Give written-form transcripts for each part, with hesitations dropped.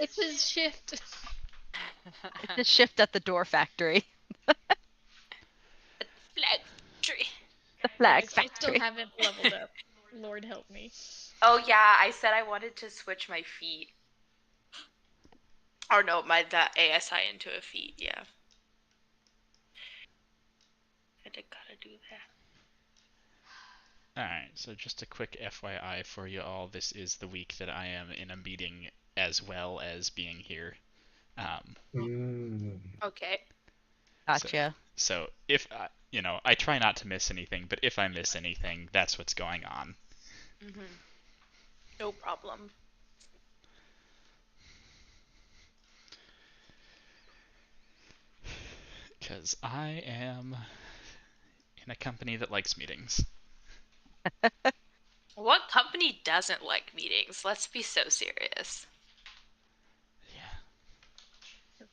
It's his shift. It's a shift at the door factory. Flag tree. The flag Guys, I factory. still haven't leveled up. Lord help me. Oh yeah, I said I wanted to switch my feet. Or no, the ASI into a feat, yeah. I gotta do that. Alright, so just a quick FYI for you all, this is the week that I am in a meeting as well as being here. Okay. Gotcha. So if, I try not to miss anything, but if I miss anything, that's what's going on. Mm-hmm. No problem. Because I am in a company that likes meetings. What company doesn't like meetings? Let's be so serious. Yeah.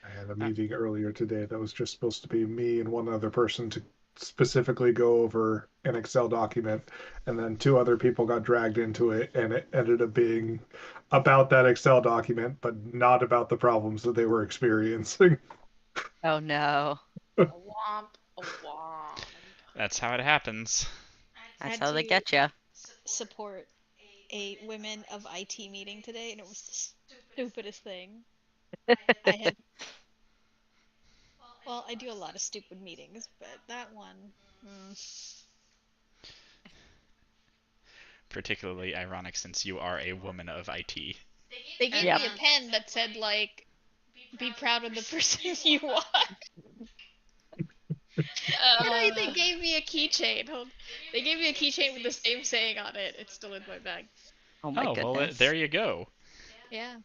I had a meeting earlier today that was just supposed to be me and one other person to specifically go over an Excel document, and then two other people got dragged into it, and it ended up being about that Excel document, but not about the problems that they were experiencing. Oh no. Womp, womp. That's how it happens. That's Had how they to get you. support a women of IT meeting today, and it was the stupidest thing. I had. Well, I do a lot of stupid meetings, but that one. Particularly ironic since you are a woman of IT. They gave Yep. me a pen that said, like, be proud of the person you are. And they gave me a keychain. They gave me a keychain with the same saying on it. It's still in my bag. Oh my goodness. Well, there you go. Yeah.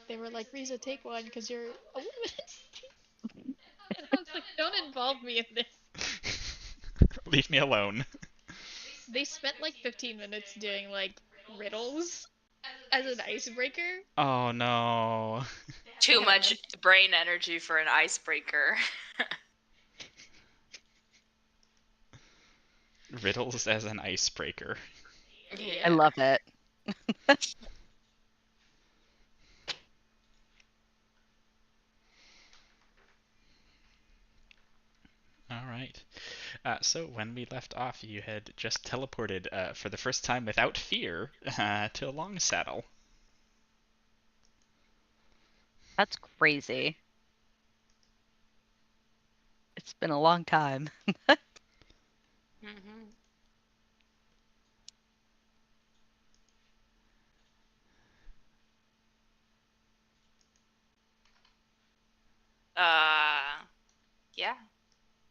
They were like, Riza, take one because you're a woman. And I was like, don't involve me in this. Leave me alone. They spent like 15 minutes doing like riddles as an icebreaker. Oh no. Too much brain energy for an icebreaker. Riddles as an icebreaker. Yeah. I love it. All right. So when we left off, you had just teleported for the first time without fear to Longsaddle. That's crazy. It's been a long time. Mm-hmm. Yeah.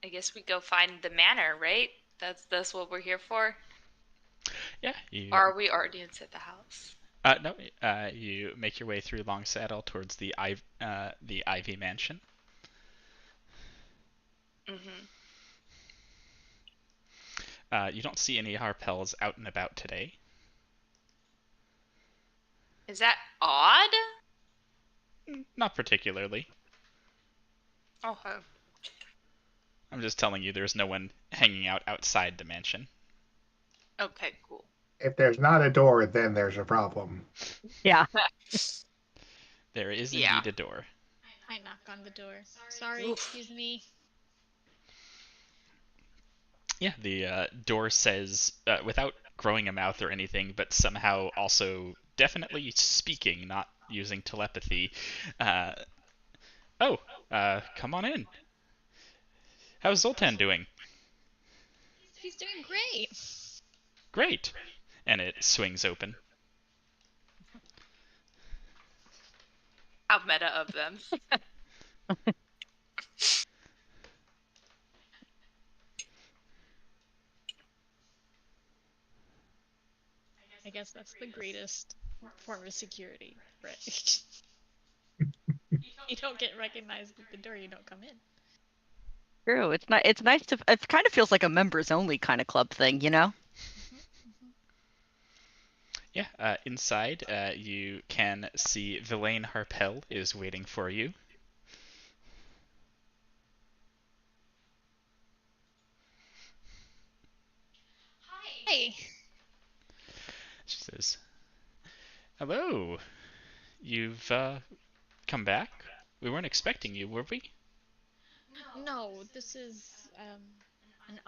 I guess we go find the manor, right? That's what we're here for. Yeah. Or are we already inside the house? No. You make your way through Longsaddle towards the Ivy Mansion. Mm-hmm. You don't see any Harpels out and about today. Is that odd? Not particularly. Okay. I'm just telling you, there's no one hanging out outside the mansion. Okay, cool. If there's not a door, then there's a problem. Yeah. There is indeed a door. I knock on the door. Sorry, Oof. excuse me. Yeah, the door says, without growing a mouth or anything, but somehow also definitely speaking, not using telepathy. Come on in. How's Zoltan doing? He's doing great. Great. And it swings open. How meta of them. I guess that's the greatest form of security, right? You don't get recognized at the door, you don't come in. True. It's not. It's nice to. It kind of feels like a members only kind of club thing, you know? Yeah, inside, you can see Villain Harpel is waiting for you. Hey. She says, "Hello. You've come back? We weren't expecting you, were we?" No, this is an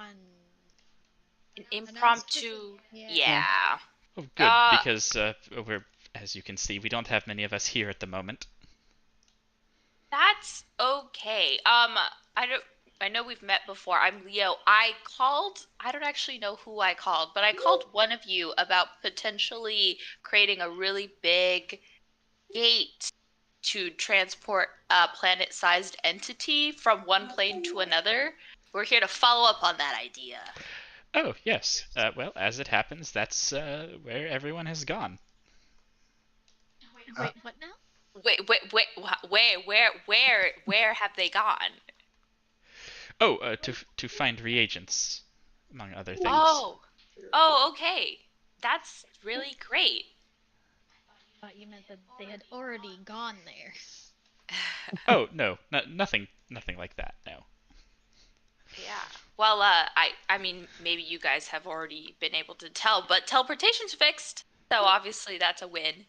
An announced impromptu. Yeah. Yeah. Oh, good, because as you can see, we don't have many of us here at the moment. That's okay. I know we've met before. I'm Leo. I don't actually know who I called, but I called one of you about potentially creating a really big gate to transport a planet-sized entity from one plane to another. We're here to follow up on that idea. Oh, yes. Well, as it happens, that's where everyone has gone. Wait, what now? Where have they gone? Oh, to find reagents, among other things. Oh, okay. That's really great. I thought you meant that they had already gone there. Oh, no, nothing like that. No. Yeah. Well, I mean, maybe you guys have already been able to tell, but teleportation's fixed, so obviously that's a win.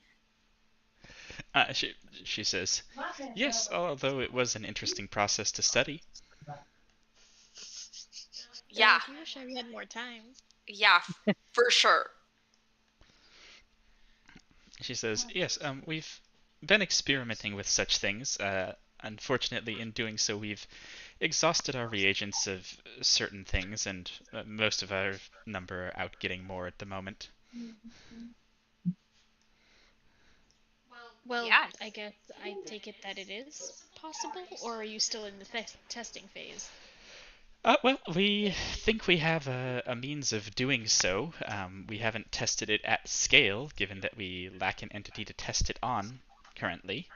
She says, "Yes, although it was an interesting process to study." Yeah. I wish I had more time. Yeah, for sure. She says, "Yes, we've been experimenting with such things. Unfortunately, in doing so, we've exhausted our reagents of certain things, and most of our number are out getting more at the moment." Well, Yeah. I guess I take it that it is possible, or are you still in the testing phase? Well, we think we have a means of doing so. We haven't tested it at scale, given that we lack an entity to test it on currently.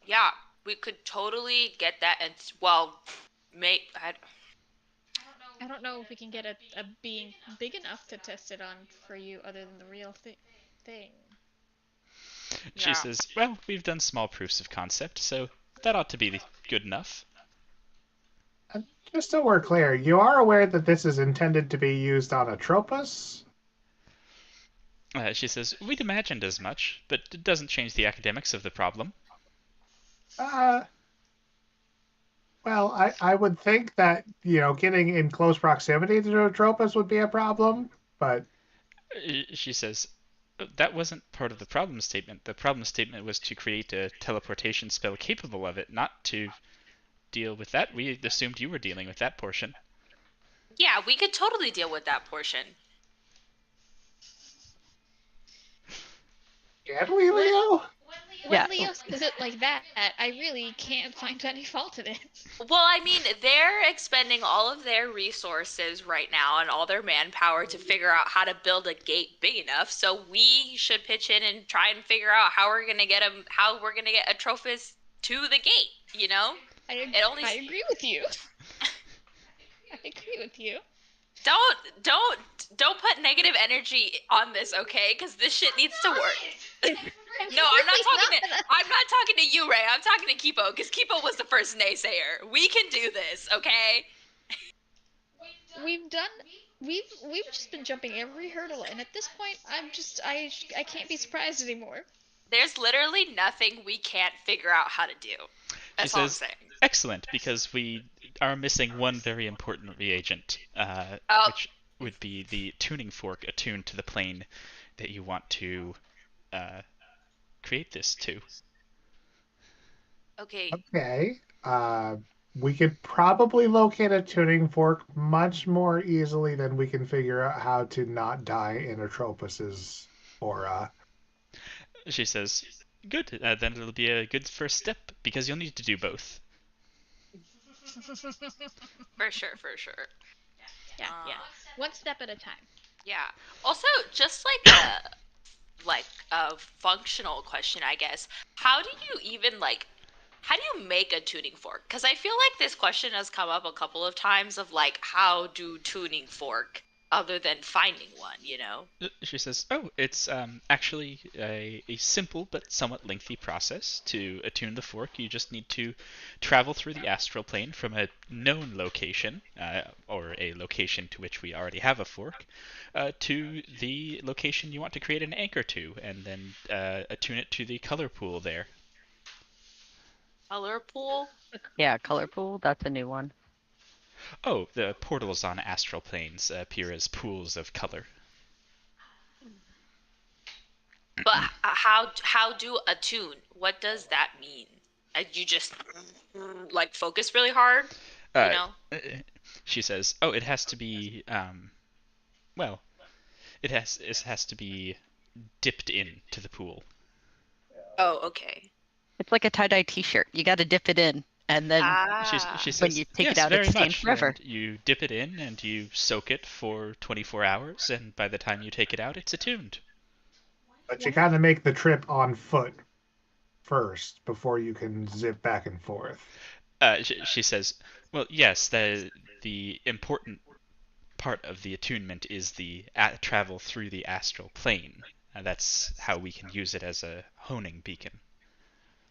Yeah, we could totally get that, and well, I don't know if we can get a being big enough to test it on for you, other than the real thing. She says, "Well, we've done small proofs of concept, so that ought to be good enough." Just so we're clear, you are aware that this is intended to be used on Atropos? She says, "We'd imagined as much, but it doesn't change the academics of the problem." Well, I would think that, getting in close proximity to Atropos would be a problem, but... She says, "That wasn't part of the problem statement. The problem statement was to create a teleportation spell capable of it, not to deal with that. We assumed you were dealing with that portion." Yeah, we could totally deal with that portion. Can we, Leo? When Leo says it like that, I really can't find any fault in it. Well, I mean, they're expending all of their resources right now and all their manpower to figure out how to build a gate big enough. So we should pitch in and try and figure out how we're gonna get Atropos to the gate. You know? I agree with you. I agree with you. Don't put negative energy on this, okay? Because this shit needs to work. No, I'm not talking to you, Ray. I'm talking to Kipo, because Kipo was the first naysayer. We can do this, okay? We've just been jumping every hurdle, and at this point, I can't be surprised anymore. There's literally nothing we can't figure out how to do. That's all I'm saying. Excellent, because we are missing one very important reagent, which would be the tuning fork attuned to the plane that you want to create this to. Okay. We could probably locate a tuning fork much more easily than we can figure out how to not die in Atropos's aura. She says, "Good, then it'll be a good first step, because you'll need to do both." For sure. Yeah. One step at a time. Yeah. Also, just like a functional question, I guess. How do you even how do you make a tuning fork? Because I feel like this question has come up a couple of times of like, how do tuning fork other than finding one, you know? She says, "Oh, it's actually a simple but somewhat lengthy process to attune the fork. You just need to travel through the astral plane from a known location, or a location to which we already have a fork, to the location you want to create an anchor to, and then attune it to the color pool there." Color pool? Yeah, color pool. That's a new one. Oh, the portals on astral planes appear as pools of color. But how do attune? What does that mean? You just like focus really hard, you Uh, know? she says, "Oh, it has to be well, it has to be dipped in to the pool." Oh, okay. It's like a tie-dye T-shirt. You got to dip it in, and then She when says, you take it "Yes, out, very it's stained much. forever. And you dip it in and you soak it for 24 hours, and by the time you take it out, it's attuned." But you got to make the trip on foot first before you can zip back and forth. She says, "Well, yes, the important part of the attunement is the travel through the astral plane. That's how we can use it as a honing beacon."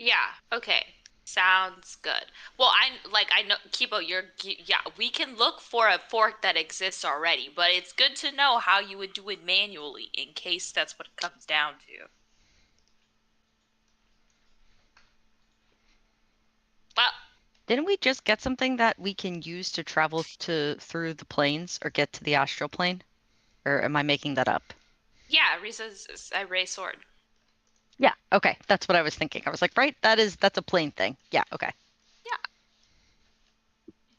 Yeah, okay. Sounds good. Well, I know Kibo, yeah, we can look for a fork that exists already, but it's good to know how you would do it manually in case that's what it comes down to. Well, Didn't we just get something that we can use to travel through the planes or get to the astral plane? Or am I making that up? yeah, Risa's a ray sword. Yeah, okay. That's what I was thinking. I was like, right, that's a plane thing. Yeah, okay.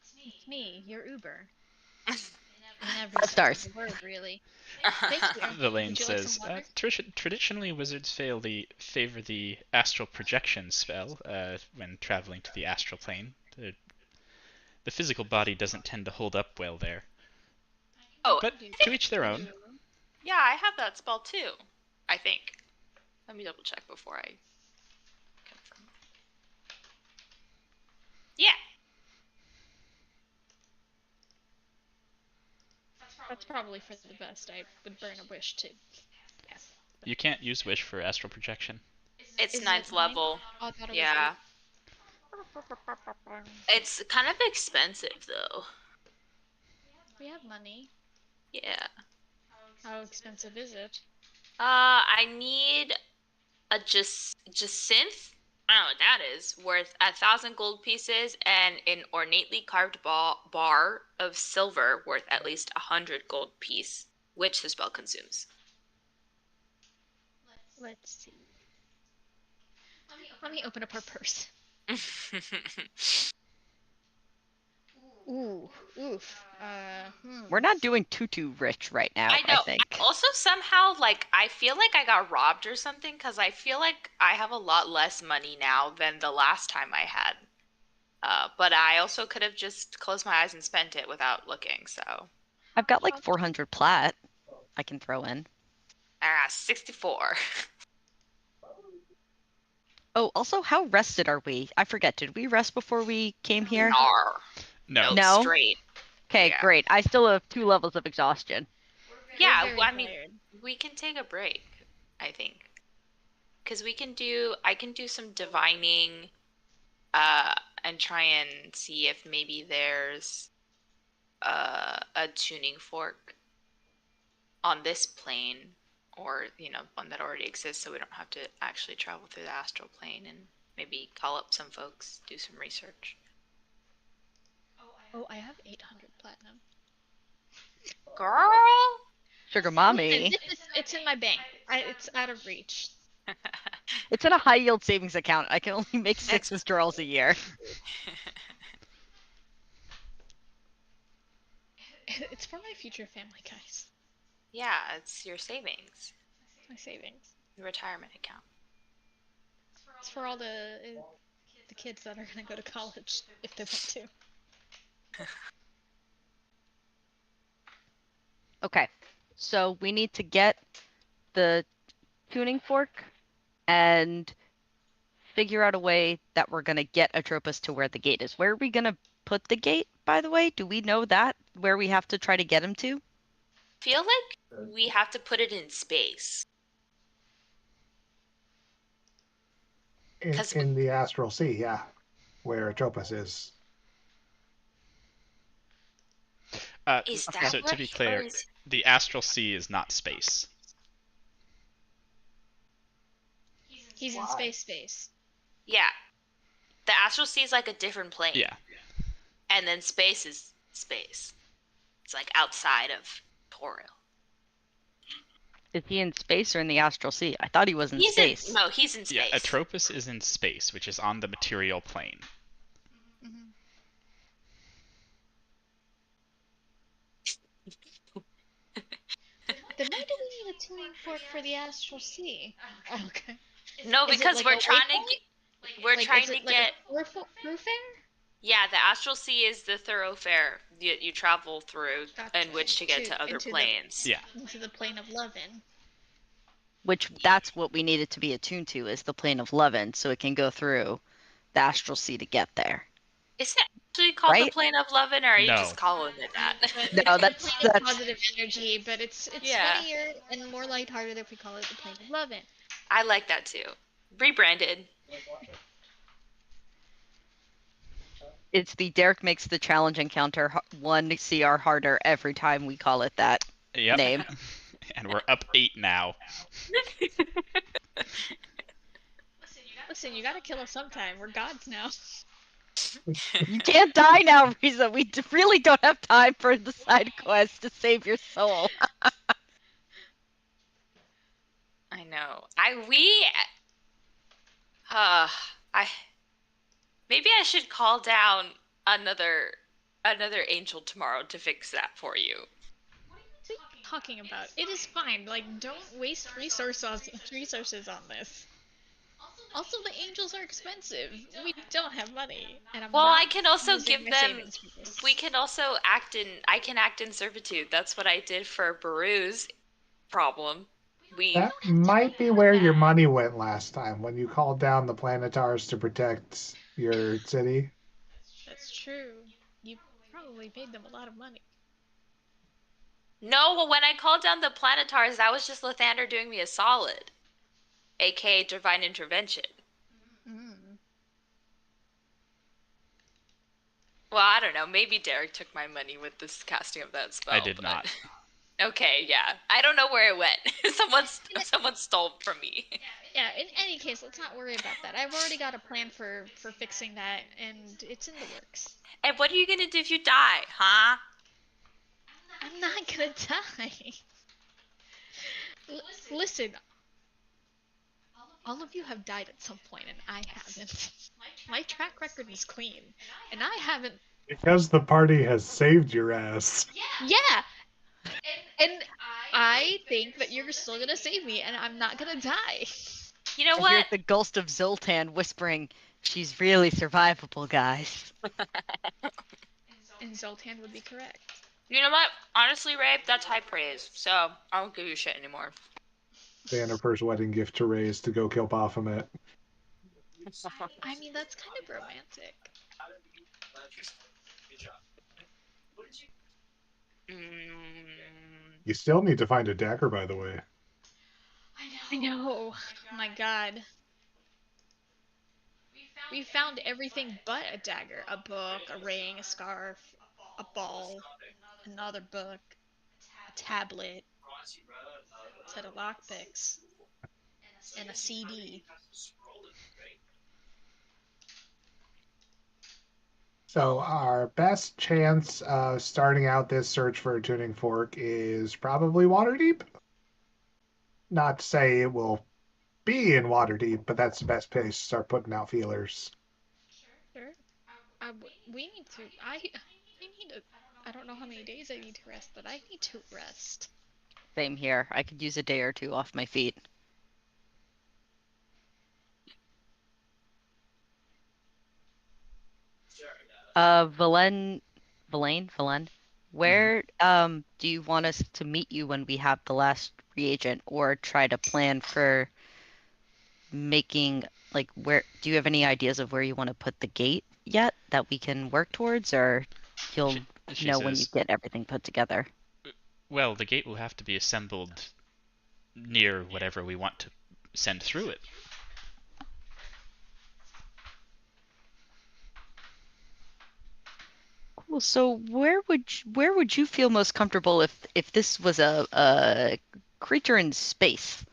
It's me, your Uber. In every 5 sense stars. of the word, really. Thank you. The lane Would you like says, some water? Traditionally, wizards favor the astral projection spell when traveling to the astral plane. The physical body doesn't tend to hold up well there. Oh, But to each their own. yeah, I have that spell too, I think. Let me double check before I confirm. Yeah. That's probably for the best. I would burn a wish too. Yes. You can't use wish for astral projection. It's Is it ninth ninth? level. Oh, I thought it was Yeah. eighth. It's kind of expensive though. We have money. Yeah. How expensive is it? I need a jacinth. I don't know what that is. Worth 1,000 gold pieces and an ornately carved bar of silver worth at least 100 gold piece, which the spell consumes. Let's see. Let me open up our purse. Ooh, oof. We're not doing too rich right now, I know. I think. Also, somehow, like, I feel like I got robbed or something because I feel like I have a lot less money now than the last time I had. But I also could have just closed my eyes and spent it without looking. So, I've got like 400 plat I can throw in. 64. Oh, also, how rested are we? I forget. Did we rest before we came here? Nar. No. No? Straight. Okay, Yeah. great. I still have 2 levels of exhaustion. Yeah, very I mean, tired. we can take a break, I think. Because I can do some divining, and try and see if maybe there's a tuning fork on this plane, or one that already exists, so we don't have to actually travel through the astral plane, and maybe call up some folks, do some research. Oh, I have 800 platinum. Girl. Sugar mommy. It's in my bank. It's out of reach. It's in a high yield savings account. I can only make 6 withdrawals a year. It's for my future family, guys. Yeah, it's your savings, My savings. retirement account. It's for all the kids that are gonna go to college if they want to. Okay, so we need to get the tuning fork and figure out a way that we're gonna get Atropos to where the gate is. Where are we gonna put the gate, by the way? Do we know that? Where we have to try to get him to? Feel like we have to put it in space. In the Astral Sea, yeah, where Atropos is. Is Okay. that So to be right? clear, Or is- the Astral Sea is not space. He's in space. Yeah. The astral sea is like a different plane. Yeah. And then space is space. It's like outside of Toril. Is he in space or in the Astral Sea? I thought he was in space. No, he's in space. Yeah, Atropos is in space, which is on the material plane. Mhm. Then why do we need a tuning fork for the Astral Sea? Okay. No, Is it because like we're a trying waypoint? to get. We're trying is to it like get. a thoroughfare? Yeah, the astral sea is the thoroughfare you travel through Gotcha. in which to get to other into the- planes. Yeah. Into the plane of Levin. Which that's what we needed to be attuned to is the plane of Levin, so it can go through the Astral Sea to get there. Is it actually called the Right? plane of Levin, or are you No. just calling it that? No, It's that's- the plane of that's- positive energy, but it's Yeah. funnier and more lighthearted if we call it the plane of Levin. I like that too. Rebranded. It's the Derek makes the challenge encounter 1 CR harder every time we call it that Yep. name. And we're up 8 now. Listen, you gotta kill us sometime. We're gods now. You can't die now, Riza. We really don't have time for the side quest to save your soul. I know. Maybe I should call down another angel tomorrow to fix that for you. What are you talking about? It is fine. Like, don't waste resources on this. Also, the angels are expensive. We don't have money, and I'm Well, not I can also using give my them. savings for this. We can also I can act in servitude. That's what I did for Baru's problem. That might be where your money went last time when you called down the Planetars to protect your city. That's true. You probably paid them a lot of money. No, when I called down the Planetars, that was just Lathander doing me a solid, aka divine intervention. Mm. Well, I don't know. Maybe Derek took my money with this casting of that spell. I did but- not. Okay, yeah. I don't know where it went. Someone stole from me. Yeah, in any case, let's not worry about that. I've already got a plan for fixing that, and it's in the works. And what are you gonna do if you die, huh? I'm not gonna die. Listen, all of you have died at some point, and I haven't. My track record is clean, and I haven't. Because the party has saved your ass. Yeah! And I think that you're still gonna save me, and I'm not gonna die. You know I hear what? the ghost of Zoltan whispering, "She's really survivable, guys." And Zoltan would be correct. You know what? Honestly, Ray, that's high praise. So I won't give you shit anymore. Vannifer's wedding gift to Reyes to go kill Baphomet. I mean, that's kind of romantic. You still need to find a dagger, by the way. I know. Oh my god. We found everything but a dagger. A book, a ring, a scarf, a ball, another book, a tablet, a set of lockpicks, and a CD. So our best chance of starting out this search for a tuning fork is probably Waterdeep. Not to say it will be in Waterdeep, but that's the best place to start putting out feelers. Sure. We need to. I need to. I don't know how many days I need to rest, but I need to rest. Same here. I could use a day or two off my feet. Valen, where do you want us to meet you when we have the last reagent, or try to plan for making Like, where do you have any ideas of where you want to put the gate yet that we can work towards, or you'll She know when you says, get everything put together? well, the gate will have to be assembled near whatever we want to send through it. Cool. So where would you feel most comfortable if this was a creature in space?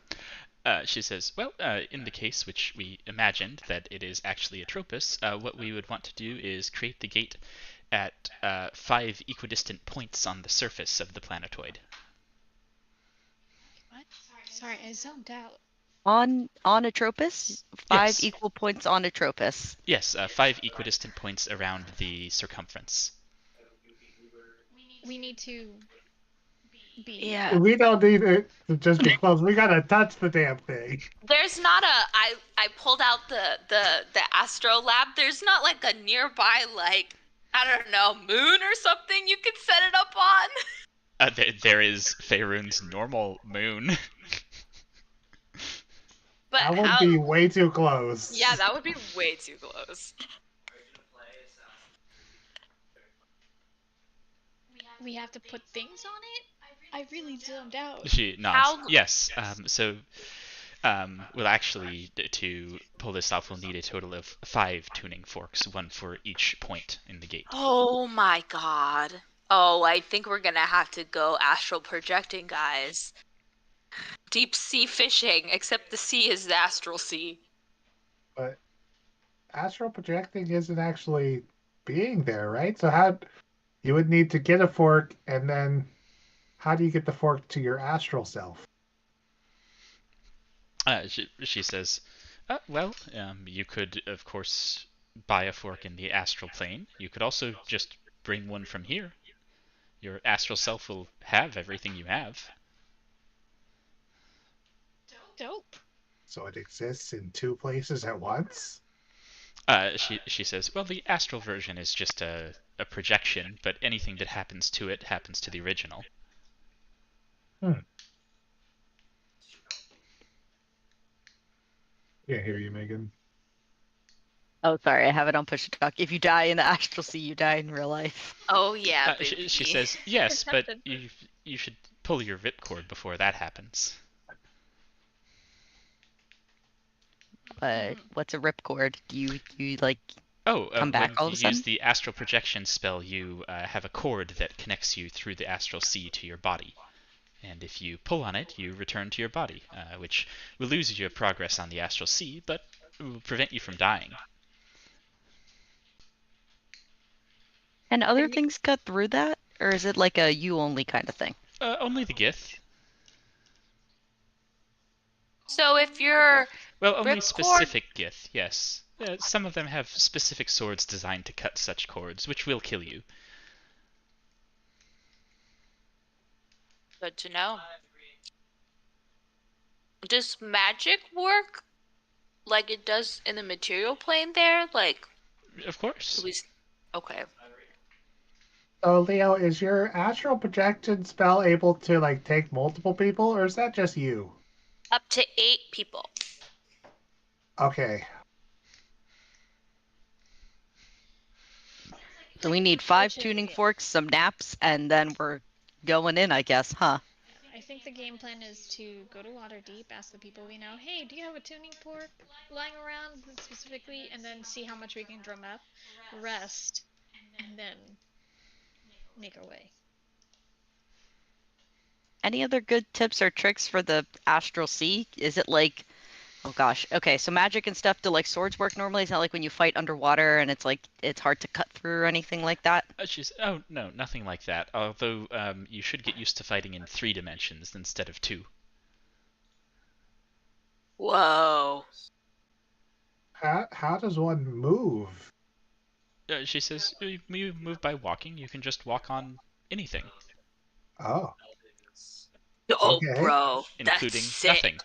She says, well, in the case which we imagined that it is actually Atropus, what we would want to do is create the gate at 5 equidistant points on the surface of the planetoid. What? Sorry, I zoned out. On Atropus? 5 Yes. equal points on Atropus. Yes, 5 equidistant points around the circumference. We need to be. Yeah. We don't need it to just be close. We gotta touch the damn thing. There's not I pulled out the Astro Lab. There's not like a nearby, like, I don't know, moon or something you could set it up on. There is Faerun's normal moon. But That would how? be way too close. Yeah, that would be way too close. We have to put things on it? I really zoned out. She nods. How- Yes. Well, actually, to pull this off, we'll need a total of 5 tuning forks, 1 for each point in the gate. Oh my god. Oh, I think we're gonna have to go astral projecting, guys. Deep sea fishing, except the sea is the astral sea. But astral projecting isn't actually being there, right? So how you would need to get a fork, and then how do you get the fork to your astral self? She says, well, you could, of course, buy a fork in the astral plane. You could also just bring one from here. Your astral self will have everything you have. Dope. So it exists in 2 places at once? She says, well, the astral version is just a projection, but anything that happens to it happens to the original. Yeah, hear you, Megan. Oh, sorry, I have it on push to talk. If you die in the astral sea, you die in real life. Oh yeah, She baby. says, yes, but Tempted. you should pull your ripcord before that happens. But what's a ripcord? Do you like Oh, come back when all of you a sudden? use the astral projection spell, you have a cord that connects you through the astral sea to your body. And if you pull on it, you return to your body, which will lose you progress on the astral sea, but will prevent you from dying. And other And you- things cut through that? Or is it like a you only kind of thing? Only the Gith. So if you're Well, only Ripcord- specific Gith, yes. Some of them have specific swords designed to cut such cords, which will kill you. good to know. Does magic work like it does in the material plane there? Like, Of course. at least, okay. So, Leo, is your astral projection spell able to like take multiple people, or is that just you? Up to 8 people. Okay. So we need 5 tuning forks, some naps, and then we're going in, I guess, huh? I think the game plan is to go to Waterdeep, ask the people we know, hey, do you have a tuning fork lying around specifically, and then see how much we can drum up, rest, and then make our way. Any other good tips or tricks for the astral sea? Is it like, oh gosh, okay, so magic and stuff, do like swords work normally? It's not like when you fight underwater and it's like it's hard to cut through or anything like that? Oh no, nothing like that. Although you should get used to fighting in 3 dimensions instead of 2. Whoa. How does one move? She says, you move by walking. You can just walk on anything, Oh, Oh, Okay. bro. including that's sick. nothing.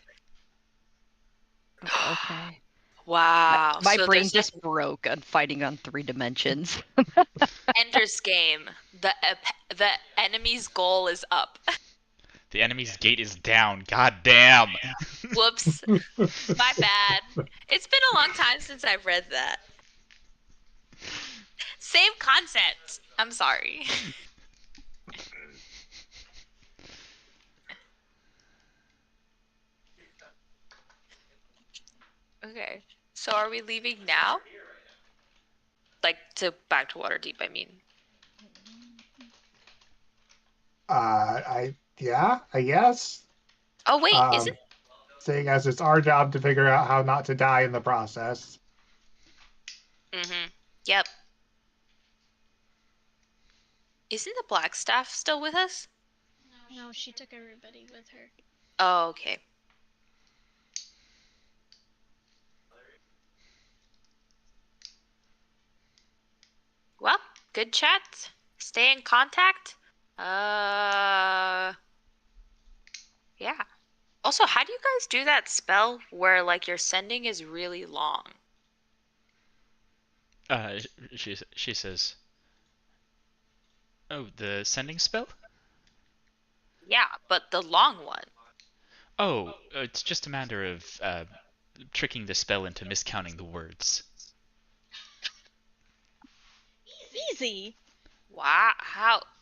Okay. Wow. My So brain there's just broke on fighting on 3 dimensions. Ender's Game. The enemy's goal is up. The enemy's gate is down. God damn. Whoops. My bad. It's been a long time since I've read that. Same concept. I'm sorry. Okay. So are we leaving now? Like to back to Waterdeep, I mean. I guess. Oh wait, is it? Seeing as it's our job to figure out how not to die in the process. Mm-hmm. Yep. Isn't the black staff still with us? No, she took everybody with her. Oh, okay. Well, good chat. Stay in contact. Yeah. Also, how do you guys do that spell where like your sending is really long? She says, "Oh, the sending spell? Yeah, but the long one. Oh, it's just a matter of tricking the spell into miscounting the words." Easy. Wow.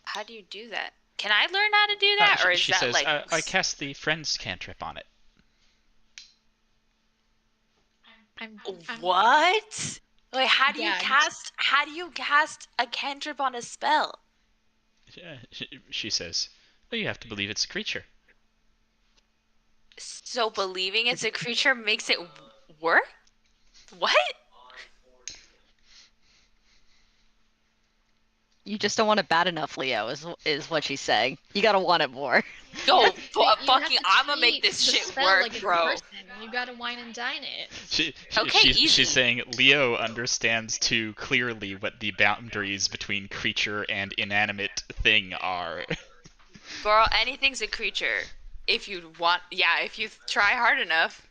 How do you do that? Can I learn how to do that, or is She that says, like? "I cast the friends cantrip on it." I'm What? Wait, how do you Yeah, cast a cantrip on a spell? She says, "Well, you have to believe it's a creature." So believing it's a creature makes it work? What? You just don't want it bad enough, Leo, is what she's saying. You gotta want it more. Yo, You have fucking, to I'ma make treat this the shit spell work, like it's a bro. person. You gotta wine and dine it. Okay, easy. She's saying Leo understands too clearly what the boundaries between creature and inanimate thing are. Girl, anything's a creature. If you want, yeah, if you try hard enough.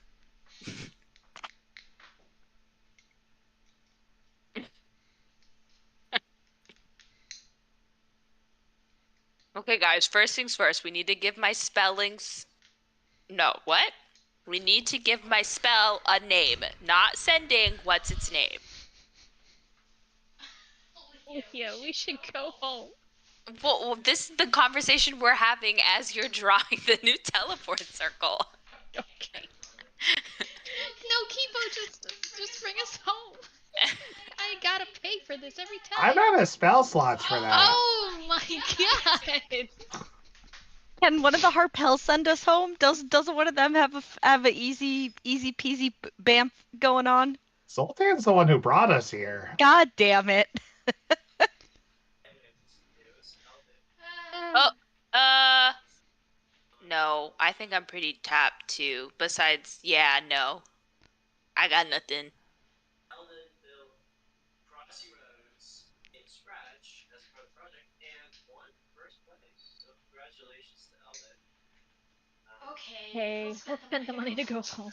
Okay, guys, first things first, we need to give my spellings. No, what? We need to give my spell a name, not sending. What's its name? Yeah, we should go home. Well, this is the conversation we're having as you're drawing the new teleport circle. Okay. No, Kipo, just bring us home. I gotta pay for this every time. I'm out of spell slots for that. Oh my god! Can one of the Harpels send us home? Doesn't one of them have a easy peasy bamf going on? Sultan's the one who brought us here. God damn it! Oh, no, I think I'm pretty tapped too. Besides, yeah, no. I got nothing. Okay, let's spend the money to go home.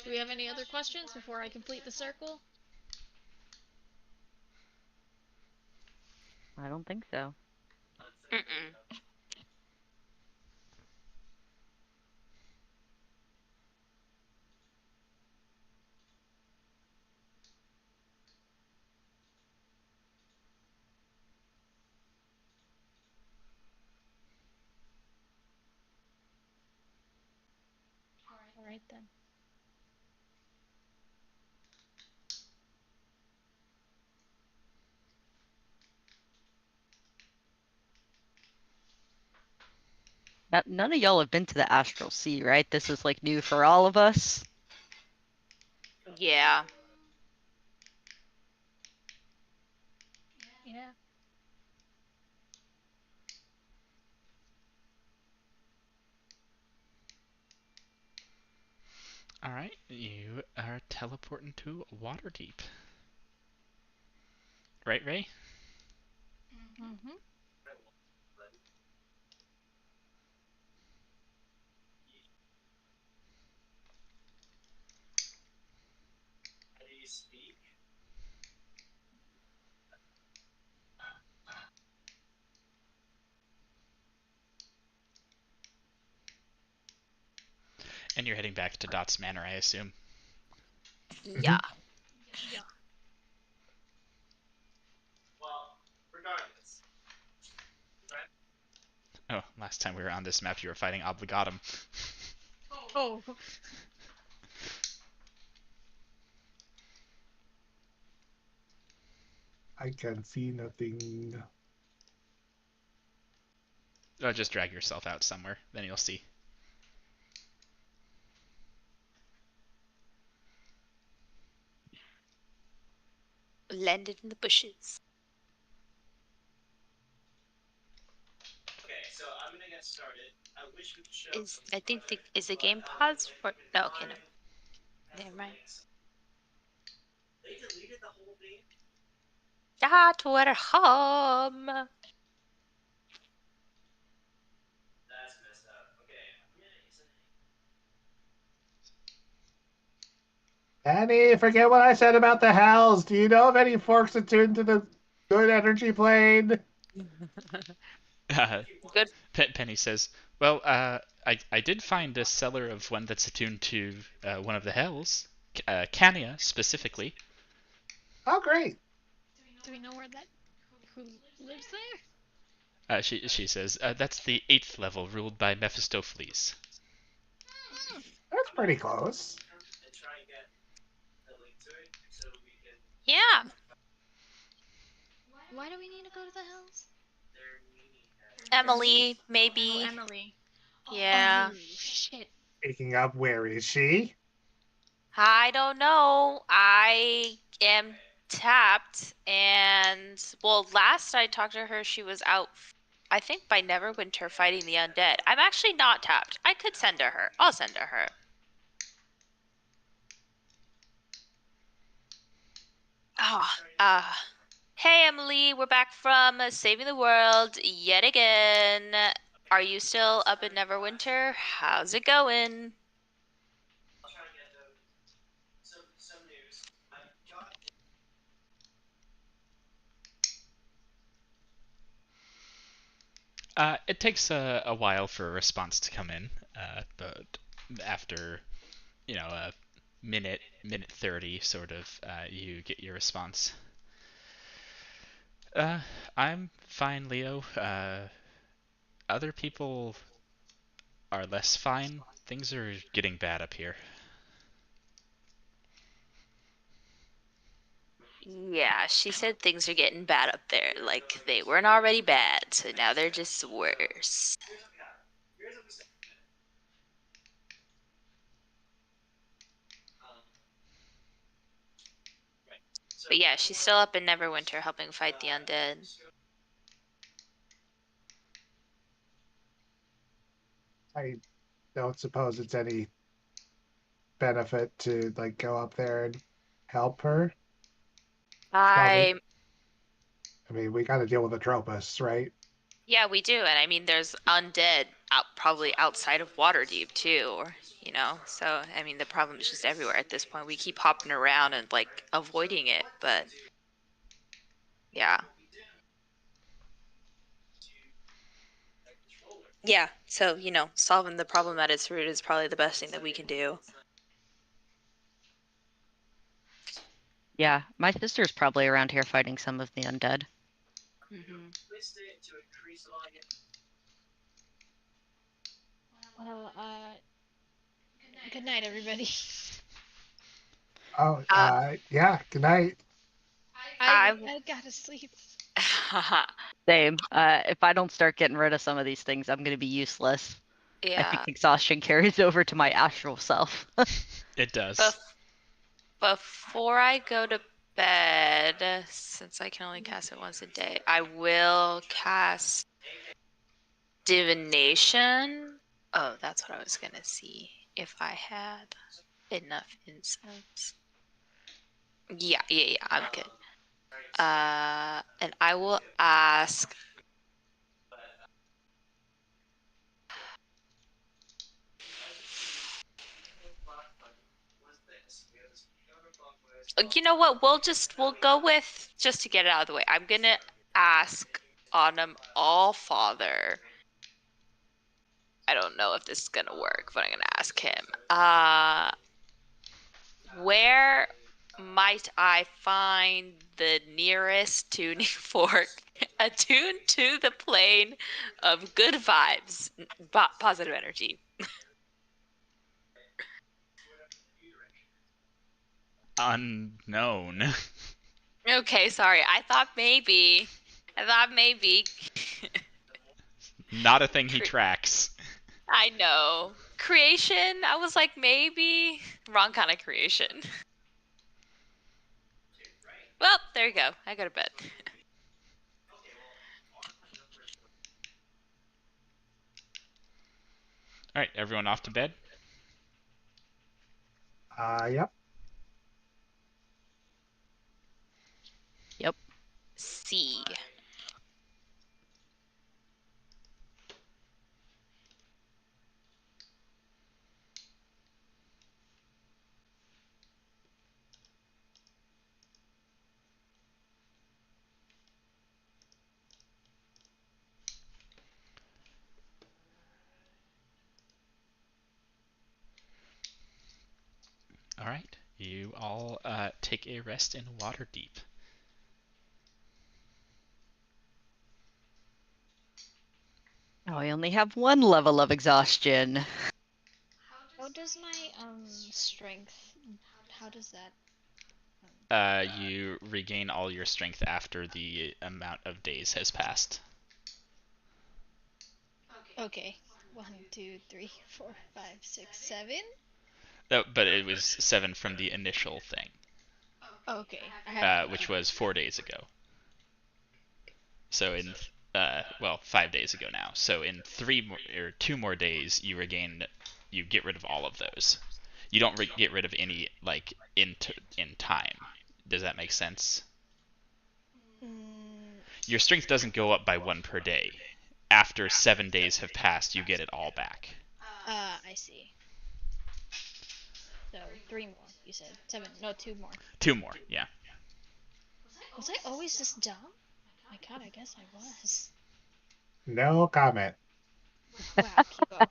Do we have any other questions before I complete the circle? I don't think so. Mm-mm. Alright then. None of y'all have been to the Astral Sea, right? This is like new for all of us. Yeah. Yeah. Alright, you are teleporting to Waterdeep. Right, Ray? Mm-hmm. And you're heading back to Dot's Manor, I assume. Yeah. Yeah. Oh, last time we were on this map, you were fighting Obligatum. Oh. I can see nothing. Just drag yourself out somewhere, then you'll see. Landed in the bushes. I think is the game paused for? No, okay, no. Never mind. That were home. Annie, forget what I said about the hells. Do you know of any forks attuned to the good energy plane? Good. Penny says, well, I did find a seller of one that's attuned to one of the hells, Cania specifically. Oh, great. Do we know who lives there? She says, that's the 8th level, ruled by Mephistopheles. That's pretty close. Yeah. Why do we need to go to the hills? Emily, maybe. Oh, Emily. Yeah. Oh, shit. Speaking of, where is she? I don't know. I am tapped, and well, last I talked to her, she was out. I think by Neverwinter fighting the undead. I'm actually not tapped. I could send to her. I'll send to her. Hey Emily, we're back from saving the world yet again. Are you still up in Neverwinter? How's it going? It takes a while for a response to come in, but after, a minute 30, sort of, you get your response. I'm fine, Leo. Other people are less fine. Things are getting bad up here. Yeah, she said things are getting bad up there. Like they weren't already bad, so now they're just worse. But yeah, she's still up in Neverwinter helping fight the undead. I don't suppose it's any benefit to go up there and help her. I mean, we got to deal with the Tropus, right? Yeah, we do, and I mean, there's undead out probably outside of Waterdeep too, or So I mean, the problem is just everywhere at this point. We keep hopping around and avoiding it, but yeah. Yeah, so solving the problem at its root is probably the best thing that we can do. Yeah, my sister's probably around here fighting some of the undead. Mm-hmm. Well, good night, everybody. Oh, yeah. Good night. I gotta sleep. Same. If I don't start getting rid of some of these things, I'm gonna be useless. Yeah. I think exhaustion carries over to my astral self. It does. Before I go to bed, since I can only cast it once a day, I will cast Divination. Oh, that's what I was gonna see if I had enough incense. Yeah, I'm good. And I will ask. You know what? We'll go with, just to get it out of the way. I'm gonna ask Autumn Allfather I don't know if this is gonna work, but I'm gonna ask him. Where might I find the nearest tuning fork attuned to the plane of good vibes, positive energy? Unknown. Okay, sorry. I thought maybe. Not a thing he tracks. I know. Creation, I was like, maybe. Wrong kind of creation. Well, there you go. I go to bed. All right, everyone off to bed. Yep. Yep. C. All right, you all take a rest in Waterdeep. Oh, I only have one level of exhaustion. How does my strength? How does that? You regain all your strength after the amount of days has passed. Okay. 1, 2, 3, 4, 5, 6, 7. Oh, but it was 7 from the initial thing, Okay. I have which was 4 days ago. So in 5 days ago now. So in 2 more days, you get rid of all of those. You don't get rid of any like in time. Does that make sense? Your strength doesn't go up by 1 per day. After 7 days have passed, you get it all back. I see. So 3 more. You said 7. No, 2 more. 2 more, yeah. Was I always this dumb? My God, I guess I was. No comment. Wow, Kibo.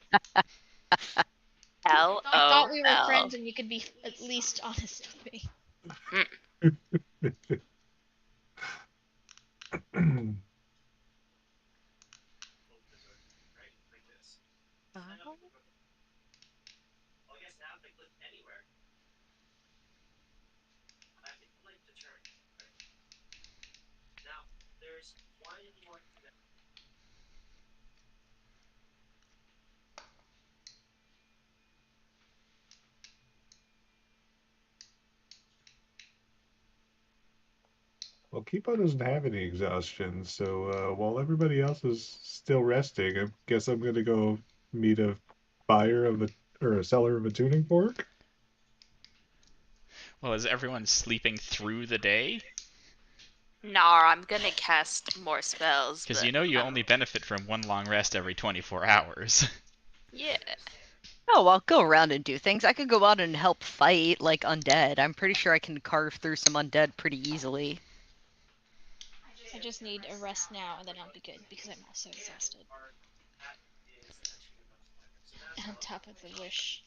I LOL. thought we were friends and you could be at least honest with me. Well, Kipo doesn't have any exhaustion, so while everybody else is still resting, I guess I'm gonna go meet a buyer of a seller of a tuning fork. Well, is everyone sleeping through the day? Nah, I'm gonna cast more spells. Because but, you only benefit from 1 long rest every 24 hours. Yeah. Oh, I'll go around and do things. I could go out and help fight, like, undead. I'm pretty sure I can carve through some undead pretty easily. I just need a rest now and then I'll be good because I'm also exhausted. On top of the wish.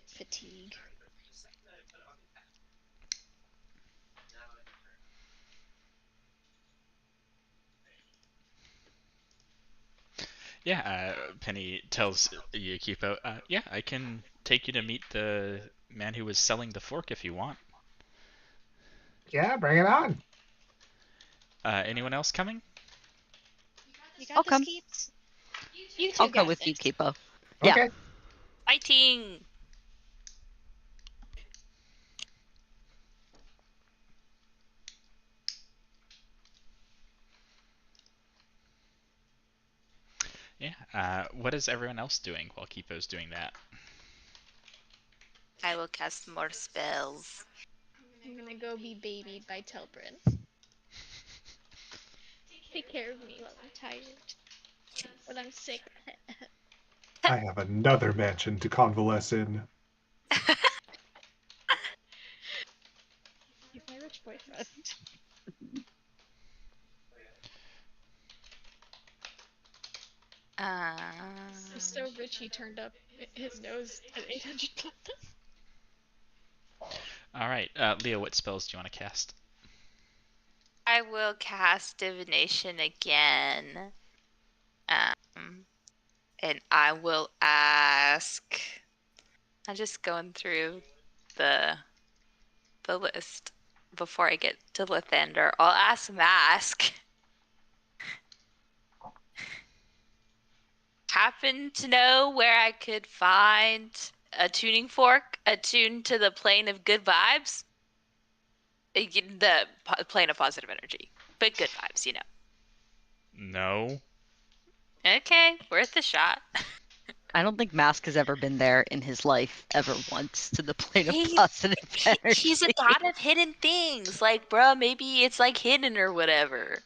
Fatigue. Yeah, Penny tells Yukipo, yeah, I can take you to meet the man who was selling the fork if you want. Yeah, bring it on. Anyone else coming? You got I'll this, come. Keeps? You two I'll go got with this. you, Kipo. Okay. Yeah. Fighting! Yeah, what is everyone else doing while Kipo's doing that? I will cast more spells. I'm gonna go be babied by Telbrin. Take care of me while I'm tired. When I'm sick. I have another mansion to convalesce in. You're my rich boyfriend. He's so rich he turned up his nose at 800 platinum. Alright, Leo, what spells do you want to cast? I will cast divination again. And I will ask. I'm just going through the list before I get to Lathander. I'll ask Mask. Happen to know where I could find a tuning fork attuned to the plane of good vibes? The plane of positive energy, but good vibes, you know. No. Okay, worth a shot. I don't think Mask has ever been there in his life, ever once, to the plane of He's- positive energy. He's a god of hidden things. Like, bruh, maybe it's like hidden or whatever.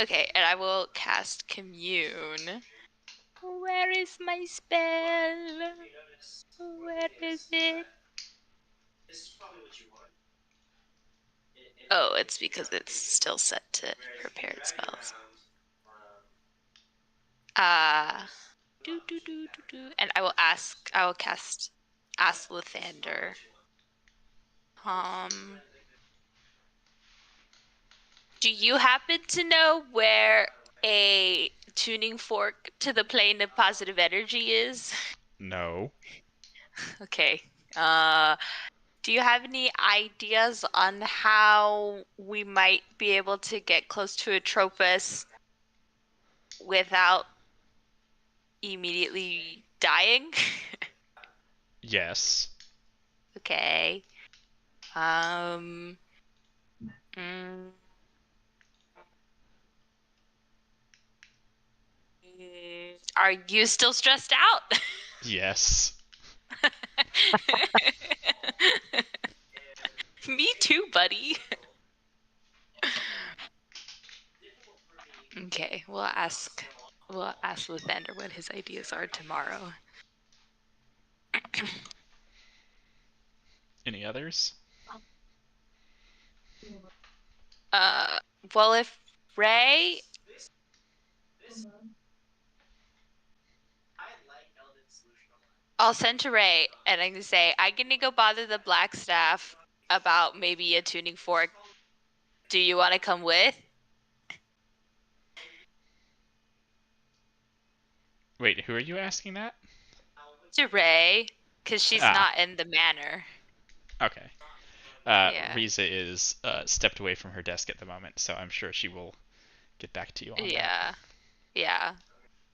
Okay, and I will cast Commune. Where is my spell? Where is it? Oh, it's because it's still set to prepared spells. And I will cast Ask Lathander. Do you happen to know where a tuning fork to the plane of positive energy is? No. Okay. Do you have any ideas on how we might be able to get close to Atropos without immediately dying? Yes. Okay. Are you still stressed out? Yes. Me too, buddy. Okay, we'll ask Lathander what his ideas are tomorrow. Any others? Well, if Ray. I'll send to Ray and I'm gonna say, I'm gonna go bother the Blackstaff about maybe a tuning fork. Do you want to come with? Wait, who are you asking that? To Ray, because she's not in the manor. Okay. Yeah. Riza is stepped away from her desk at the moment, so I'm sure she will get back to you on that. Yeah.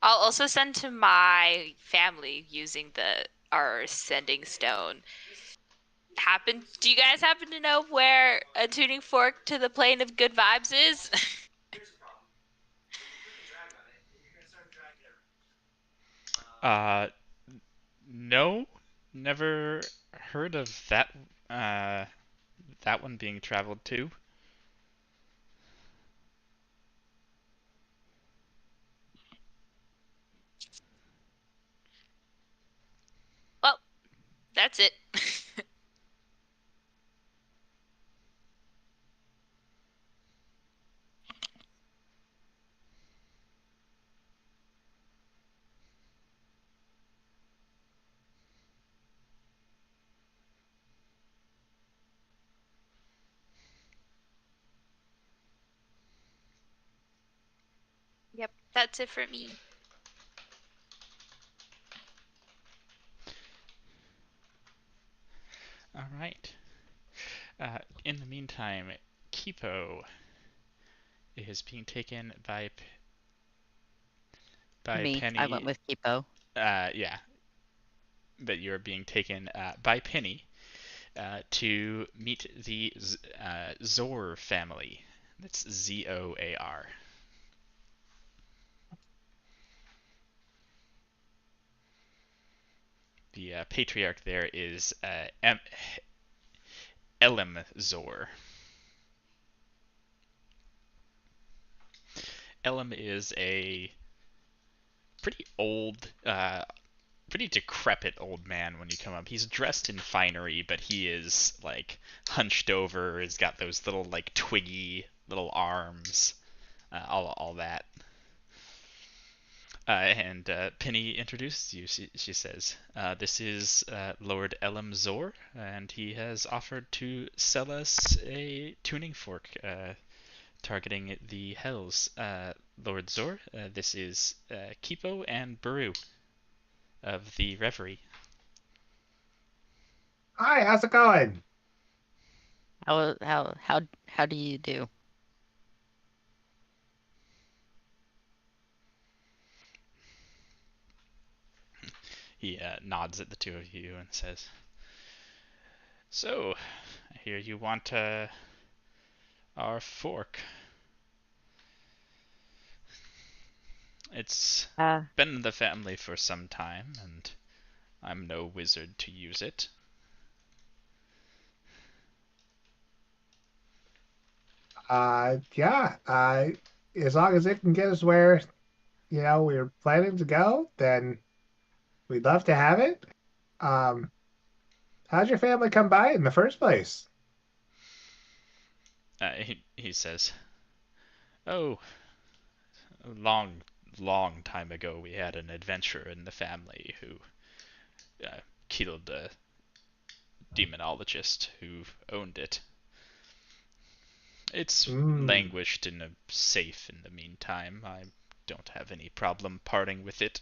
I'll also send to my family using our sending stone. Do you guys happen to know where a tuning fork to the plane of good vibes is? No, never heard of that that one being traveled to. Well, that's it. Yep, that's it for me. All right. In the meantime, Kipo is being taken by Me, Penny. I went with Kipo. Yeah. But you're being taken by Penny to meet the Zor family. That's Zoar. The patriarch there is Elim Zor. Elim is a pretty old, pretty decrepit old man when you come up. He's dressed in finery, but he is like hunched over. He's got those little like twiggy little arms, all that. And Penny introduces you. She says, "This is Lord Elam Zor, and he has offered to sell us a tuning fork targeting the Hells. Lord Zor, this is Kipo and Baru of the Reverie." Hi, how's it going? How do you do? He nods at the two of you and says, "So, I hear you want our fork. It's been in the family for some time, and I'm no wizard to use it." Yeah, as long as it can get us where, we're planning to go, then we'd love to have it. Um, how'd your family come by in the first place? He says, "Oh, a long, long time ago, we had an adventurer in the family who killed a demonologist who owned it. It's languished in a safe in the meantime. I don't have any problem parting with it.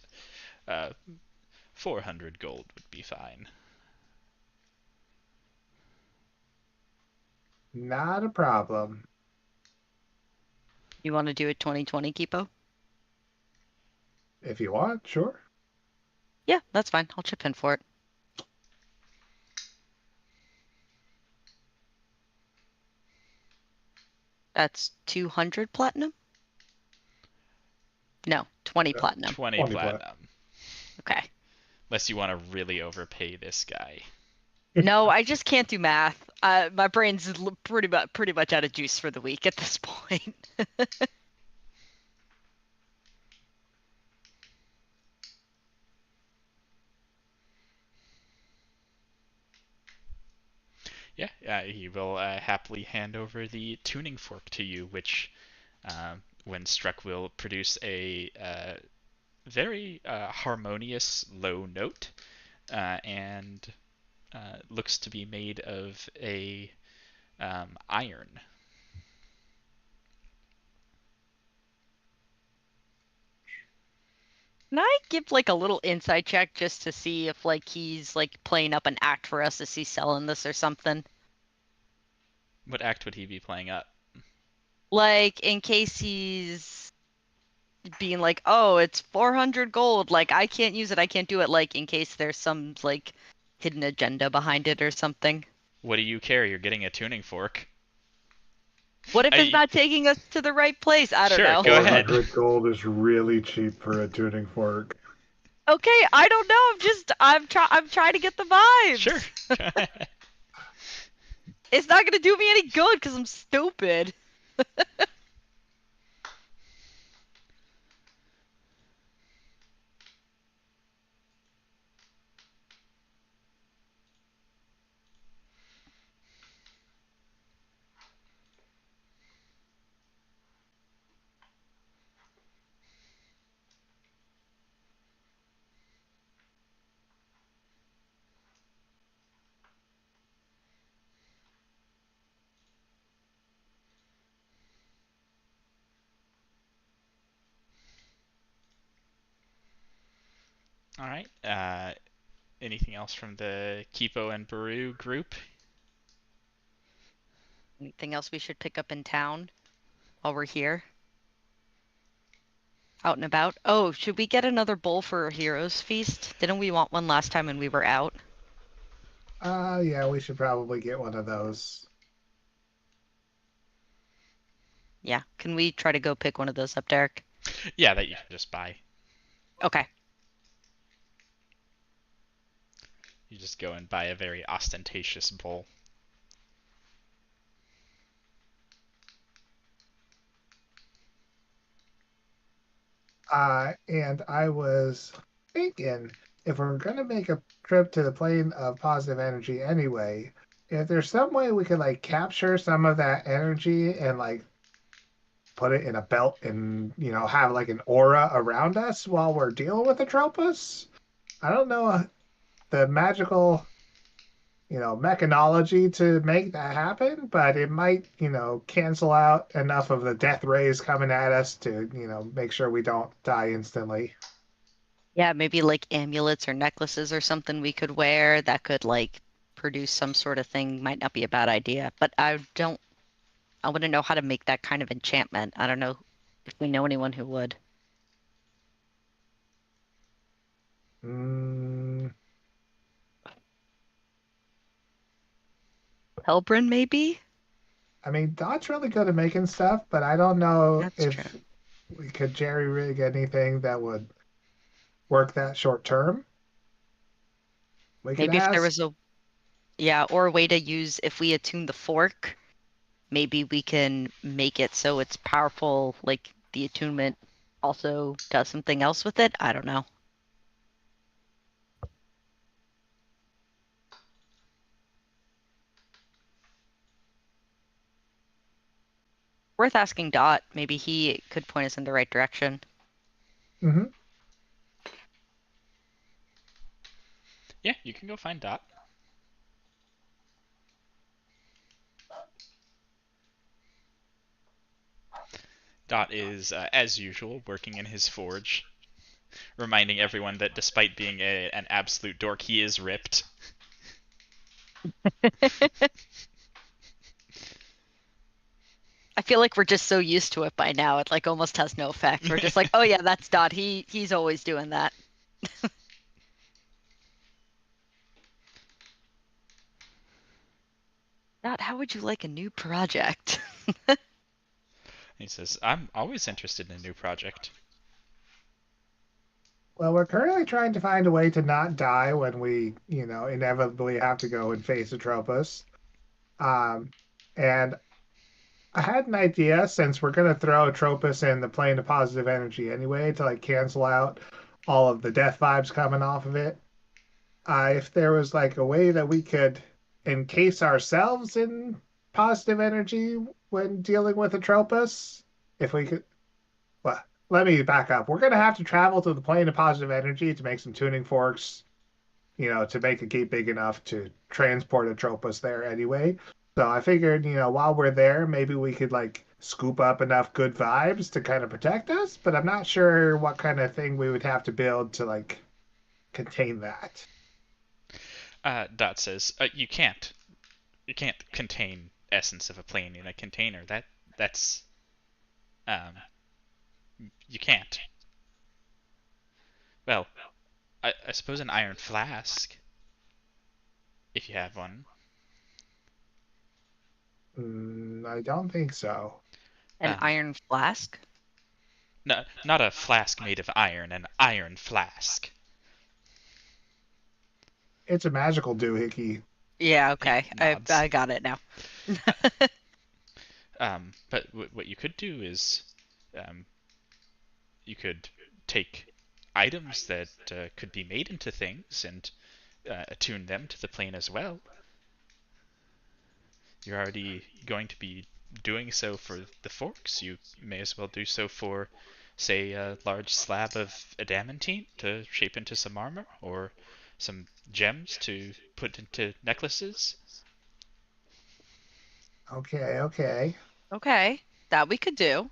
400 gold would be fine." Not a problem. You want to do a 2020, Kipo? If you want, sure. Yeah, that's fine. I'll chip in for it. That's 200 platinum? No, 20 platinum. 20 platinum. Okay. Unless you want to really overpay this guy. No, I just can't do math. My brain's pretty much out of juice for the week at this point. Yeah, he will happily hand over the tuning fork to you, which, when struck, will produce a very harmonious low note, and looks to be made of a iron. Can I give like a little insight check just to see if like he's like playing up an act for us as he's selling this or something? What act would he be playing up? Like in case he's being like, "Oh, it's 400 gold. Like I can't use it. I can't do it." Like in case there's some like hidden agenda behind it or something. What do you care? You're getting a tuning fork. What if it's not taking us to the right place? I don't know. Sure, go ahead. 400 gold is really cheap for a tuning fork. Okay, I don't know. I'm trying to get the vibes. Sure. It's not gonna do me any good because I'm stupid. All right. Anything else from the Kipo and Baru group? Anything else we should pick up in town while we're here? Out and about? Oh, should we get another bowl for a Heroes Feast? Didn't we want one last time when we were out? Yeah, we should probably get one of those. Yeah. Can we try to go pick one of those up, Derek? Yeah, that you can just buy. Okay. You just go and buy a very ostentatious bowl. And I was thinking, if we're going to make a trip to the plane of positive energy anyway, if there's some way we could like capture some of that energy and like put it in a belt and, have like an aura around us while we're dealing with Atropos. I don't know the magical, mechanology to make that happen, but it might, cancel out enough of the death rays coming at us to, make sure we don't die instantly. Yeah, maybe like amulets or necklaces or something we could wear that could like produce some sort of thing might not be a bad idea. But I want to know how to make that kind of enchantment. I don't know if we know anyone who would. Helbrin, maybe? I mean, Dot's really good at making stuff, but I don't know That's if true. we could jerry rig anything that would work that short term. We could Maybe if there ask. was or a way to use if we attune the fork, maybe we can make it so it's powerful, like the attunement also does something else with it. I don't know. Worth asking Dot. Maybe he could point us in the right direction. Mm-hmm. Yeah, you can go find Dot. Dot is, as usual, working in his forge, reminding everyone that despite being an absolute dork, he is ripped. I feel like we're just so used to it by now, it like almost has no effect. We're just like, oh yeah, that's Dot. He's always doing that. Dot, how would you like a new project? He says, I'm always interested in a new project. Well, we're currently trying to find a way to not die when we, inevitably have to go and face Atropos. And I had an idea, since we're going to throw Atropos in the plane of positive energy anyway to like cancel out all of the death vibes coming off of it. If there was like a way that we could encase ourselves in positive energy when dealing with Atropos, if we could. Well, let me back up. We're going to have to travel to the plane of positive energy to make some tuning forks, to make a gate big enough to transport Atropos there anyway. So I figured, while we're there, maybe we could like scoop up enough good vibes to kind of protect us, but I'm not sure what kind of thing we would have to build to like contain that. Dot says, you can't contain essence of a plane in a container. That's you can't. Well, I suppose an iron flask, if you have one. I don't think so. An iron flask? No, not a flask made of iron, an iron flask. It's a magical doohickey. Yeah, okay. Nods. I got it now. But what you could do is, you could take items that could be made into things and attune them to the plane as well. You're already going to be doing so for the forks. You may as well do so for, say, a large slab of adamantine to shape into some armor, or some gems to put into necklaces. Okay. Okay, that we could do.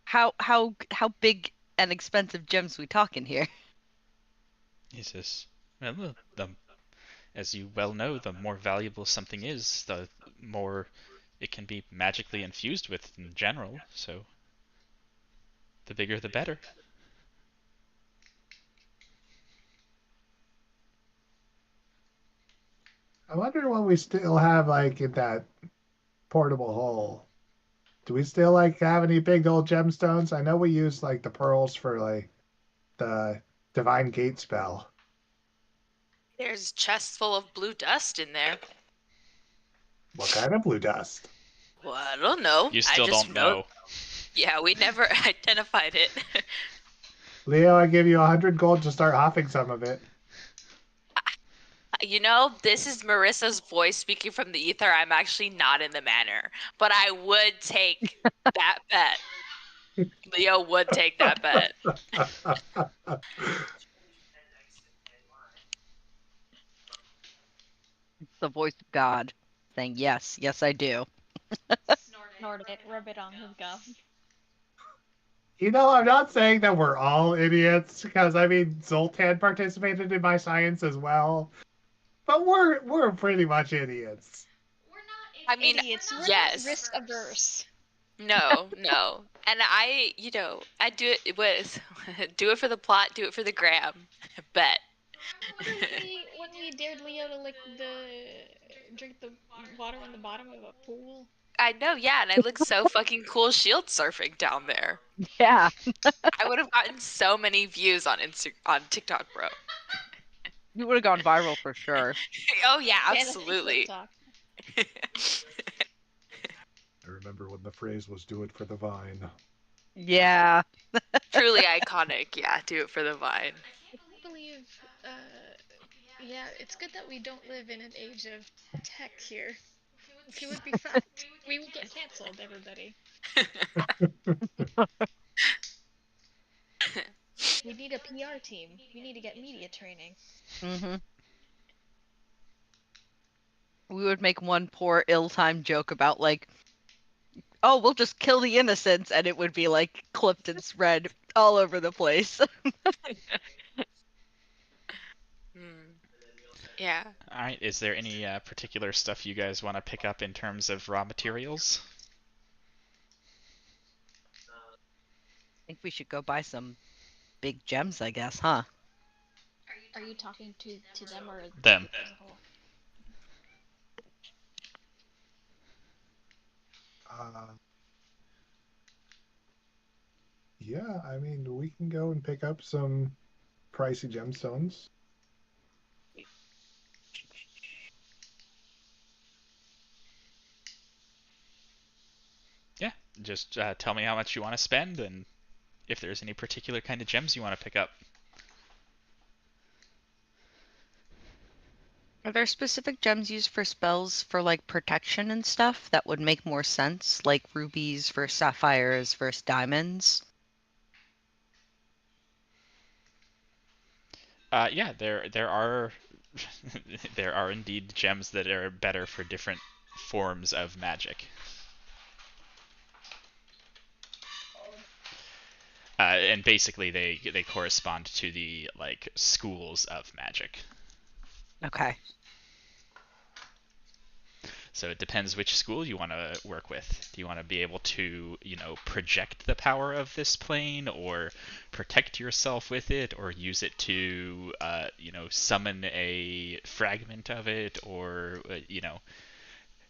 How big and expensive gems we talking here? He says, well, as you well know, the more valuable something is, the more it can be magically infused with in general, so the bigger the better. I wonder what we still have like in that portable hole. Do we still like have any big old gemstones? I know we use like the pearls for like the divine gate spell. There's chests full of blue dust in there. What kind of blue dust? Well, I don't know. You still don't know. Yeah, we never identified it. Leo, I give you 100 gold to start hopping some of it. You know, this is Marissa's voice speaking from the ether. I'm actually not in the manor, but I would take that bet. Leo would take that bet. The voice of God saying, yes, yes, I do. Snort it, rub it on his gum. You know, I'm not saying that we're all idiots, because I mean Zoltan participated in my science as well. But we're pretty much idiots. I mean, Idiots, we're yes. not risk averse. No. And I do it with do it for the plot, do it for the gram. Bet. When we dared Leo to drink the water in the bottom of a pool. I know, yeah, and I look so fucking cool shield surfing down there. Yeah. I would have gotten so many views on on TikTok, bro. You would have gone viral for sure. Oh yeah, Fantasy absolutely. TikTok. I remember when the phrase was "do it for the vine." Yeah. Truly iconic. Yeah, do it for the vine. I can't believe, yeah, it's good that we don't live in an age of tech here. It would be fucked. We would get canceled, everybody. We need a PR team. We need to get media training. Mm-hmm. We would make one poor ill-timed joke about like, oh, we'll just kill the innocents, and it would be like clipped and spread all over the place. Yeah. All right. Is there any particular stuff you guys want to pick up in terms of raw materials? I think we should go buy some big gems, I guess, huh? Are you talking to them or Them. as a whole? Yeah, I mean, we can go and pick up some pricey gemstones. Yeah. Just tell me how much you want to spend, and if there's any particular kind of gems you want to pick up. Are there specific gems used for spells for like protection and stuff that would make more sense? Like rubies versus sapphires versus diamonds? Yeah, there are there are indeed gems that are better for different forms of magic. And basically they correspond to the like schools of magic. Okay. So it depends which school you want to work with. Do you want to be able to, project the power of this plane, or protect yourself with it, or use it to, summon a fragment of it, or,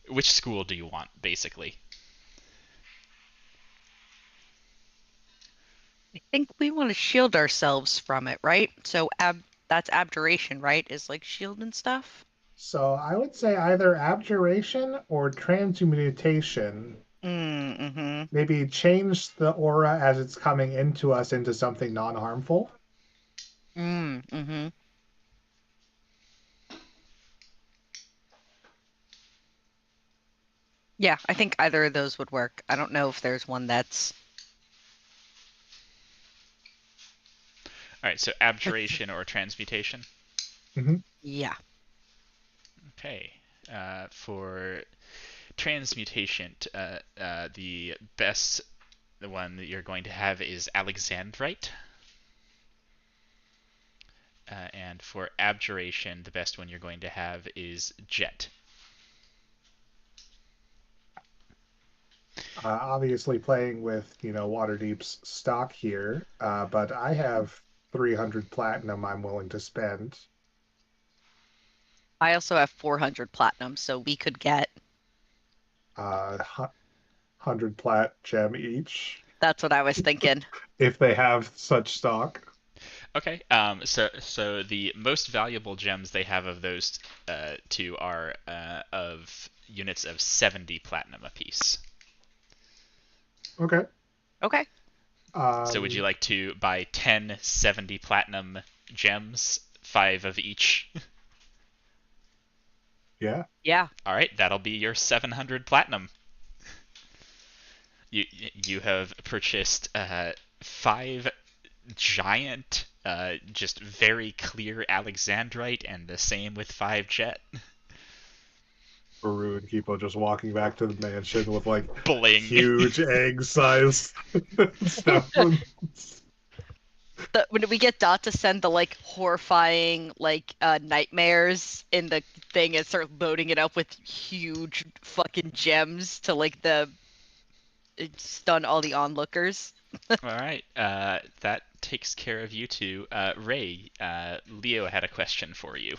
which school do you want, basically? I think we want to shield ourselves from it, right? So that's abjuration, right? Is like shield and stuff? So I would say either abjuration or transmutation. Mm-hmm. Maybe change the aura as it's coming into us into something non-harmful. Mm-hmm. Yeah, I think either of those would work. I don't know if there's one that's... All right, so abjuration or transmutation? Mm-hmm. Yeah. Okay. For transmutation, the one that you're going to have is Alexandrite. And for abjuration, the best one you're going to have is Jet. Obviously playing with, Waterdeep's stock here, but I have 300 platinum I'm willing to spend. I also have 400 platinum, so we could get 100 plat gem each. That's what I was thinking. If they have such stock. Okay. So the most valuable gems they have of those two are of units of 70 platinum apiece. Okay. Okay. So would you like to buy 10 70 platinum gems, 5 of each? Yeah. Yeah. All right, that'll be your 700 platinum. You have purchased 5 giant, just very clear Alexandrite, and the same with 5 jet. Baru and Kipo just walking back to the mansion with like Bling. huge egg-sized stones. When we get Dot to send the like horrifying like nightmares in the thing and start loading it up with huge fucking gems to like stun all the onlookers. All right, that takes care of you two. Ray, Leo had a question for you.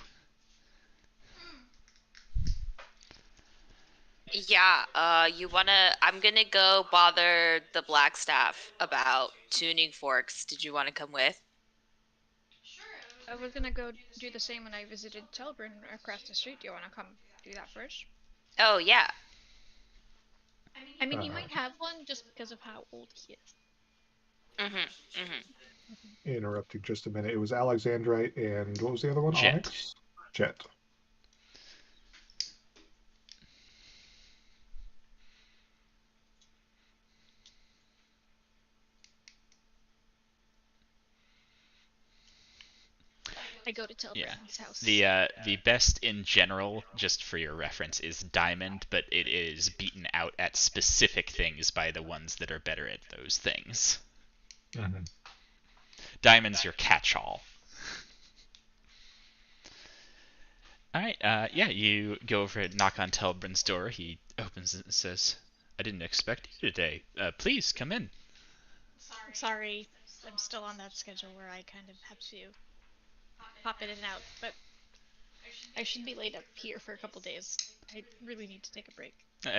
Yeah, I'm gonna go bother the Blackstaff about tuning forks. Did you want to come with? I was gonna go do the same when I visited Telbrin across the street. Do you want to come do that first? Oh, yeah. I mean, he might have one just because of how old he is. Interrupting just a minute. It was Alexandrite and what was the other one? Jet. Onyx? Jet. I go to Telbrin's Yeah. house. The best in general, just for your reference, is diamond, but it is beaten out at specific things by the ones that are better at those things. Mm-hmm. Diamond's your catch-all. All right, yeah, you go over and knock on Telbrin's door. He opens it and says, "I didn't expect you today. Please come in." Sorry, I'm still on that schedule where I kind of have to pop in and out, but I should be laid up here for a couple days. I really need to take a break.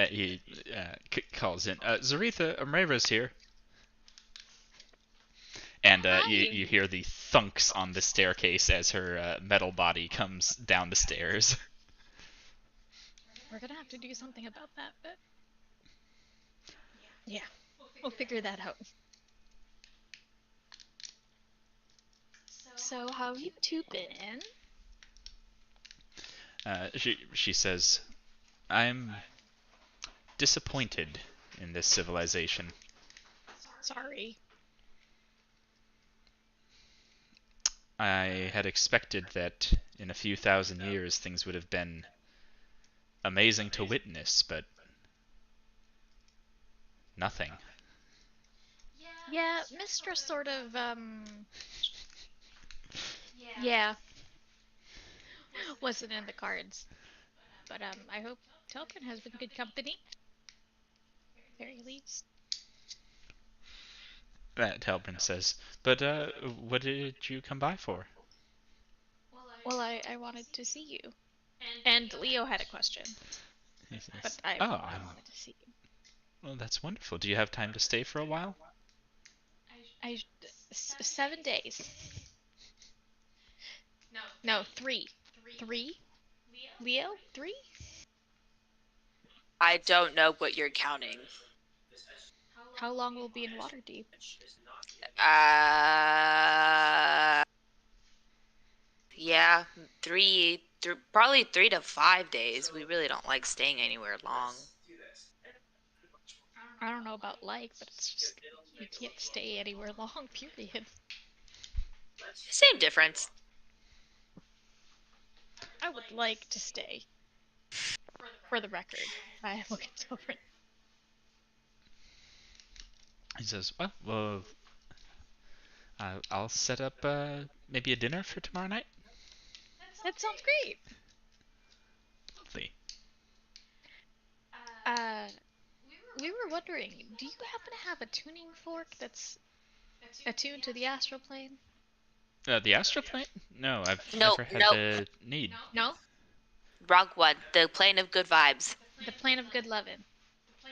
He calls in, "Zaretha, Amrera's here." And you hear the thunks on the staircase as her metal body comes down the stairs. We're gonna have to do something about that, but yeah, we'll figure that out. So how have you two been? She says, "I'm disappointed in this civilization. Sorry. I had expected that in a few thousand years things would have been amazing to witness, but nothing." Yeah, Mistress sort of, yeah, wasn't in the cards. But, I hope Telbrin has been good company. Very least. Telbrin says, "But, what did you come by for?" Well, I wanted to see you. And Leo had a question. He says, But I "Oh, wanted to see you. well, that's wonderful. Do you have time to stay for a while?" 7 days. No, 3. 3? Leo? 3? I don't know what you're counting. How long will be in Waterdeep? Yeah, probably 3 to 5 days. We really don't like staying anywhere long. I don't know about like, but it's just you can't stay anywhere long, period. Same difference. I would like to stay. For the record, I look at Telbrin. He says, "Well, I'll set up maybe a dinner for tomorrow night." That sounds great. Lovely. We were wondering, do you happen to have a tuning fork that's attuned to the astral plane? The astral plane? No, I've Nope, never had nope. the need. No? Wrong one. The plane of good vibes. The plane of good lovin'.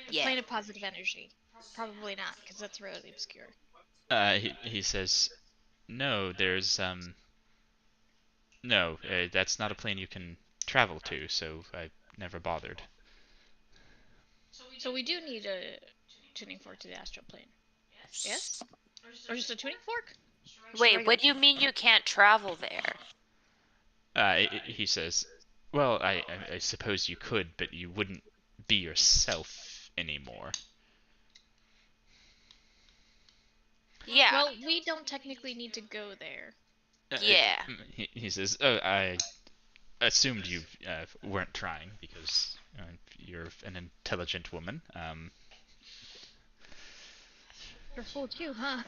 The Yeah. plane of positive energy. Probably not, because that's really obscure. He says, "No, there's no, that's not a plane you can travel to, so I never bothered." So we do need a tuning fork to the astral plane. Yes? Or just a tuning fork? Wait, what do you mean you can't travel there? He says, Well, I suppose you could, but you wouldn't be yourself anymore. Yeah. Well, we don't technically need to go there. Yeah. He says, "Oh, I assumed you weren't trying because you're an intelligent woman." Sure fooled you, huh?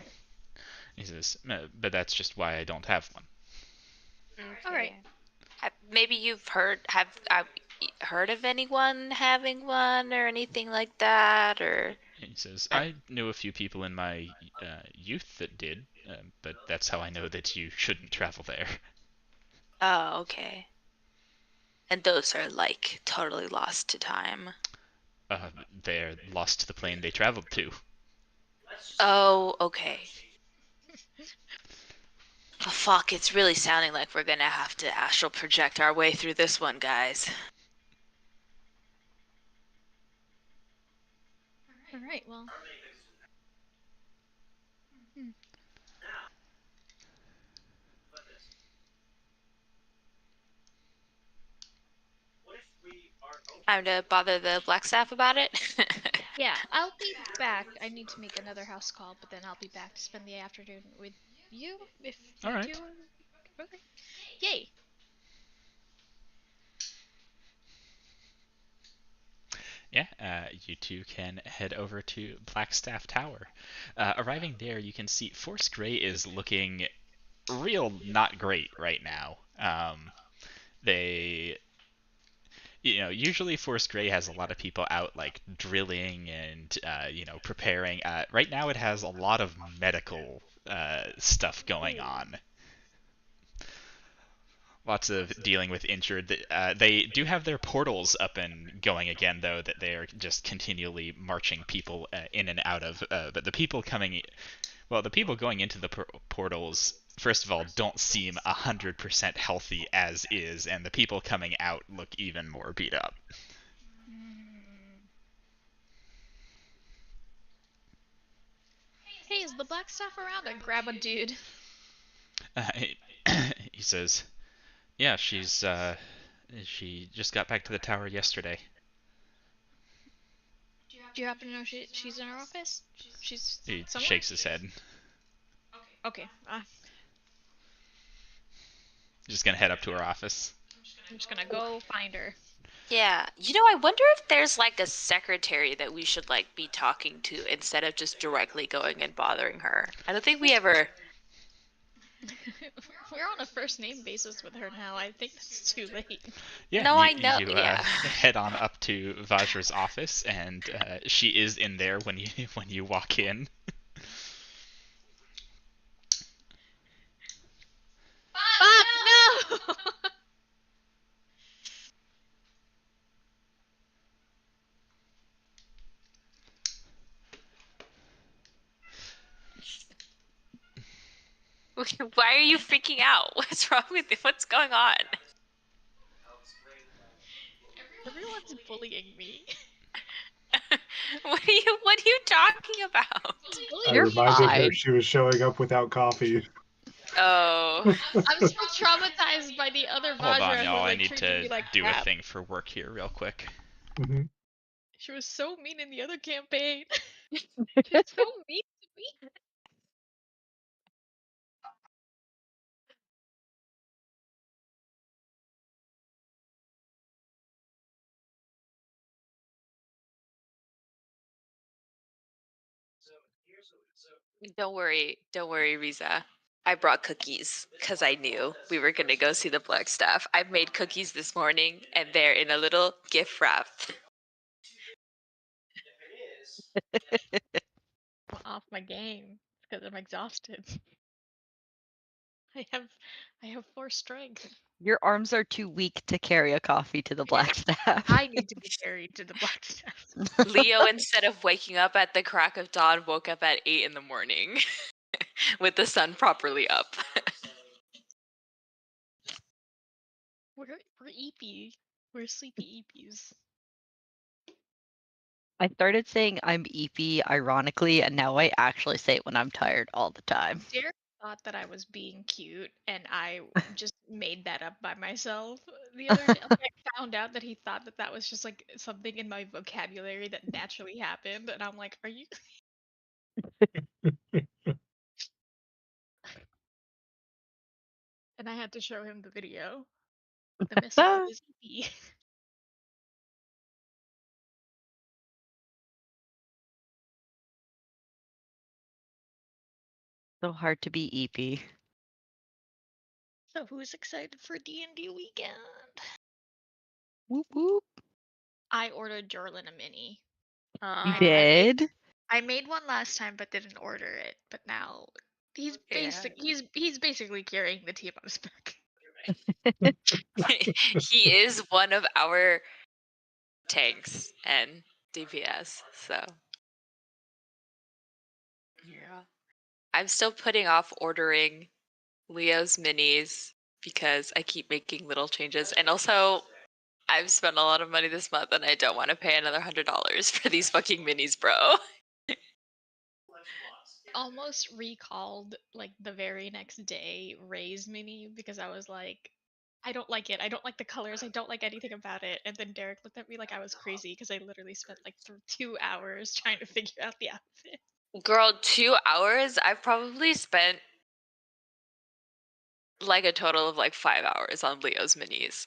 He says, "But that's just why I don't have one." All right. Maybe you've heard heard of anyone having one or anything like that, or He says, "I knew a few people in my youth that did, but that's how I know that you shouldn't travel there." oh, okay. And those are like totally lost to time. They're lost to the plane they traveled to. Oh, okay. Oh, fuck, it's really sounding like we're gonna have to astral project our way through this one, guys. All right. Well. Time to bother the black staff about it? Yeah, I'll be back. I need to make another house call, but then I'll be back to spend the afternoon with you if All you right. two are okay. Yay! Yeah, you two can head over to Blackstaff Tower. Arriving there, you can see Force Grey is looking real not great right now. They, usually Force Grey has a lot of people out like drilling and preparing. Right now, it has a lot of medical stuff going on. Lots of dealing with injured. They do have their portals up and going again, though, that they are just continually marching people in and out of. But the people the people going into the portals, first of all, don't seem 100% healthy as is, and the people coming out look even more beat up. Hey, is the black staff around? I grab a dude. He says, "Yeah, she just got back to the tower yesterday." Do you happen to know she's in her office? She's He somewhere? shakes his head. Okay. Just gonna head up to her office. I'm just gonna go find her. Yeah, I wonder if there's like a secretary that we should like be talking to instead of just directly going and bothering her. I don't think we ever. We're on a first name basis with her now. I think that's too late. Yeah, No, I know, You yeah. head on up to Vajra's office, and she is in there when you walk in. Fuck no! Why are you freaking out? What's wrong with you? What's going on? Everyone's bullying me. What are you talking about? I You're reminded her fine. she was showing up without coffee. Oh. I'm still traumatized by the other Vajra Hold on, who y'all. I like need treated to me like do crap. a thing for work here, real quick. Mm-hmm. She was so mean in the other campaign. She's so mean to me. Don't worry, Riza. I brought cookies because I knew we were gonna go see the black staff. I made cookies this morning, and they're in a little gift wrap. I'm off my game because I'm exhausted. I have 4 strength. Your arms are too weak to carry a coffee to the black staff. I need to be carried to the black staff. Leo, instead of waking up at the crack of dawn, woke up at 8 in the morning with the sun properly up. We're eepy. We're sleepy eepies. I started saying I'm eepy ironically, and now I actually say it when I'm tired all the time. Derek thought that I was being cute, and I just made that up by myself the other day. Like, I found out that he thought that that was just like something in my vocabulary that naturally happened, and I'm like, "Are you?" And I had to show him the video. The missile is E. So hard to be EP. So who's excited for D&D weekend? Whoop whoop. I ordered Jorlin a mini. You Uh, did? I made one last time but didn't order it, but now he's he's basically carrying the team on his back. he is one of our tanks and DPS, so yeah. I'm still putting off ordering Leo's minis because I keep making little changes, and also I've spent a lot of money this month and I don't want to pay another $100 for these fucking minis, bro. Almost recalled like the very next day Ray's mini because I was like, I don't like it. I don't like the colors. I don't like anything about it. And then Derek looked at me like I was crazy because I literally spent like 2 hours trying to figure out the outfit. Girl, 2 hours? I've probably spent like a total of like 5 hours on Leo's minis.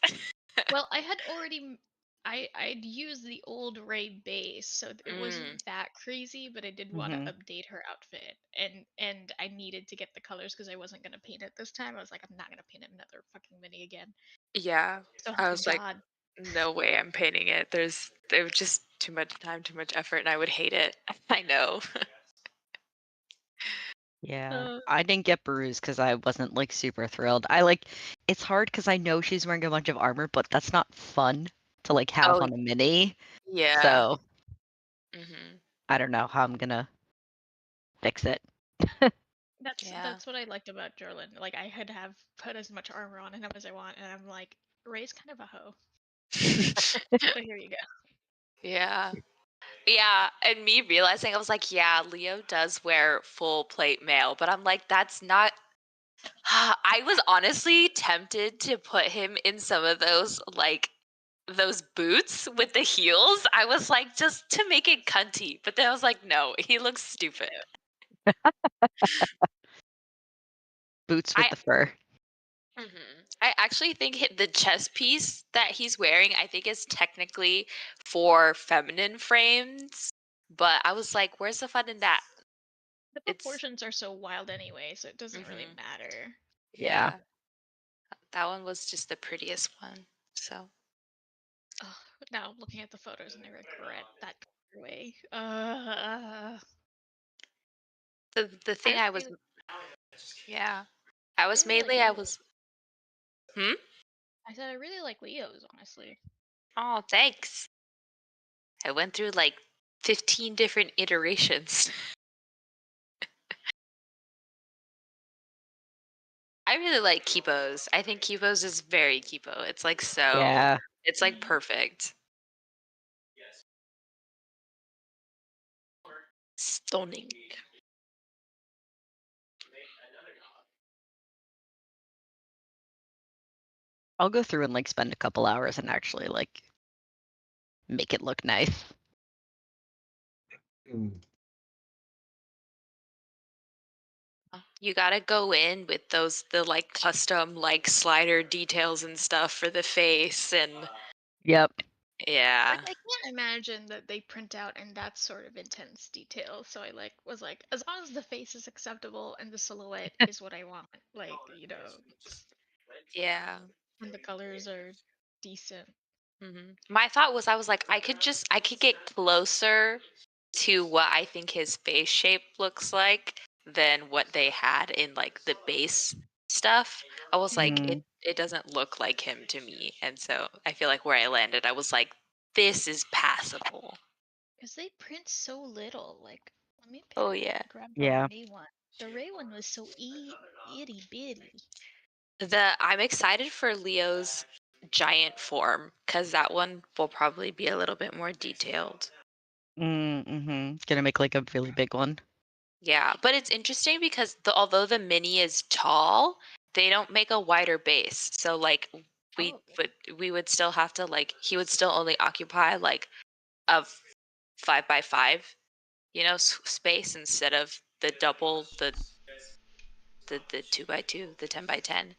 Well, I had already I'd used the old Ray base, so it wasn't that crazy, but I did want to update her outfit, and I needed to get the colors because I wasn't gonna paint it this time. I was like, I'm not gonna paint another fucking mini again. Yeah, So I thank was like, God. no way I'm painting it. There was just too much time, too much effort, and I would hate it. I know. Yeah, I didn't get bruised because I wasn't like super thrilled. It's hard because I know she's wearing a bunch of armor, but that's not fun to like have Oh, on a mini. yeah. So Mm-hmm. I don't know how I'm gonna fix it. That's what I liked about Jorlin. Like I could have put as much armor on him as I want, and I'm like, Ray's kind of a hoe. But here you go. Yeah. Yeah, and me realizing I was like, yeah, Leo does wear full plate mail, but I'm like, that's not. I was honestly tempted to put him in some of those those boots with the heels. I was like, just to make it cunty, but then I was like, no, he looks stupid. Boots with the fur. I actually think the chest piece that he's wearing, I think, is technically for feminine frames, but I was like, where's the fun in that? The proportions are so wild anyway, so it doesn't really matter. Yeah. That one was just the prettiest one. So. Now I'm looking at the photos and I regret that way. The thing I was mainly like I was. I said I really like Leo's, honestly. Oh, thanks. I went through like 15 different iterations. I really like Kipo's. I think Kipo's is very Kipo. It's like it's like perfect. Stunning. I'll go through and like spend a couple hours and actually like make it look nice. You gotta go in with the like custom like slider details and stuff for the face and. Yep. Yeah. Like, I can't imagine that they print out in that sort of intense detail. So I was like, as long as the face is acceptable and the silhouette is what I want, like, Yeah. And the colors are decent. My thought was, I was like, I could get closer to what I think his face shape looks like than what they had in like the base stuff. I was like, it doesn't look like him to me. And so I feel like where I landed, I was like, this is passable. Because they print so little. Like, let me grab the Ray one. The Ray one was so itty bitty. I'm excited for Leo's giant form because that one will probably be a little bit more detailed. Gonna make like a really big one. Yeah, but it's interesting because although the mini is tall, they don't make a wider base. So like we Oh. would still have to like he would still only occupy like a 5x5, space instead of the double the 2x2, the 10x10.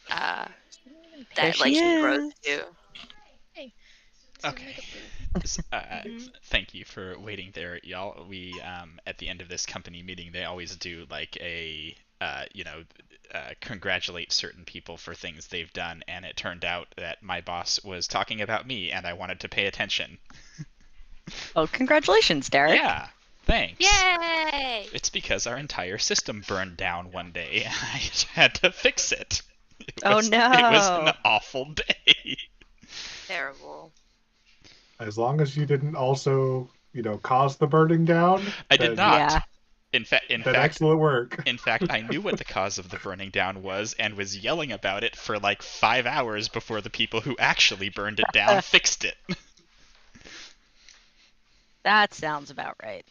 Uh, Didn't even pay There that like she he grows is. to. Hey, let's go make Okay. a food. Mhm. Thank you for waiting there, y'all. We at the end of this company meeting, they always do like a congratulate certain people for things they've done, and it turned out that my boss was talking about me, and I wanted to pay attention. Oh, congratulations, Derek. Yeah, thanks. Yay! It's because our entire system burned down one day, and I had to fix it. Oh, It was an no. awful day. Terrible. As long as you didn't also, cause the burning down, I did then, not. Yeah. In fact, then excellent work. In fact, I knew what the cause of the burning down was and was yelling about it for like 5 hours before the people who actually burned it down fixed it. That sounds about right.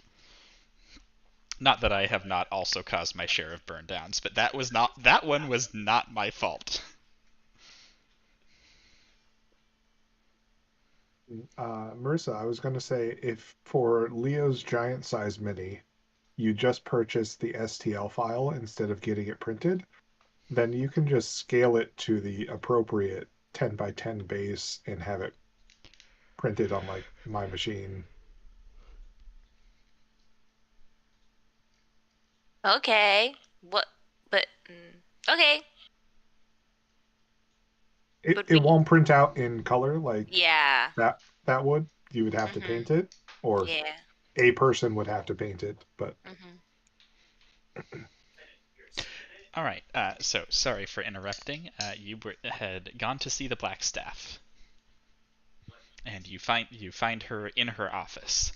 Not that I have not also caused my share of burn downs, but that one was not my fault. Marissa, I was going to say, if for Leo's giant size mini, you just purchase the STL file instead of getting it printed, then you can just scale it to the appropriate 10 by 10 base and have it printed on like my machine. Okay. What? But okay. But It won't print out in color like yeah. that would. You would have to Mhm. paint it, or Yeah. a person would have to paint it. But Mhm. All right. So sorry for interrupting. You had gone to see the Blackstaff, and you find her in her office.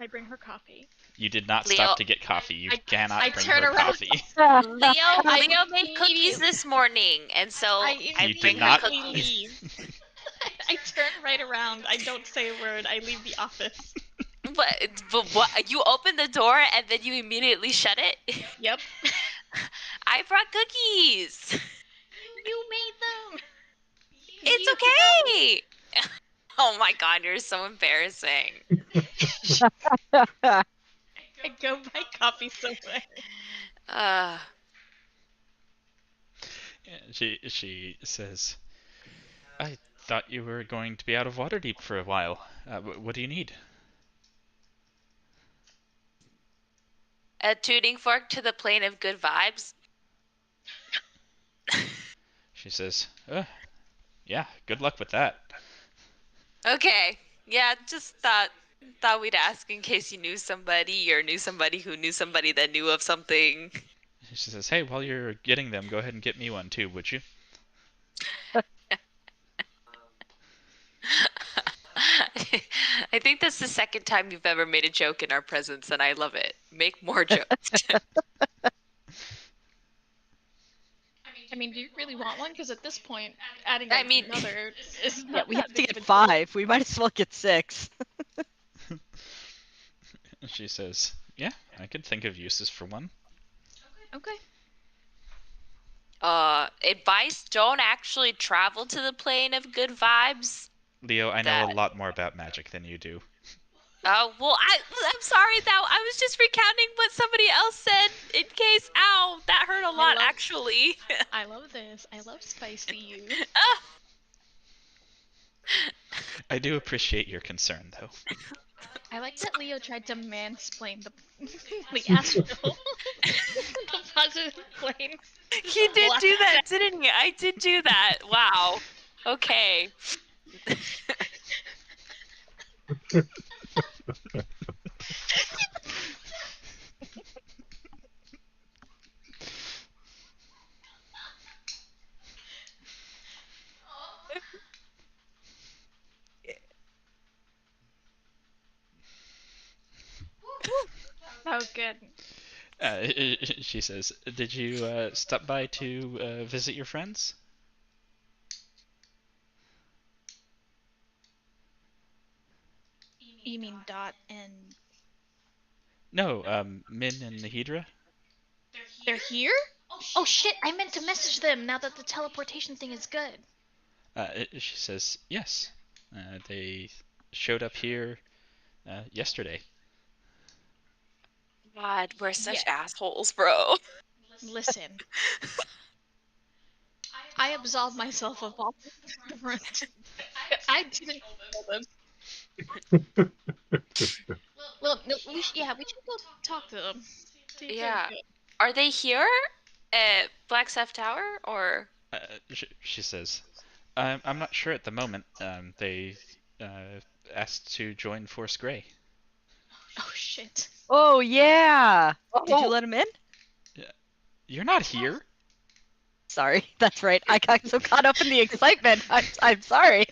I bring her coffee. You did not Leo, stop to get coffee. You cannot I bring turn her around. coffee. Leo made cookies immediately- this morning, and so I I You did bring her not. immediately cookies. leave. I turn right around. I don't say a word. I leave the office. But what? You open the door and then you immediately shut it? Yep. I brought cookies. You made them. It's You okay. Oh my god, you're so embarrassing. I go buy coffee somewhere. She says, "I thought you were going to be out of Waterdeep for a while. What do you need?" A tuning fork to the plane of good vibes. She says, "Yeah, good luck with that." Okay. Yeah, just thought we'd ask in case you knew somebody or knew somebody who knew somebody that knew of something. She says, "Hey, while you're getting them, go ahead and get me one too, would you?" I think that's the second time you've ever made a joke in our presence, and I love it. Make more jokes. I mean, do you really want one? Because at this point, adding I mean- another is Yeah, not we that have to big get of a deal. 5. We might as well get 6. She says, "Yeah, I could think of uses for one." Okay. Advice: don't actually travel to the plane of good vibes. Leo, I know a lot more about magic than you do. Oh, well, I'm sorry that I was just recounting what somebody else said in case. Ow, that hurt a lot, actually. I love this. I love spicy you. Ah, Oh. I do appreciate your concern, though. I like that Leo tried to mansplain the astral the positive plane. he did do that, didn't he? I did do that. Wow. Okay. Oh, good. She says, "Did you stop by to visit your friends?" You mean Dot and No, Min and Nahidra. They're here? Oh shit, I meant to message them now that the teleportation thing is good. She says yes. They showed up here yesterday. God, we're such Yeah. assholes, bro. Listen. I absolved myself of all different. I didn't kill them. Well, no, we should go talk to them. See if they're Yeah. good. Are they here at Black Seth Tower or? She says, I'm not sure at the moment. They asked to join Force Grey. Oh shit. Oh yeah. Did you Oh. let him in? You're not here. Sorry, that's right. I got so caught up in the excitement. I'm sorry.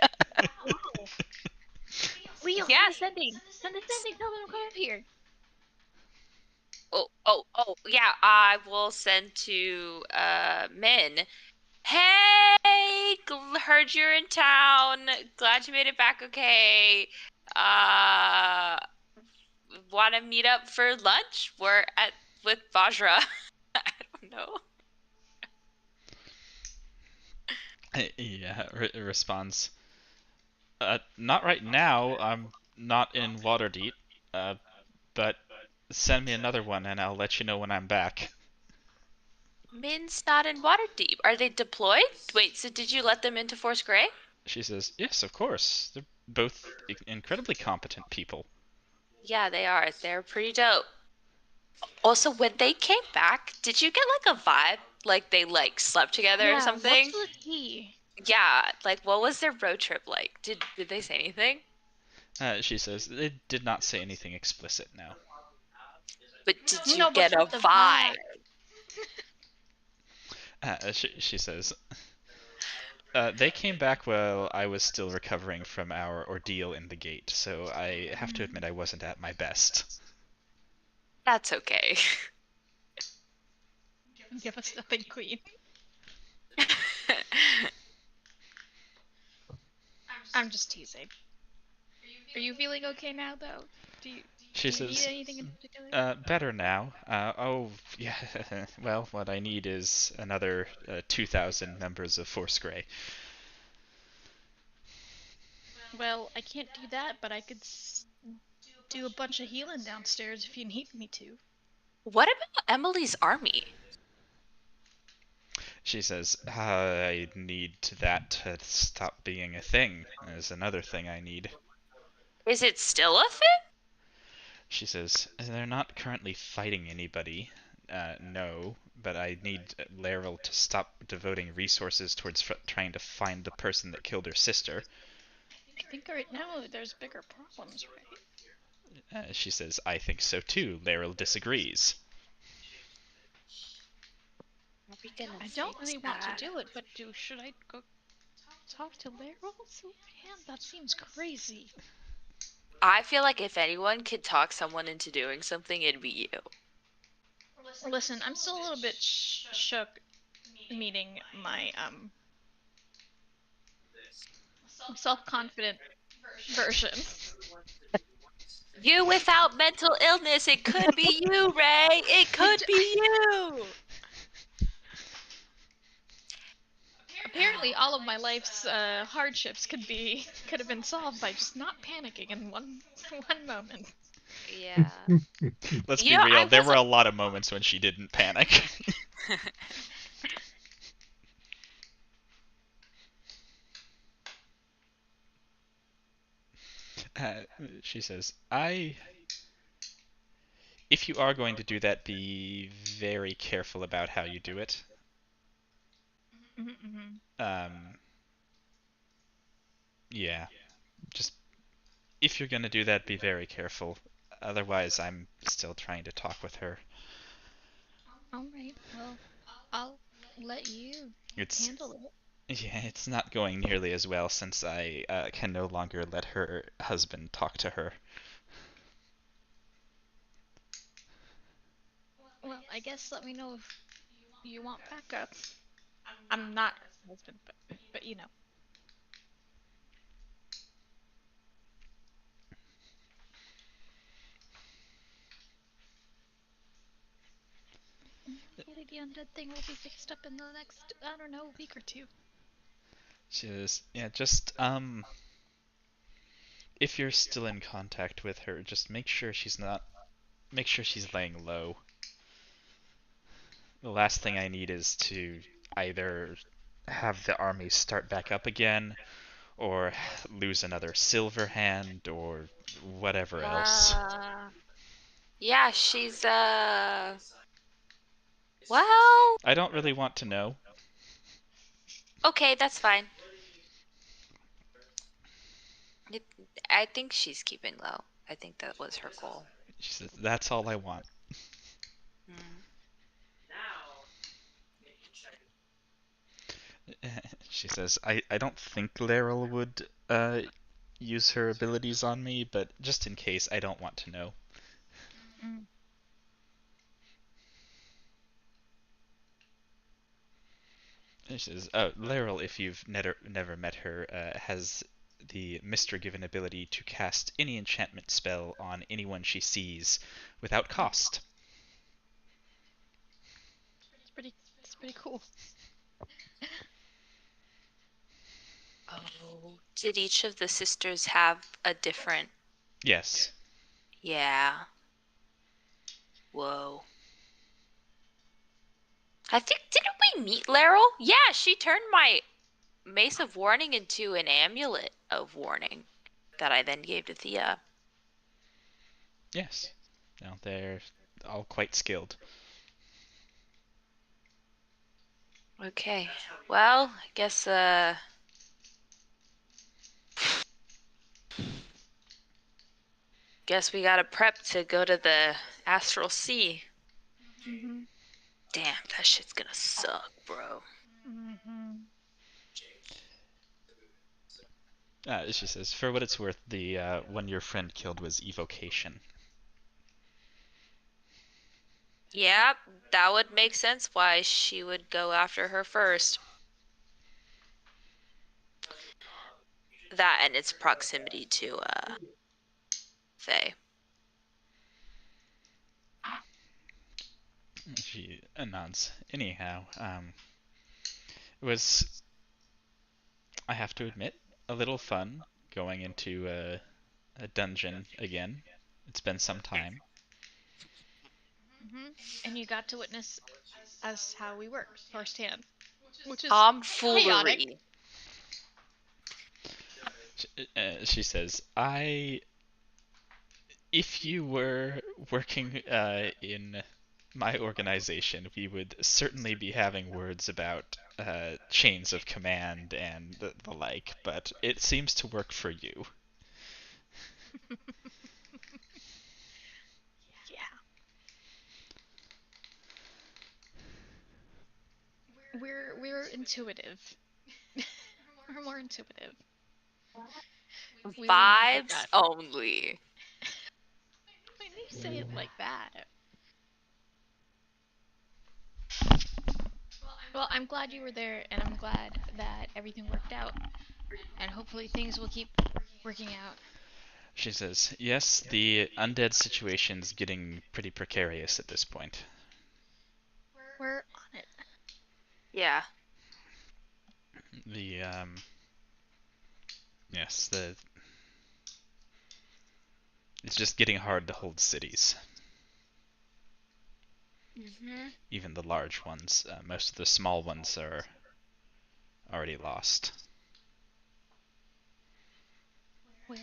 Leo, Yeah. send the sending. Tell them I'm coming here. Oh, yeah, I will send to Min. Hey, heard you're in town. Glad you made it back okay. Want to meet up for lunch? We're at with Vajra. I don't know. Yeah, responds. Not right now. I'm not in Waterdeep. But send me another one and I'll let you know when I'm back. Min's not in Waterdeep. Are they deployed? Wait, so did you let them into Force Grey? She says, yes, of course. They're both incredibly competent people. Yeah, they are. They're pretty dope. Also, when they came back, did you get like a vibe? Like they like slept together or something? What's the tea? Yeah, like what was their road trip like? Did they say anything? She says, they did not say anything explicit now. But did you No, but get a not the vibe? She says, they came back while I was still recovering from our ordeal in the gate, so I have to admit I wasn't at my best. That's okay. Give us nothing, Queen. I'm just teasing. Are you feeling okay now, though? Do you need anything in particular? Better now. Oh, yeah. Well, what I need is another 2,000 members of Force Grey. Well, I can't do that, but I could do a bunch of healing downstairs if you need me to. What about Emily's army? She says, I need that to stop being a thing. There's another thing I need. Is it still a thing? She says, they're not currently fighting anybody. No, but I need Laeral to stop devoting resources towards trying to find the person that killed her sister. I think right now there's bigger problems, right? She says, I think so too. Laeral disagrees. I don't really want to do it, but should I go talk to Laeral? Man, that seems crazy. I feel like if anyone could talk someone into doing something, it'd be you. Listen, I'm still a little bit shook meeting my self-confident version. You without mental illness, it could be you, Ray. It could be you. Apparently, all of my life's hardships could have been solved by just not panicking in one moment. Yeah. Let's be real. There were a lot of moments when she didn't panic. She says, if you are going to do that, be very careful about how you do it. Yeah. Just, if you're gonna do that, be very careful. Otherwise, I'm still trying to talk with her. Alright, well, I'll let you handle it. Yeah, it's not going nearly as well since I can no longer let her husband talk to her. Well, I guess let me know if you want backup. I'm not her husband, but you know. Hopefully the undead thing will be fixed up in the next, I don't know, week or two. She says, yeah, just if you're still in contact with her, just make sure she's laying low. The last thing I need is to either have the army start back up again, or lose another silver hand, or whatever else. Yeah, she's well, I don't really want to know. okay, that's fine. I think she's keeping low. I think that was her goal. She says, that's all I want. Mm. She says, I don't think Laryl would use her abilities on me, but just in case, I don't want to know. Mm. And she says, Laryl, if you've never met her, has the Mistr-given ability to cast any enchantment spell on anyone she sees without cost. It's pretty cool. Oh, did each of the sisters have a different? Yes. Yeah. Whoa. I think, didn't we meet Laryl? Yeah, she turned my Mace of Warning into an Amulet of Warning that I then gave to Thea. Yes. No, they're all quite skilled. Okay. Well, I guess we gotta prep to go to the Astral Sea. Mm-hmm. Damn, that shit's gonna suck, bro. Mm-hmm. She says, for what it's worth, the one your friend killed was evocation. Yeah, that would make sense why she would go after her first. That and its proximity to Faye. She nods. Anyhow, it was, I have to admit, a little fun going into a dungeon again. It's been some time. Mm-hmm. And you got to witness us how we work firsthand, which is Tomfoolery. chaotic. She says, if you were working in my organization, we would certainly be having words about chains of command and the like, but it seems to work for you. Yeah. We're intuitive. We're more intuitive. We Vibes that. only. When you say it like that. Well, I'm glad you were there, and I'm glad that everything worked out. And hopefully things will keep working out. She says, yes, the undead situation's getting pretty precarious at this point. We're on it. Yeah. Yes, it's just getting hard to hold cities. Mm-hmm. Even the large ones. Most of the small ones are already lost. We're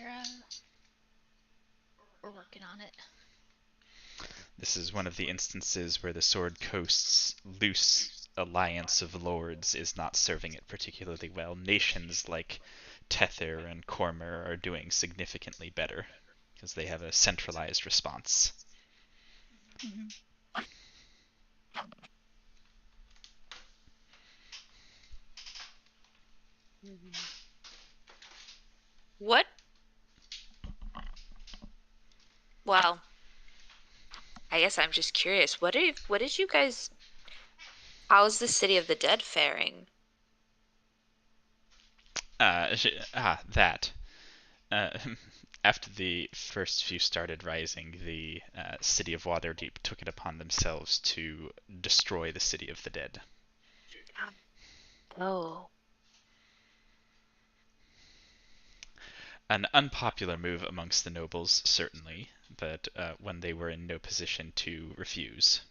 working on it. This is one of the instances where the Sword Coast's loose alliance of lords is not serving it particularly well. Nations like Tether and Cormer are doing significantly better because they have a centralized response. Mm-hmm. What? Well, I guess I'm just curious. What did you guys? How's the City of the Dead faring? That. after the first few started rising, the city of Waterdeep took it upon themselves to destroy the city of the dead. Oh. An unpopular move amongst the nobles, certainly, but when they were in no position to refuse.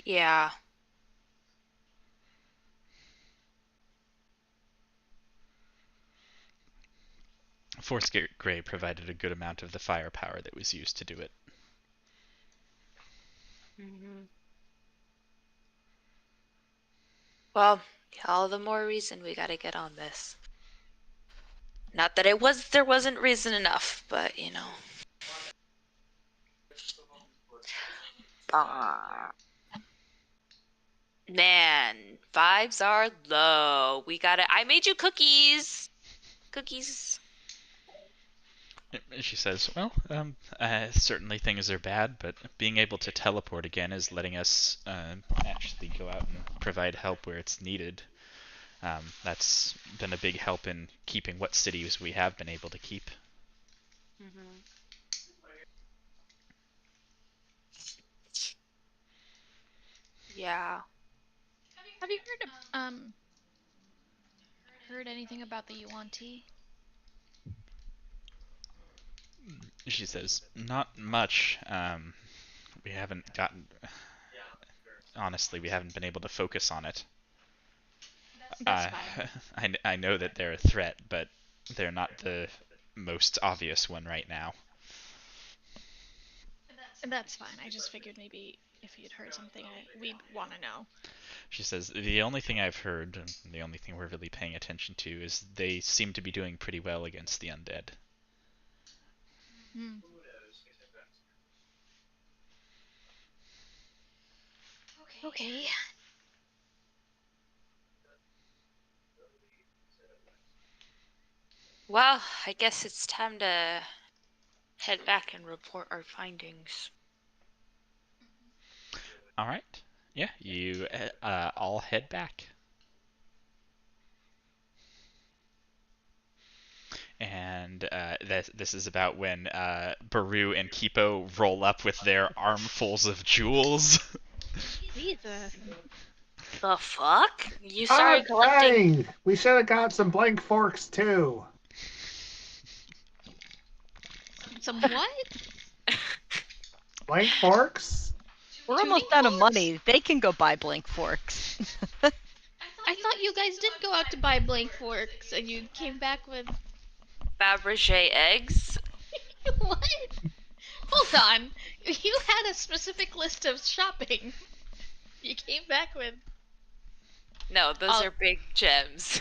Yeah. Force Grey provided a good amount of the firepower that was used to do it. Well, all the more reason we gotta get on this. Not that there wasn't reason enough, but you know. Man, vibes are low. I made you cookies. Cookies. She says, well, certainly things are bad, but being able to teleport again is letting us actually go out and provide help where it's needed. That's been a big help in keeping what cities we have been able to keep. Yeah. Have you heard anything about the Yuan-Ti? She says, not much. We haven't gotten... Honestly, we haven't been able to focus on it. That's fine. I know that they're a threat, but they're not the most obvious one right now. That's fine. I just figured maybe if you'd heard something, we'd want to know. She says, the only thing I've heard, and the only thing we're really paying attention to, is they seem to be doing pretty well against the undead. Okay. Well, I guess it's time to head back and report our findings. All right. Yeah, you all head back. And this is about when Baru and Kipo roll up with their armfuls of jewels. Jesus. The fuck? You started Oh, collecting. dang! We should have got some blank forks too. Some what? Blank forks? We're almost out of money. They can go buy blank forks. I thought you guys did go out to buy blank forks, and you came back with... Fabergé eggs? What? Hold on. You had a specific list of shopping. You came back with... No, those are big gems.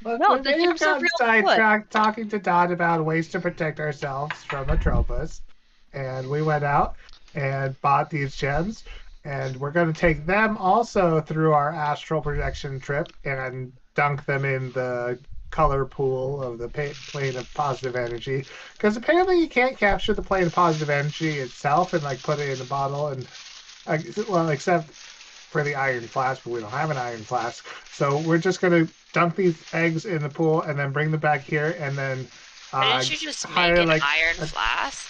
But No, we the may have gems are gotten real sidetracked talking to Dot about ways to protect ourselves from Atropos. And we went out and bought these gems. And we're going to take them also through our astral projection trip and dunk them in the color pool of the plane of positive energy. Because apparently you can't capture the plane of positive energy itself and like put it in a bottle. And well, except for the iron flask, but we don't have an iron flask. So we're just going to dunk these eggs in the pool and then bring them back here and then Didn't you just make hire an like iron flask?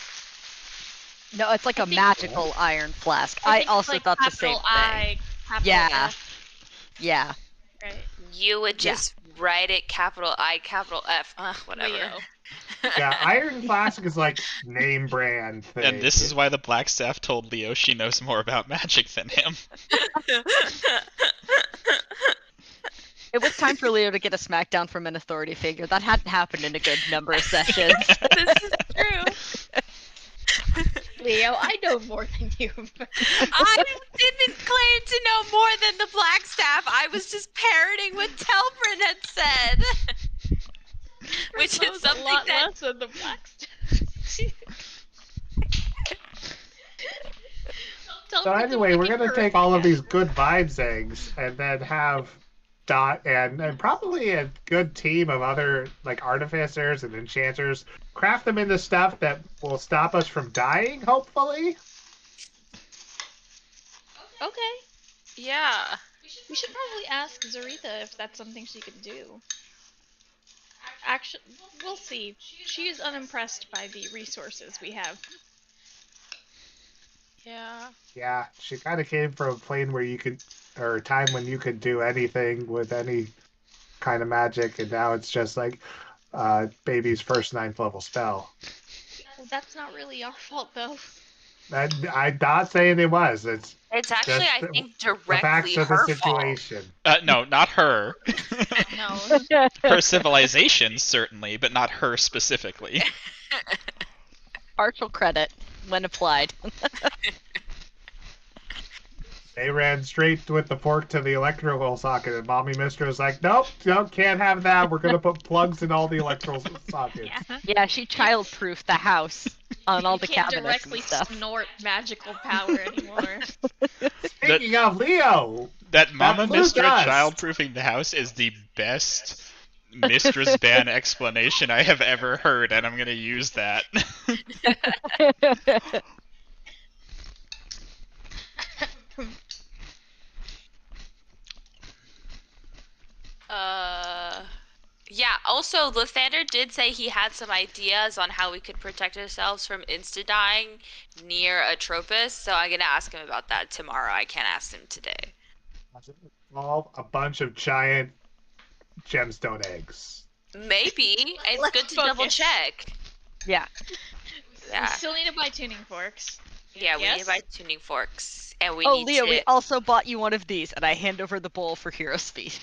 No, it's like a magical iron flask. I also thought the same thing. Yeah. Yeah. Right. You would just write it capital I, capital F. Whatever. Leo. Yeah, iron flask is like name brand thing. And this is why the Blackstaff told Leo she knows more about magic than him. It was time for Leo to get a smackdown from an authority figure. That hadn't happened in a good number of sessions. This is true. Leo, I know more than you. I didn't claim to know more than the Blackstaff. I was just parroting what Telbrin had said. Which is something a lot that... less than the Blackstaff. So anyway, we're going to take all of these good vibes eggs and then have Dot and probably a good team of other like artificers and enchanters craft them into stuff that will stop us from dying, hopefully. Okay. Yeah. We should probably ask Zarita if that's something she can do. Actually, we'll see. She is unimpressed by the resources we have. Yeah. Yeah, she kind of came from a plane where you could, or a time when you could do anything with any kind of magic, and now it's just like baby's first 9th level spell. Well, that's not really our fault, though. I'm not saying it was. It's actually, just I think, the facts directly of the her fault. situation. No, not her. No. Her civilization, certainly, but not her specifically. Partial credit when applied. They ran straight with the fork to the electrical socket, and Mommy Mister was like, nope, can't have that. We're going to put plugs in all the electrical sockets. Yeah. Yeah, she childproofed the house on all the You can't cabinets directly and stuff. snort magical power anymore. Speaking of Leo, That Mama blue Mister dust. childproofing the house is the best Mistress Ban explanation I have ever heard, and I'm gonna use that. Yeah, also, Lathander did say he had some ideas on how we could protect ourselves from insta-dying near Atropos, so I'm gonna ask him about that tomorrow. I can't ask him today. all a bunch of giant gemstone eggs. Maybe. It's Let's good to double focus. check. Yeah. We Yeah, still need to buy tuning forks. yeah, we need Yes? to buy tuning forks. And we Oh, need Leo, to... we also bought you one of these, and I hand over the bowl for hero speed.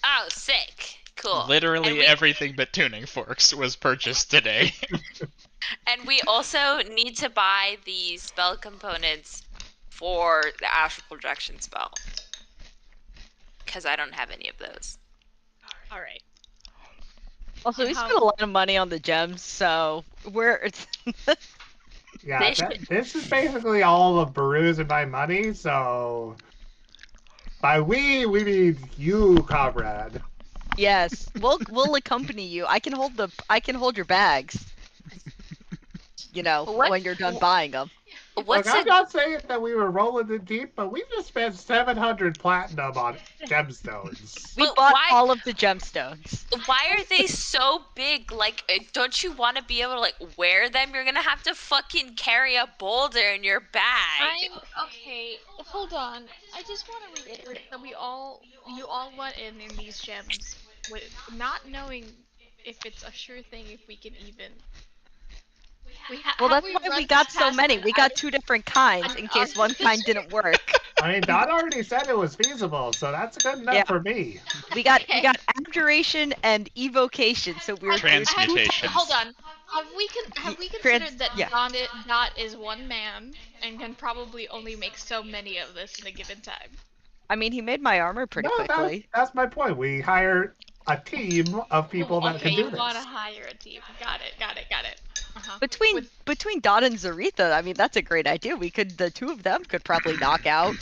Oh, sick. Cool. And Literally we- everything but tuning forks was purchased today. And we also need to buy the spell components for the astral projection spell. Because I don't have any of those. Alright. Also, we How- spent a lot of money on the gems, so we're Yeah, They should- this is basically all of Baru's and my money, so by we mean you, comrade. yes, we'll accompany you. I can hold your bags. You know, What- when you're done buying them. What's Look, I'm it? not saying that we were rolling it deep, but we just spent 700 platinum on gemstones. We But bought why- all of the gemstones. Why are they so big? Like, don't you want to be able to like wear them? You're gonna have to fucking carry a boulder in your bag. Okay, hold on. I just want to reiterate that you all went in these gems with not knowing if it's a sure thing if we can even. Well, that's why we got so many. We got 2 different kinds in case one kind didn't work. I mean, Don already said it was feasible, so that's good enough Yeah. for me. We got abjuration and evocation, so we were Transmutation. Hold on. Have we considered that yeah. Dot is one man and can probably only make so many of this in a given time? I mean, he made my armor pretty No, quickly. that's my point. We hire a team of people that okay, can do you this. want to hire a team. Got it. Uh-huh. Between Dot and Zarita, I mean, that's a great idea. The 2 of them could probably knock out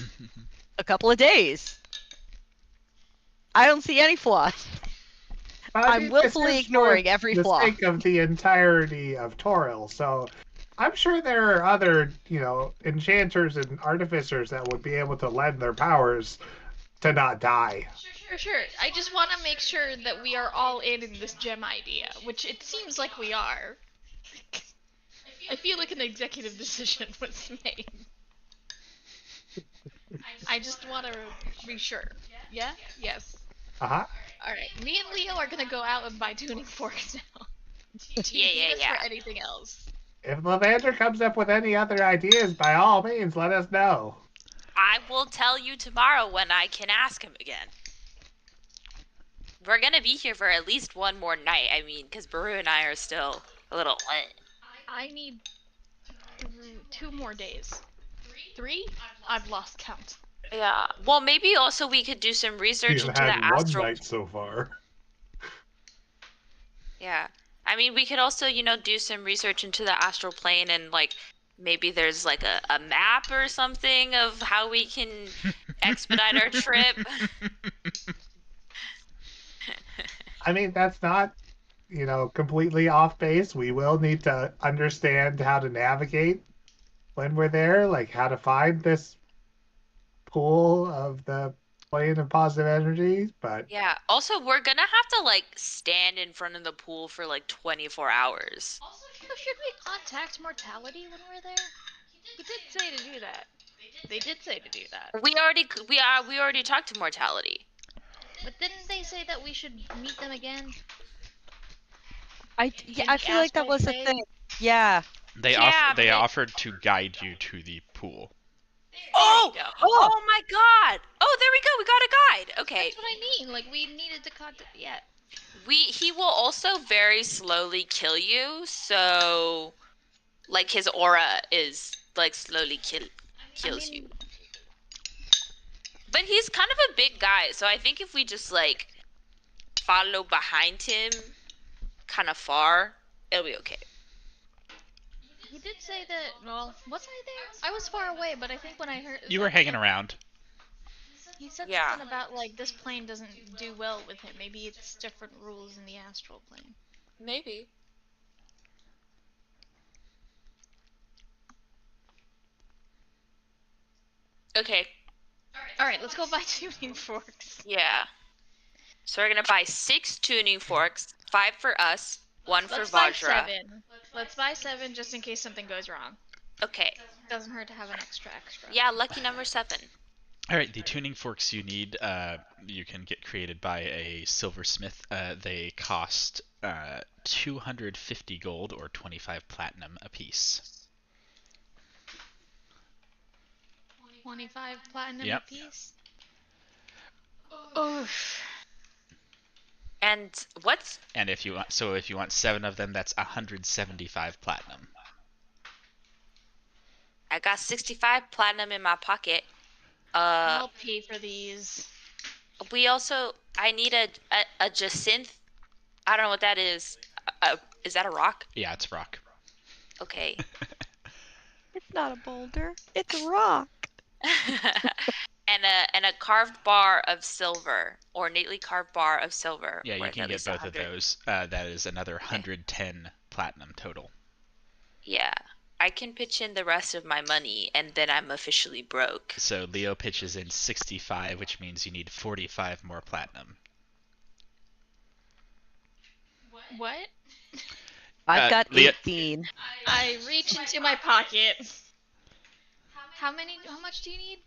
a couple of days. I don't see any flaws. But I I'm mean, this willfully is for ignoring every the flaw. sake of the entirety of Toril, so I'm sure there are other, enchanters and artificers that would be able to lend their powers to not die. Sure. I just want to make sure that we are all in this gem idea, which it seems like we are. I feel like an executive decision was made. I just want to be sure. Yeah? Yes. Uh-huh. Alright, me and Leo are gonna go out and buy tuning forks now. Do you need us Yeah. for anything else? If Lavander comes up with any other ideas, by all means, let us know. I will tell you tomorrow when I can ask him again. We're gonna be here for at least one more night. I mean, because Baru and I are still a little. I need 2 more days. 3? I've lost count. Yeah. Well, maybe also we could do some research You've into the had one astral. night so far. Yeah. I mean, we could also, do some research into the astral plane and like maybe there's like a map or something of how we can expedite our trip. I mean, that's not, completely off base. We will need to understand how to navigate when we're there, like how to find this pool of the plane of positive energy, but Yeah. Also, we're gonna have to like stand in front of the pool for like 24 hours. Also, should we contact mortality when we're there? We did say to do that. They did say to do that. We already talked to mortality. But didn't they say that we should meet them again? Yeah, In I the feel like that astral was a plane? thing. Yeah. They Yeah, they but- offered to guide you to the pool. Oh! There you go. Oh my god! Oh, there we go. We got a guide. Okay. That's what I mean. Like, we needed to contact. Yeah. He will also very slowly kill you, so like his aura is like slowly kills you. But he's kind of a big guy, so I think if we just like follow behind him kind of far, it'll be okay. He did say that. Well, was I there? I was far away, but I think when I heard. You were hanging around. He said Yeah. something about, like, this plane doesn't do well with him. Maybe it's different rules in the astral plane. Maybe. Okay. Alright, let's go buy tuning forks. Yeah. So we're gonna buy 6 tuning forks, 5 for us, 1 for Let's buy Vajra. 7. Let's buy 7 just in case something goes wrong. Okay. Doesn't hurt to have an extra. Yeah, lucky number 7. All right, the tuning forks you need, you can get created by a silversmith. They cost 250 gold or 25 platinum apiece. 25 platinum Yep. apiece. Oof. And what's And if you want 7 of them, that's 175 platinum. I got 65 platinum in my pocket. I'll pay for these. We also I need a jacinth. I don't know what that is. Is that a rock? Yeah, it's rock. Okay. It's not a boulder. It's a rock. and a carved bar of silver, ornately carved bar of silver. Yeah, you worth can at get least both of 100. those. That is another 110 platinum total. Yeah. I can pitch in the rest of my money, and then I'm officially broke. So Leo pitches in 65, which means you need 45 more platinum. What? I've got Leah- 18. I reach into my pocket. How much do you need?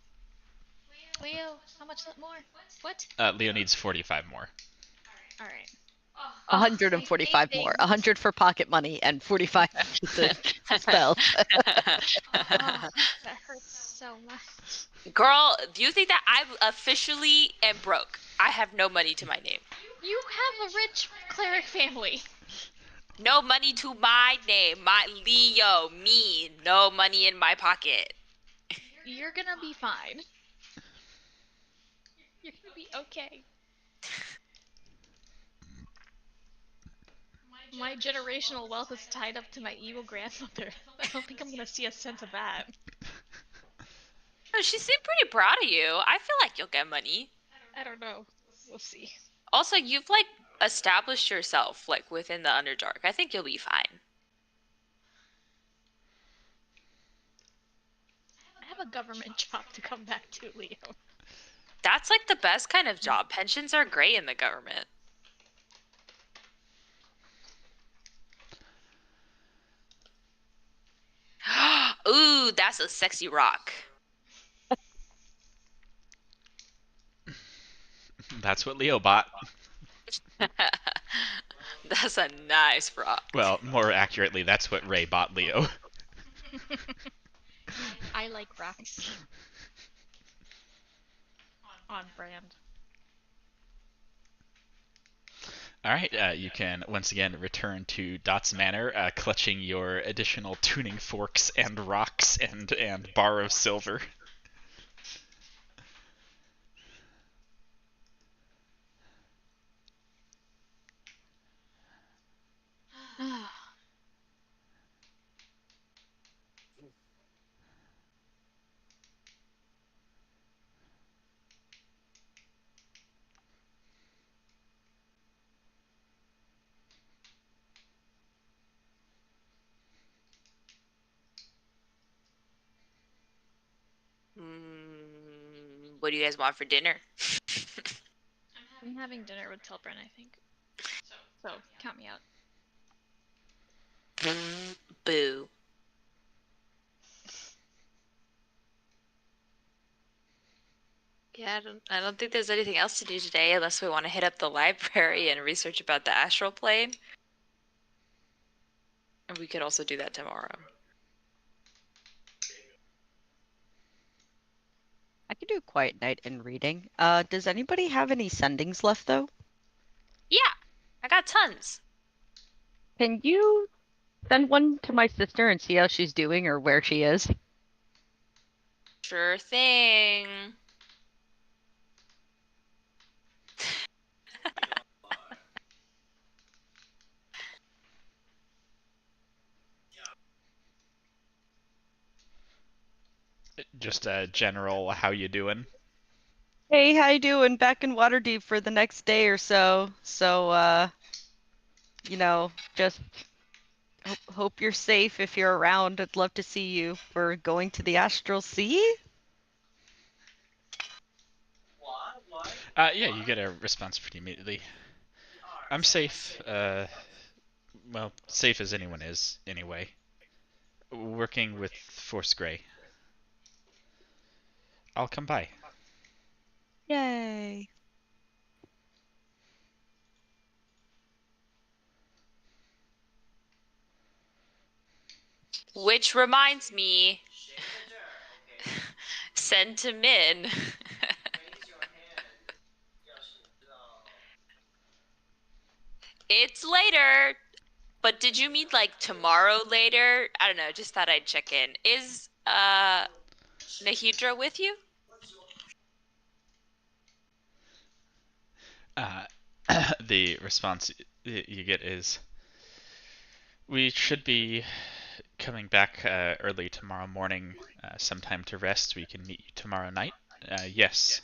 Leo, how much more? What? Leo needs 45 more. Alright. 145 more. 100 for pocket money and 45 for the spell. That hurts so much. Girl, do you think that I officially am broke? I have no money to my name. You have a rich cleric family. No money to my name. My Leo, me. No money in my pocket. You're gonna be fine. You're gonna be okay. My generational wealth is tied up to my evil grandmother. I don't think I'm gonna see a sense of that. No, she seemed pretty proud of you. I feel like you'll get money. I don't know. We'll see. Also, you've like established yourself like within the Underdark. I think you'll be fine. I have a government job to come back to, Leo. That's like the best kind of job. Pensions are great in the government. Ooh, that's a sexy rock. That's what Leo bought. That's a nice rock. Well, more accurately, that's what Ray bought Leo. I like rocks. On brand. Alright, you can once again return to Dot's Manor, clutching your additional tuning forks and rocks and bar of silver. what do you guys want for dinner? I'm having dinner with Telbrun, I think. So count me out. Boo. Yeah, I don't think there's anything else to do today unless we want to hit up the library and research about the astral plane. And we could also do that tomorrow. I could do quiet night and reading. Does anybody have any sendings left though? Yeah, I got tons. Can you send one to my sister and see how she's doing or where she is? Sure thing. Just a general, how you doing? Hey, how you doing? Back in Waterdeep for the next day or so. So, you know, just hope you're safe if you're around. I'd love to see you. We're going to the Astral Sea? Yeah, you get a response pretty immediately. I'm safe. Well, safe as anyone is, anyway. Working with Force Grey. I'll come by. Yay. Which reminds me, send to Min. It's later, but did you mean like tomorrow later? I don't know, just thought I'd check in. Is Nahidra with you? The response you get is, we should be coming back early tomorrow morning, sometime to rest. We can meet you tomorrow night. Yes.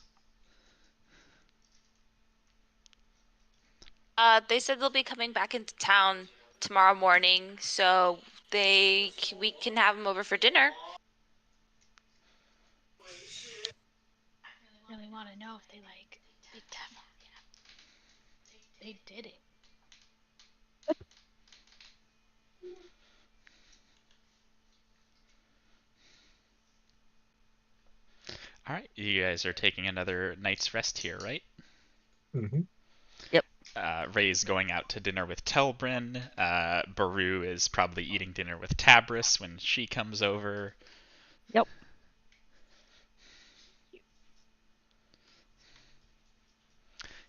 They said they'll be coming back into town tomorrow morning, so we can have them over for dinner. I really want to know if they they did it. All right, you guys are taking another night's rest here, right? Mm-hmm. Yep. Ray's going out to dinner with Telbrun. Baru is probably eating dinner with Tabris when she comes over. Yep.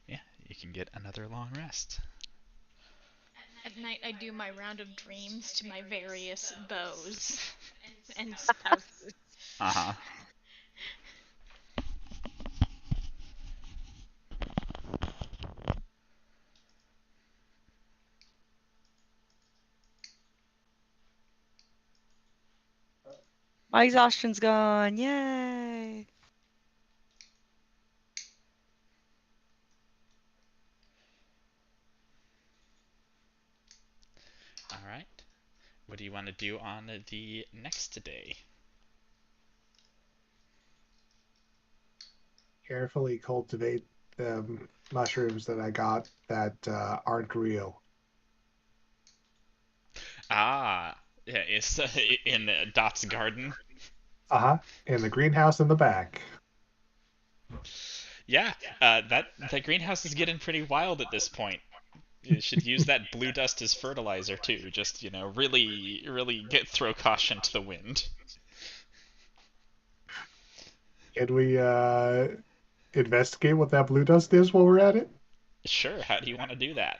Yeah, you can get another long rest. At night, I do my round of dreams to my various beaux and spouses. Uh-huh. My exhaustion's gone. Yay. All right. What do you want to do on the next day? Carefully cultivate the mushrooms that I got that aren't real. Ah, yeah, it's in Dot's garden. Uh-huh. In the greenhouse in the back. Yeah, that greenhouse is getting pretty wild at this point. You should use that blue dust as fertilizer too. Just really throw caution to the wind. Can we investigate what that blue dust is while we're at it? Sure. How do you want to do that?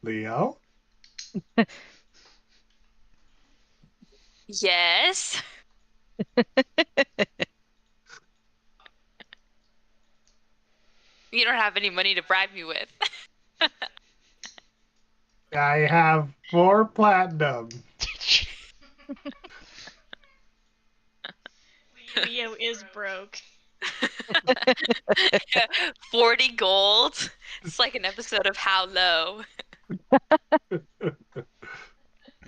Leo? Yes. You don't have any money to bribe me with. I have 4 platinum. Leo is broke. 40 gold. It's like an episode of How Low.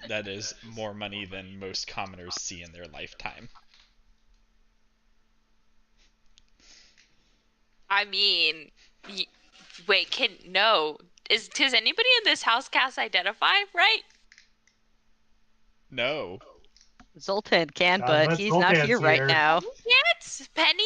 That is more money than most commoners see in their lifetime. I mean, wait, does anybody in this house cast Identify, right? No. Zoltan can, Not but unless he's not Zoltan's here right here. now. Yes, Penny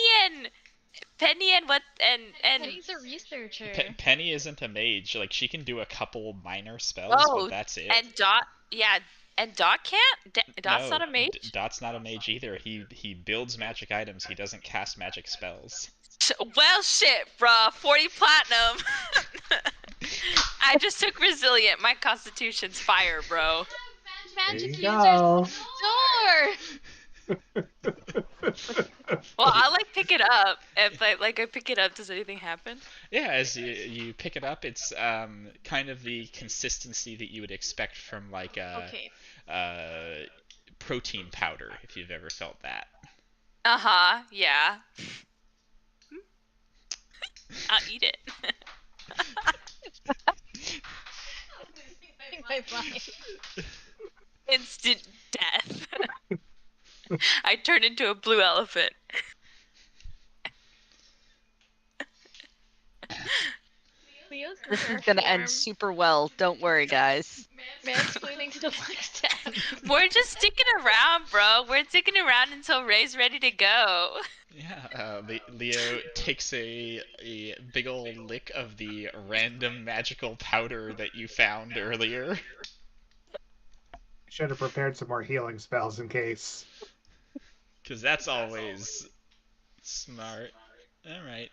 and what and Penny's a researcher. Penny isn't a mage. Like, she can do a couple minor spells, but that's it. and Dot, yeah, and Dot can't. Dot's No, not a mage. Dot's not a mage either. He builds magic items. He doesn't cast magic spells. Well, shit, bruh. 40 platinum. I just took resilient. My constitution's fire, bro. Magic There you users go. door. Well, I like pick it up. If I pick it up, does anything happen? Yeah, as you pick it up, it's kind of the consistency that you would expect from like a protein powder, if you've ever felt that. Yeah. I'll eat it. My mind. Instant death. I turn into a blue elephant. Leo's This is gonna end super well. Don't worry, guys. Mansplaining to the Blackstaff. We're just sticking around, bro. We're sticking around until Ray's ready to go. Yeah, Leo takes a big old lick of the random magical powder that you found earlier. Should have prepared some more healing spells in case. Because that's always smart. Alright.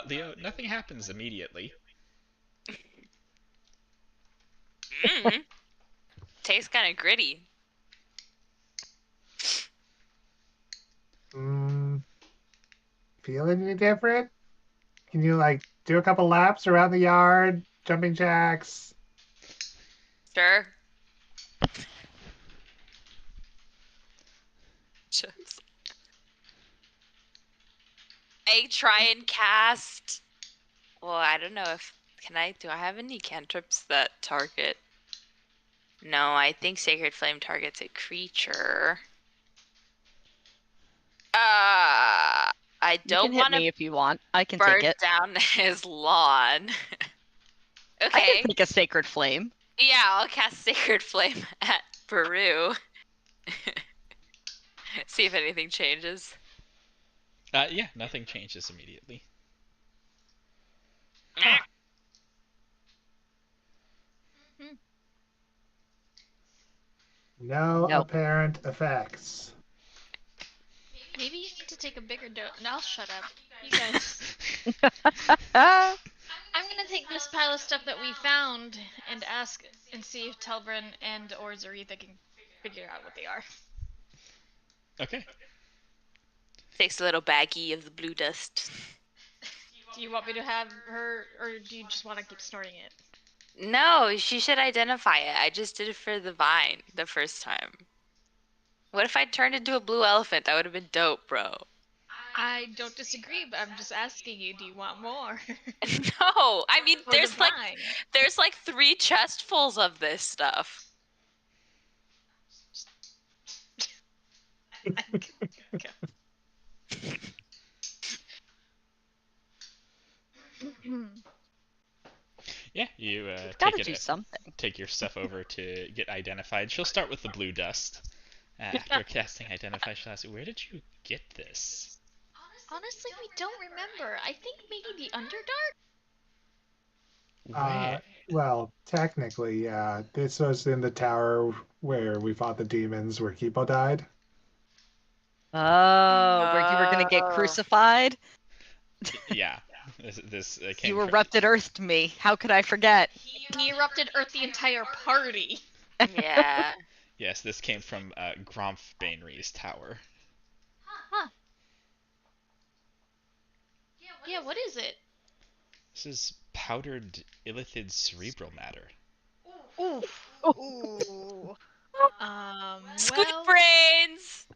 Leo, nothing happens immediately. Tastes kind of gritty. Feeling any different? Can you like do a couple laps around the yard, jumping jacks? Sure. I try and cast. Well, I don't know if do I have any cantrips that target? No, I think Sacred Flame targets a creature. I don't want to if you want. I can burn take it. down his lawn. I Okay. can take a sacred flame. Yeah, I'll cast Sacred Flame at Baru. See if anything changes. Yeah, nothing changes immediately. No Nope. apparent effects. Maybe you need to take a bigger dose. No, I'll shut up. You guys. I'm gonna take this pile of stuff that we found and ask and see if Telbrin and or Zaretha can figure out what they are. Okay. Takes a little baggie of the blue dust. Do you want me to have her, or do you just want to keep snorting it? No, she should identify it. I just did it for the vine the first time. What if I turned into a blue elephant? That would have been dope, bro. I don't disagree, but I'm just asking you, do you want more? No, I mean, For the there's like 3 chestfuls of this stuff. Yeah, you Gotta do something. take your stuff over to get identified. She'll start with the blue dust. After casting Identify, she'll ask, where did you get this? Honestly, we don't remember. I think maybe the Underdark? Where? Well, technically, yeah. This was in the tower where we fought the demons, where Kipo died. Oh, where you were gonna get crucified? Yeah. This came You from... erupted Earth to me. How could I forget? He erupted Earth the entire party. Yeah. Yes, this came from Gromf Bainry's tower. Huh. Yeah, what is it? This is powdered illithid cerebral matter. Oof. Ooh. Squid Well, brains!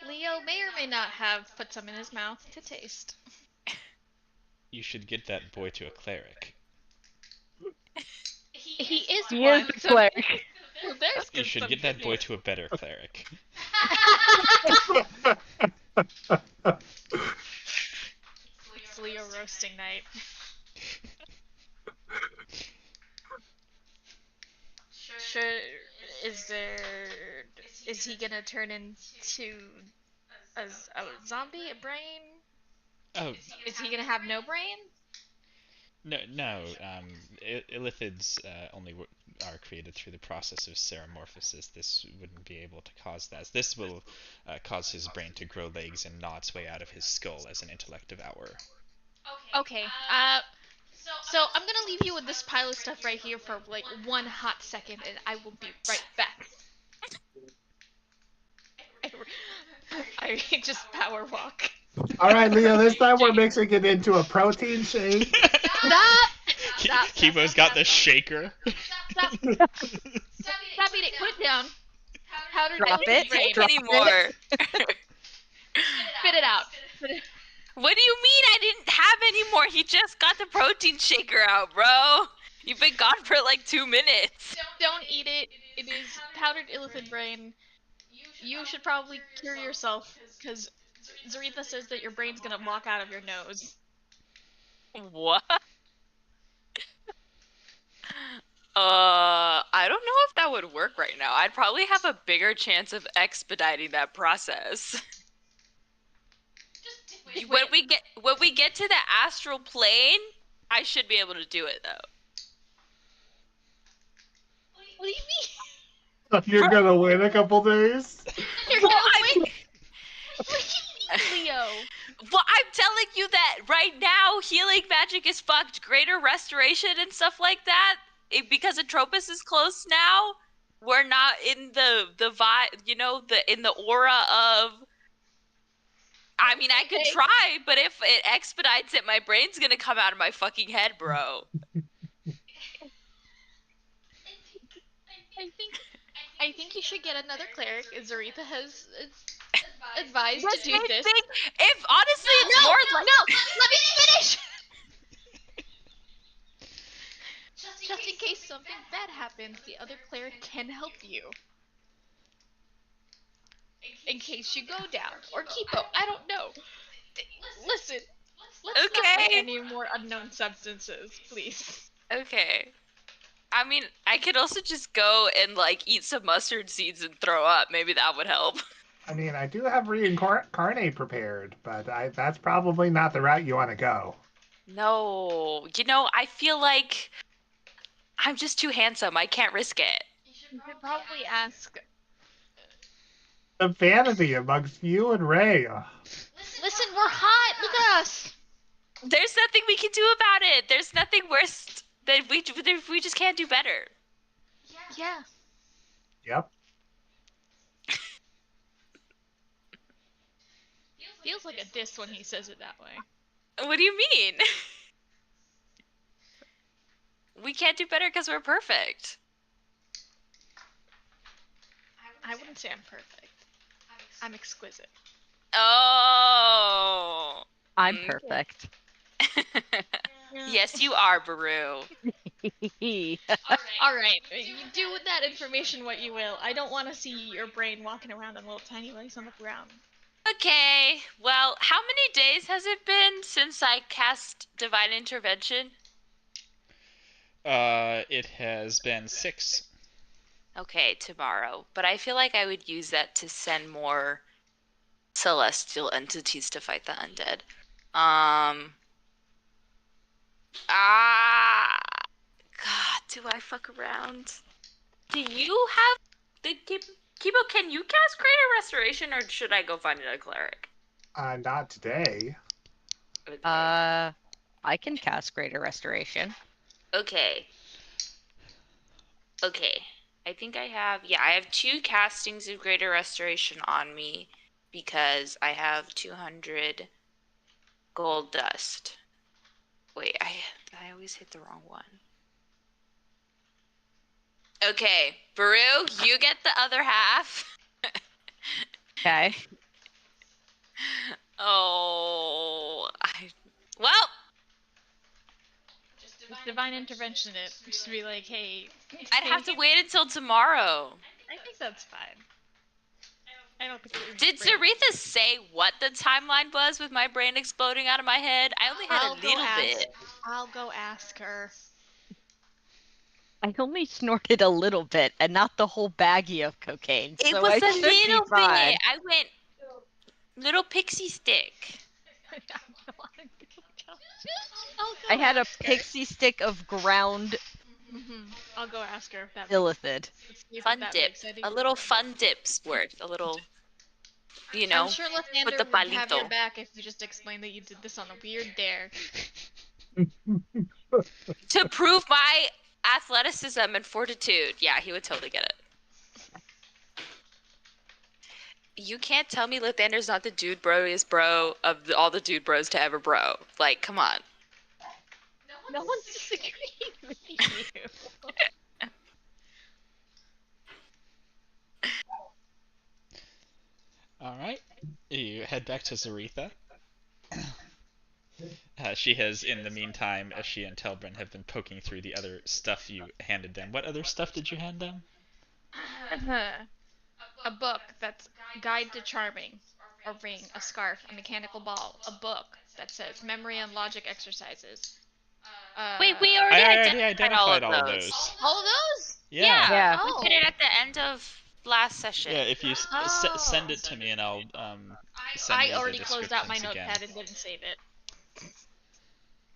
Leo may or may not have put some in his mouth to taste. You should get that boy to a cleric. He is He one. is a so cleric. Well, there's You should some get that good boy news. to a better cleric. It's Leo roasting night. Sure, is he gonna turn into a zombie, a brain? Oh, Is he gonna have no brain? no. Illithids only are created through the process of seromorphosis. This wouldn't be able to cause that. This will cause his brain to grow legs and gnaw its way out of his skull as an intellect devourer. Okay, so I'm gonna leave you with this pile of stuff right here for like 1 hot second, and I will be right back. I just power walk. All right, Leo. This time we're mixing it into a protein shake. Stop! Stop! Kibo's got the shaker. Stop! Stop eating! Put it down. Powdered Drop elephant it. brain. Drop Anymore. Spit it out. Spit it. What do you mean I didn't have any more? He just got the protein shaker out, bro. You've been gone for like 2 minutes. Don't eat it. It is powdered elephant brain. You should probably cure yourself, because Zaretha says that your brain's gonna walk out of your nose. What? I don't know if that would work right now. I'd probably have a bigger chance of expediting that process. When we get to the astral plane, I should be able to do it though. What do you mean? You're gonna win a couple days. You're Well, gonna I win? mean- What do you mean, Leo? Well, I'm telling you that right now, healing magic is fucked. Greater restoration and stuff like that, because Atropos is close now. We're not in the vibe, in the aura of. I mean, I could Okay. try, but if it expedites it, my brain's gonna come out of my fucking head, bro. I think you should get another cleric. Zaretha has advised to do I this. think if honestly, it's No, more like no, let me finish. Just in case something bad happens, the other cleric can help you. In case you go down, or Kipo, I don't know. Listen, let's not Okay. play any more unknown substances, please. Okay. I mean, I could also just go and like eat some mustard seeds and throw up. Maybe that would help. I mean, I do have reincarnate prepared, but that's probably not the route you want to go. No, I feel like I'm just too handsome. I can't risk it. You could probably ask. The vanity amongst you and Ray. Listen, we're hot. Look at us. There's nothing we can do about it. There's nothing worse that we just can't do better. Yeah. Yep. Feels like a diss when he says it that way. What do you mean? We can't do better because we're perfect. I wouldn't say I'm perfect. I'm exquisite. Oh. I'm Mm. perfect. Yes, you are, Baru. Alright, you do with that information what you will. I don't want to see your brain walking around on little tiny legs on the ground. Okay, well, how many days has it been since I cast Divine Intervention? It has been 6. Okay, tomorrow. But I feel like I would use that to send more celestial entities to fight the undead. God, do I fuck around? Do you have the Kibo, can you cast Greater Restoration, or should I go find a cleric? Not today. Okay. I can cast Greater Restoration. Okay. I think I have, I have 2 castings of Greater Restoration on me because I have 200 gold dust. Wait, I always hit the wrong one. Okay, Baru, you get the other half. Okay. Oh, well, divine intervention it. Just be like, hey. I'd have to wait until tomorrow. I think that's fine. I don't think it would Did break. Zaretha say what the timeline was with my brain exploding out of my head? I only had a little bit. I'll go ask her. I only snorted a little bit and not the whole baggie of cocaine. It so was I a should be little fine. bit. I went little pixie stick. I had a pixie stick of ground I'll go ask her if that illithid. Fun dip. A little fun dip's worth. A little, you know, I'm sure Lathander with the would have your palito. back if you just explained that you did this on a weird dare. To prove my athleticism and fortitude. Yeah, he would totally get it. You can't tell me Lathander's not the dude broiest bro of all the dude bros to ever bro. Like, come on. No one's disagreeing with you. Alright, you head back to Zaretha. She has, in the meantime, as she and Telbrin have been poking through the other stuff you handed them. What other stuff did you hand them? A book that's Guide to Charming, a ring, a scarf, a mechanical ball, a book that says Memory and Logic Exercises. Wait, we already identified all of those. All of those? Yeah. We did it at the end of last session. Yeah, if you send it to me and I'll send I you the already closed out my descriptions notepad again. and didn't save it.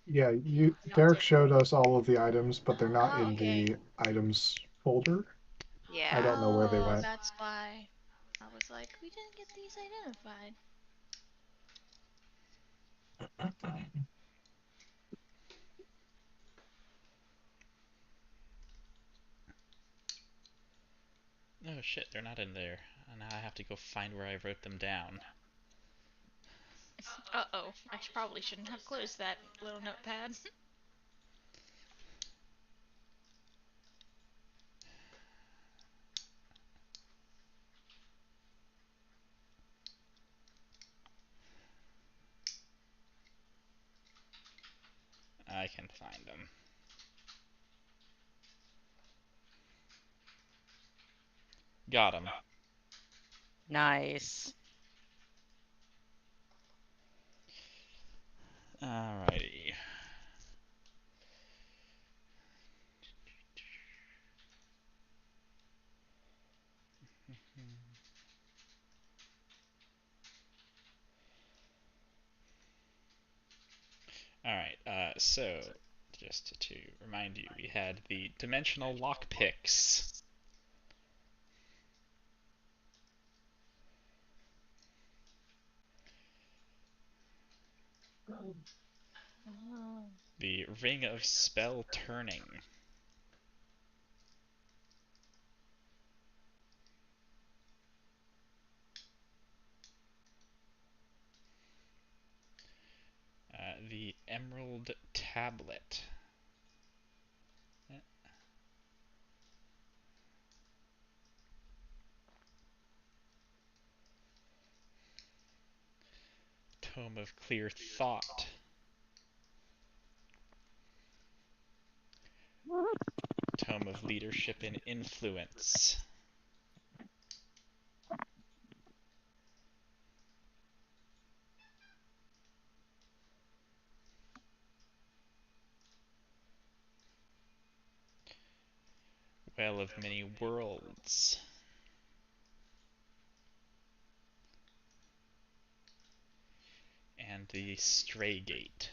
Yeah, Derek showed us all of the items, but they're not in okay. the items folder. Yeah. I don't know where they went. That's why I was like, we didn't get these identified. Oh shit, they're not in there. Now I have to go find where I wrote them down. Uh-oh, I probably shouldn't have closed that little notepad. I can find them. Got them. Nice. Alrighty. Alright, so, just to remind you, we had the dimensional lockpicks. The Ring of Spell Turning. The Emerald Tablet. Tome of Clear Thought. Tome of Leadership and Influence. Well of Many Worlds. And the Stray Gate.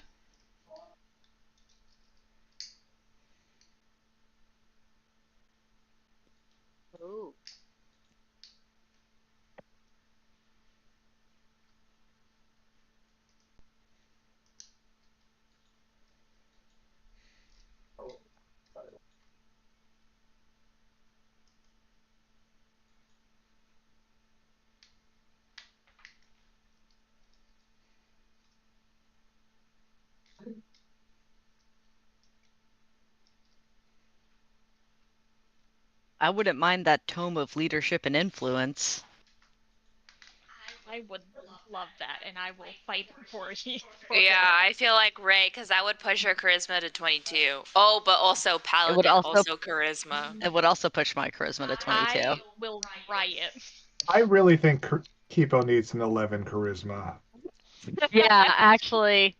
Ooh. I wouldn't mind that tome of leadership and influence. I would love that, and I will fight for you. Yeah, I feel like Ray, because that would push her charisma to 22. Oh, but also Paladin, also- charisma. It would also push my charisma to 22. I will riot. I really think Kipo needs an 11 charisma. Yeah, actually.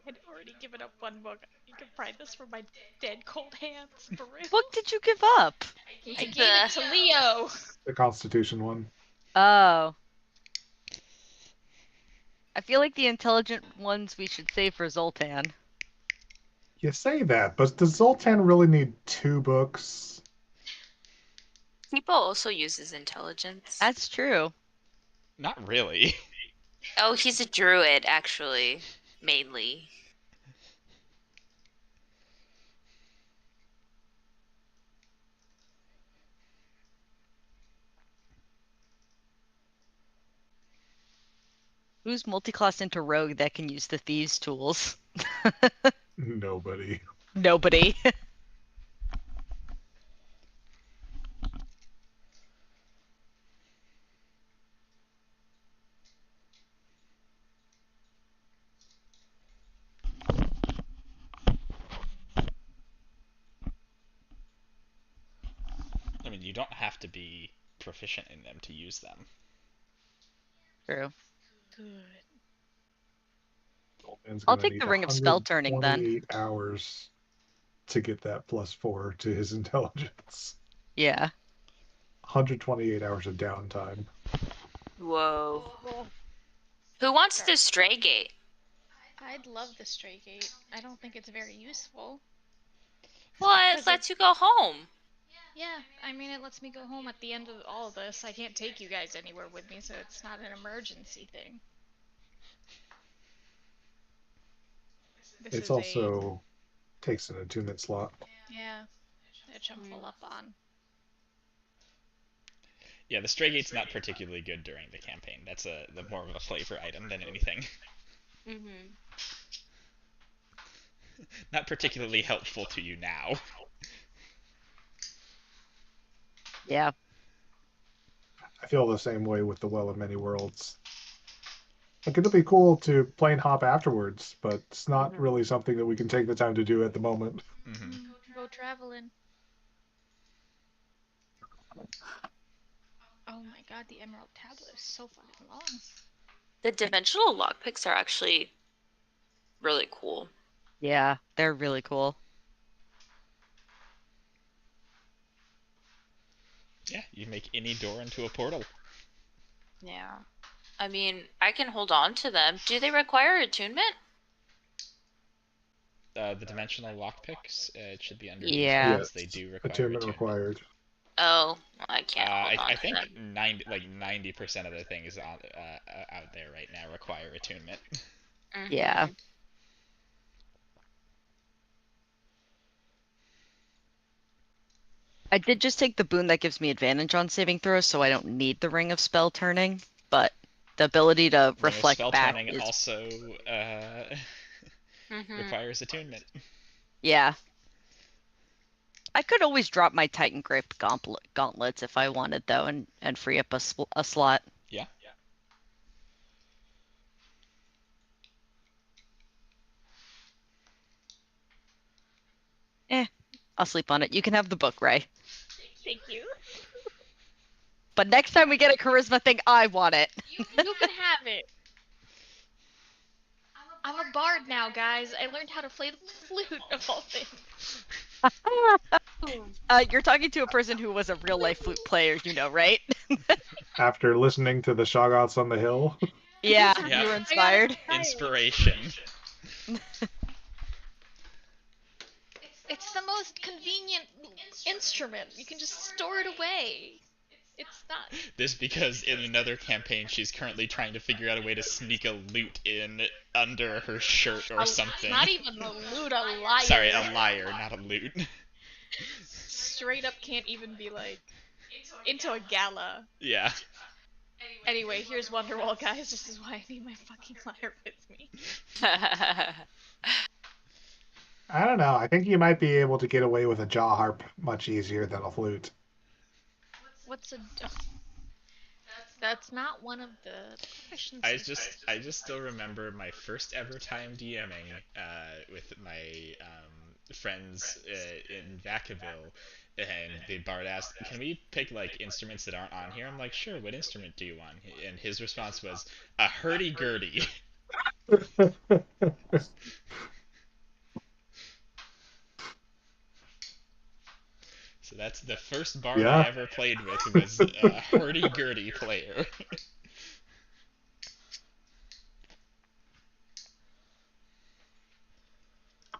I'd already given up one book. You can pry this from my dead cold hands, for real. What did you give up? I gave it to Leo. The Constitution one. Oh. I feel like the intelligent ones we should save for Zoltan. You say that, but does Zoltan really need 2 books? Kipo also uses intelligence. That's true. Not really. Oh, he's a druid, actually, mainly. Who's multiclassed into rogue that can use the thieves' tools? Nobody. Nobody. I mean, you don't have to be proficient in them to use them. True. Good. Zoltan's I'll gonna take need the Ring of Spell Turning then. 128 hours to get that +4 to his intelligence. Yeah. 128 hours of downtime. Whoa. Well, Who wants the Stray Gate? I'd love the Stray Gate. I don't think it's very useful. Well, it lets you go home. Yeah, I mean, it lets me go home at the end of all of this. I can't take you guys anywhere with me, so it's not an emergency thing. This It's is also takes an attunement slot. yeah, which I'm full up on. Yeah, the Stray Gate's not particularly good during the campaign. That's the more of a flavor item than anything. Mm-hmm. Not particularly helpful to you now. Yeah. I feel the same way with the Well of Many Worlds. Like, it'll be cool to plane hop afterwards, but it's not really something that we can take the time to do at the moment. Mm-hmm. Go traveling. Oh my god, the Emerald Tablet is so fucking long. The dimensional lockpicks are actually really cool. Yeah, they're really cool. Yeah, you make any door into a portal. Yeah. I mean, I can hold on to them. Do they require attunement? The dimensional lockpicks, it should be under Yeah. because they do require Attunement required. Oh, I can't hold on I to think them. 90% of the things out there right now require attunement. Mhm. Yeah. I did just take the boon that gives me advantage on saving throws, so I don't need the Ring of Spell Turning, but the ability to reflect spell back turning is... also Mhm. requires attunement. Yeah. I could always drop my Titan Grip gauntlets if I wanted, though, and free up a slot. Yeah. I'll sleep on it. You can have the book, Ray. Thank you. But next time we get a charisma thing, I want it. You can have it. I'm a bard now, guys. I learned how to play the flute of all things. You're talking to a person who was a real life flute player, you know, right? After listening to the Shoggoths on the Hill. Yeah, Yeah. you were inspired. Inspiration. It's the most convenient instrument. You can just store it away. It's not. This because in another campaign she's currently trying to figure out a way to sneak a lute in under her shirt or something. Not even a lute, a lyre. Sorry, a lyre, not a lute. Straight up can't even be like into a gala. Yeah. Anyway, here's Wonderwall, guys. This is why I need my fucking lyre with me. I don't know. I think you might be able to get away with a jaw harp much easier than a flute. What's a... That's not one of the questions. I just still remember my first ever time DMing with my friends in Vacaville, and the bard asked, "Can we pick like instruments that aren't on here?" I'm like, "Sure. What instrument do you want?" And his response was a hurdy-gurdy. So that's the first bard Yeah. I ever played with was a hurdy-gurdy player.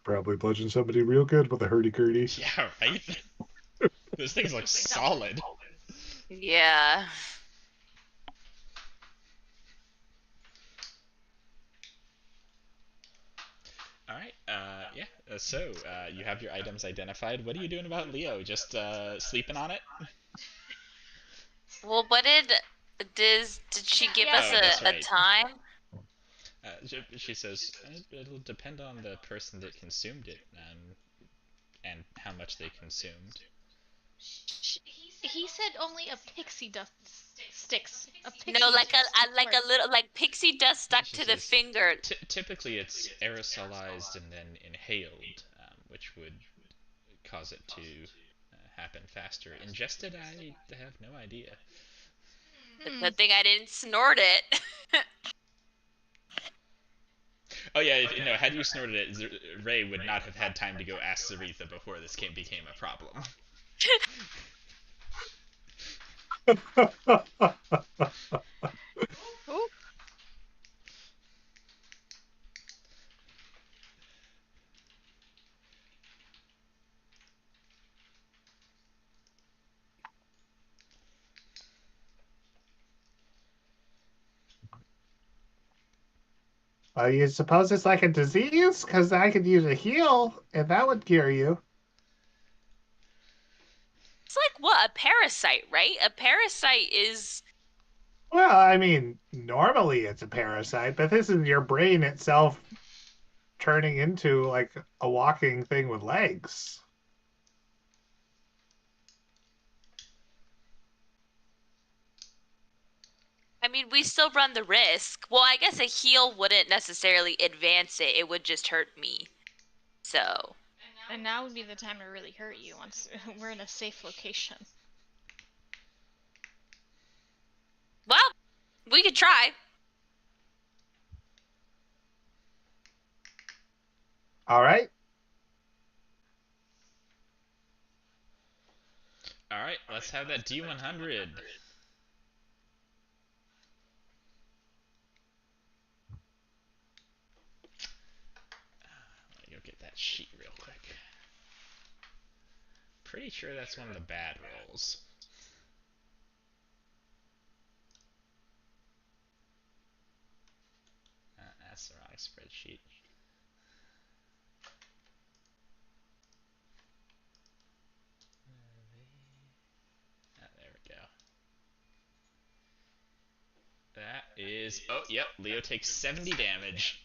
Probably bludgeon somebody real good with a hurdy-gurdy. Yeah, right? Those things look solid. Yeah. Alright, yeah. So, you have your items identified. What are you doing about Leo? Just sleeping on it? Well, what did she give us Oh, that's a right. time? She says it'll depend on the person that consumed it and how much they consumed. He said only a pixie dust sticks. A pixie No, like dust a little like pixie dust stuck She to the says, finger. Typically, it's aerosolized and then inhaled, which would cause it to happen faster. Ingested, I have no idea. Good thing I didn't snort it. Oh yeah, no. Had you snorted it, Ray would not have had time to go ask Zaretha before this became a problem. Ooh. You suppose it's like a disease? Because I could use a heal, and that would cure you. It's like what? A parasite, right? A parasite is. Well, I mean, normally it's a parasite, but this is your brain itself turning into like a walking thing with legs. I mean, we still run the risk. Well, I guess a heal wouldn't necessarily advance it. It would just hurt me. So. And now would be the time to really hurt you once we're in a safe location. Well, we could try. All right. Alright, let's have that D100. Let me go get that sheet real quick. Pretty sure that's one of the bad rolls. That's the wrong spreadsheet. There we go. That is... Oh, yep. Leo takes 70 damage.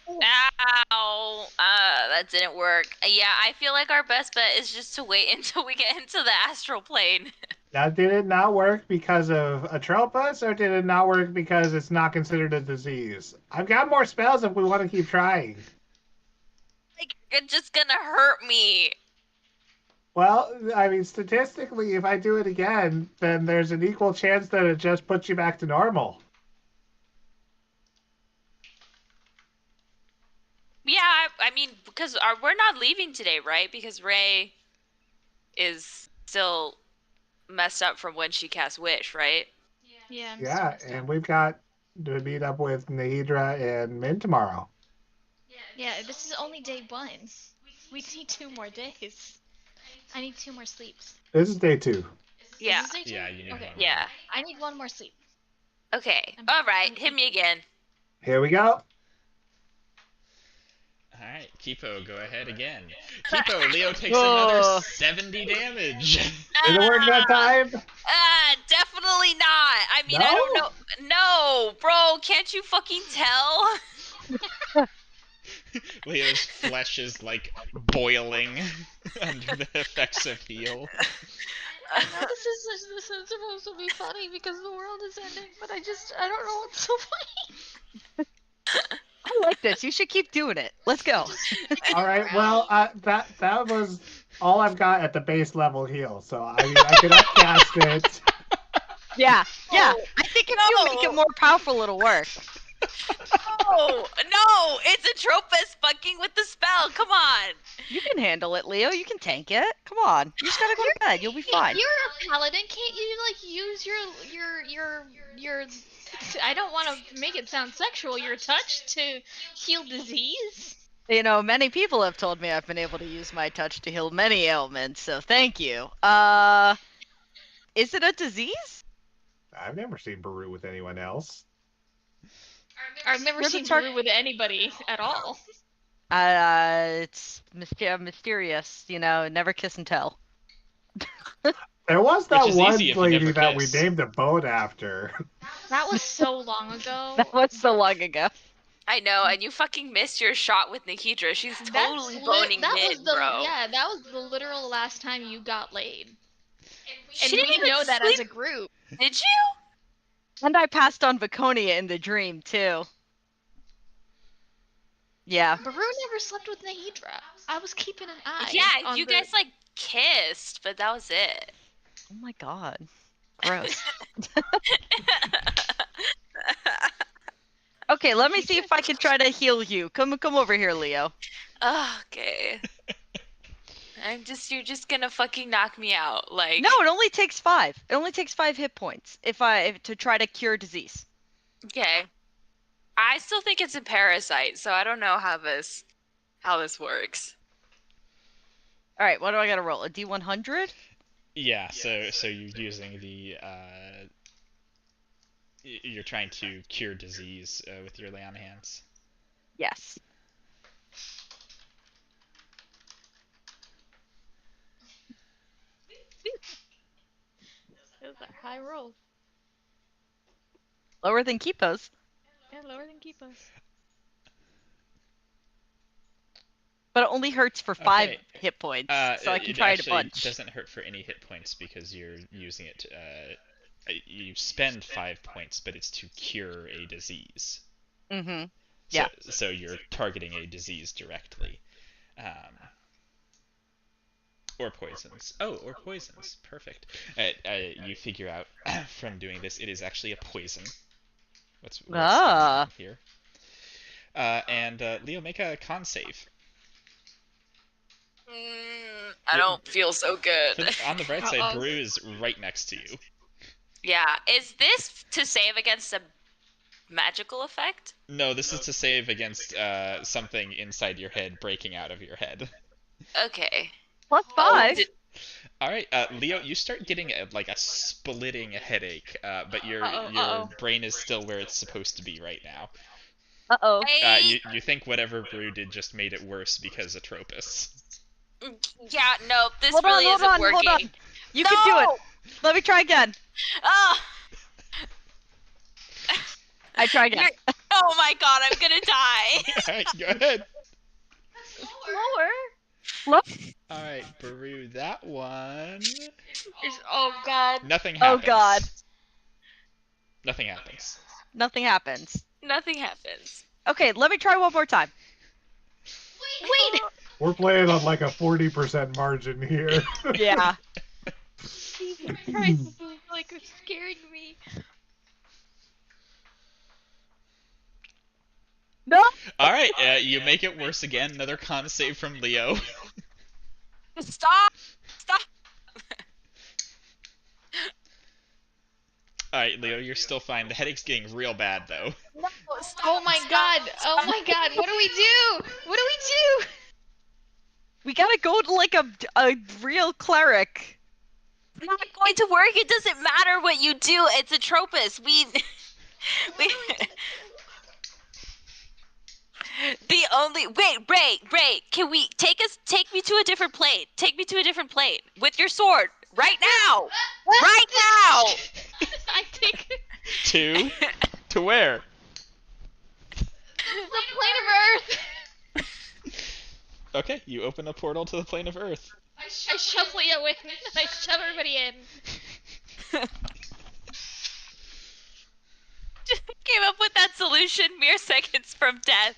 Ow! That didn't work. Yeah, I feel like our best bet is just to wait until we get into the astral plane. Now, did it not work because of Atropos, or did it not work because it's not considered a disease? I've got more spells if we want to keep trying. Like, it's just gonna hurt me. Well, I mean, statistically, if I do it again, then there's an equal chance that it just puts you back to normal. Yeah, I mean, because we're not leaving today, right? Because Ray is still messed up from when she cast Wish, right? Yeah. I'm Yeah, still and we've got to meet up with Nahidra and Min tomorrow. Yeah, this is only day 1. We need 2 more days. I need 2 more sleeps. This is day 2. Yeah. Is this day 2? Yeah, you need Okay. one. Yeah. I need 1 more sleep. Okay. All right. Hit me again. Here we go. Alright, Kipo, go ahead again. Kipo, Leo takes another 70 damage. Did it work that time? Definitely not. I mean, I don't know. No, bro, can't you fucking tell? Leo's flesh is like boiling under the effects of heal. I know this is supposed to be funny because the world is ending, but I don't know what's so funny. I like this. You should keep doing it. Let's go. All right. Well, that was all I've got at the base level heal. So I mean, I can upcast it. Yeah. I think if you make it more powerful, it'll work. No, it's Atropus fucking with the spell. Come on. You can handle it, Leo. You can tank it. Come on. You just gotta go to bed. You'll be fine. You're a paladin. Can't you like use your I don't want to make it sound sexual. Your touch to heal disease. You know, many people have told me I've been able to use my touch to heal many ailments, so thank you. Is it a disease? I've never seen Baru with anyone else. I've never seen Baru with anybody at all. It's mysterious, you know, never kiss and tell. There was that Which is one easy if you lady never that we kiss. named a boat after. That was so long ago. That was so long ago. I know, and you fucking missed your shot with Nikidra. She's totally boning mid, bro. Yeah, that was the literal last time you got laid. She And didn't we even know that sleep. as a group. Did you? And I passed on Viconia in the dream, too. Yeah. Baru never slept with Nahidra. I was keeping an eye. Yeah, on you the... guys like kissed, but that was it. Oh my god. Gross. Okay, let me see if I can try to heal you. Come over here, Leo. Okay. You're just gonna fucking knock me out, like. No, it only takes 5. It only takes 5 hit points to try to cure disease. Okay. I still think it's a parasite, so I don't know how this works. All right, what do I gotta roll? A D100? Yeah, so you're using the you're trying to cure disease with your lay on hands. Yes. Those are high rolls. Lower than Kipo's. Yeah, lower than Kipo's. But it only hurts for 5 Okay. hit points, so I can try it a bunch. It doesn't hurt for any hit points because you're using it. You spend 5 points, but it's to cure a disease. Mm-hmm. Yeah. So you're targeting a disease directly. Or poisons. Oh, or poisons. Perfect. You figure out from doing this, it is actually a poison. What's here? And Leo, make a con save. I don't feel so good. On the bright side, Baru is right next to you. Yeah, is this to save against a magical effect? No, this is to save against something inside your head breaking out of your head. Okay. Plus 5. All right, Leo, you start getting a splitting headache, but your brain is still where it's supposed to be right now. Uh-oh. You think whatever Brew did just made it worse because of Atropus. Yeah, no, this Hold really on, isn't working. Hold on. You can do it. Let me try again. Ah! I try again. Oh my god, I'm gonna die. All right, go ahead. Lower. All right, Baru, that one. Oh god. Nothing happens. Oh god. Nothing happens. Nothing happens. Nothing happens. Okay, let me try one more time. Wait! We're playing on like a 40% margin here. Yeah. Jesus Christ, this is like scaring me. No. All right, you make it worse again. Another con save from Leo. Stop! Stop! All right, Leo, you're still fine. The headache's getting real bad though. No, stop! Oh my god! Oh my god! What do we do? What do we do? We gotta go to like a real cleric. It's not going to work. It doesn't matter what you do. It's Atropus. We. The only Ray, can we take me to a different plane? Take me to a different plane with your sword right now, right now. I think To where? The plane of Earth! Okay, you open a portal to the plane of Earth. I shove Leo in. I shove everybody in. Just came up with that solution mere seconds from death.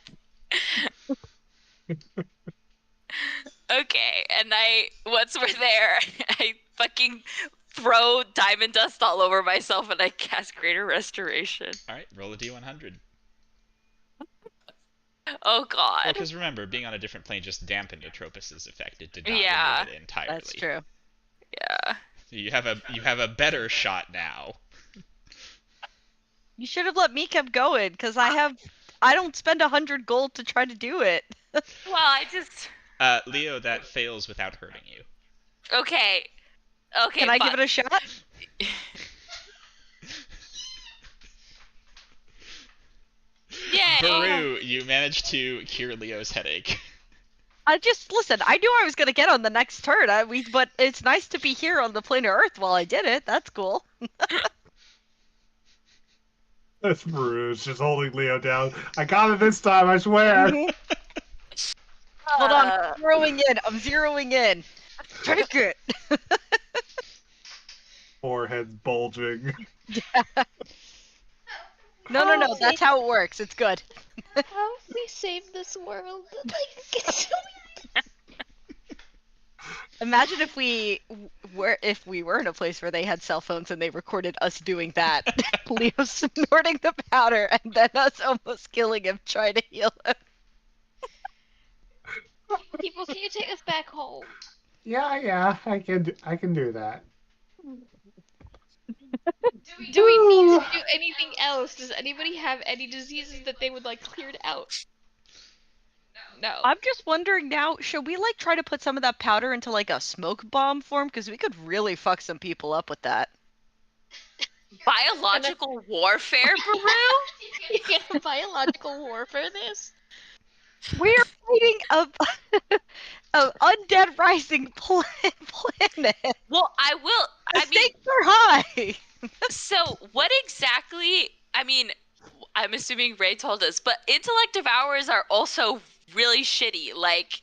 Okay, and once we're there, I fucking throw diamond dust all over myself and I cast Greater Restoration. Alright, roll a d100. Oh god. Well, because remember, being on a different plane just dampened Atropos' effect. It did not Yeah, remove it entirely. That's true. Yeah. So you have a better shot now. You should have let me keep going, because I don't spend 100 gold to try to do it. Well, I just... Leo, that fails without hurting you. Okay. Okay, Can I give it a shot? Yay! Baru, you managed to cure Leo's headache. Listen, I knew I was going to get on the next turn, but it's nice to be here on the plane of Earth while I did it. That's cool. That's Bruce just holding Leo down. I got it this time, I swear. Hold on, I'm zeroing in. Take it! Forehead's bulging. No, that's how it works. It's good. How have we saved this world? Imagine if we were in a place where they had cell phones and they recorded us doing that. Leo snorting the powder and then us almost killing him trying to heal him. People, can you take us back home? Yeah, I can do that. Do we need to do anything else? Does anybody have any diseases that they would like cleared out? No. I'm just wondering now, should we like try to put some of that powder into like a smoke bomb form? Because we could really fuck some people up with that. Biological warfare, Baru? You get biological warfare this? We're fighting a undead rising planet. Well, The stakes are high. So what exactly, I'm assuming Ray told us, but intellect devourers are also really shitty, like...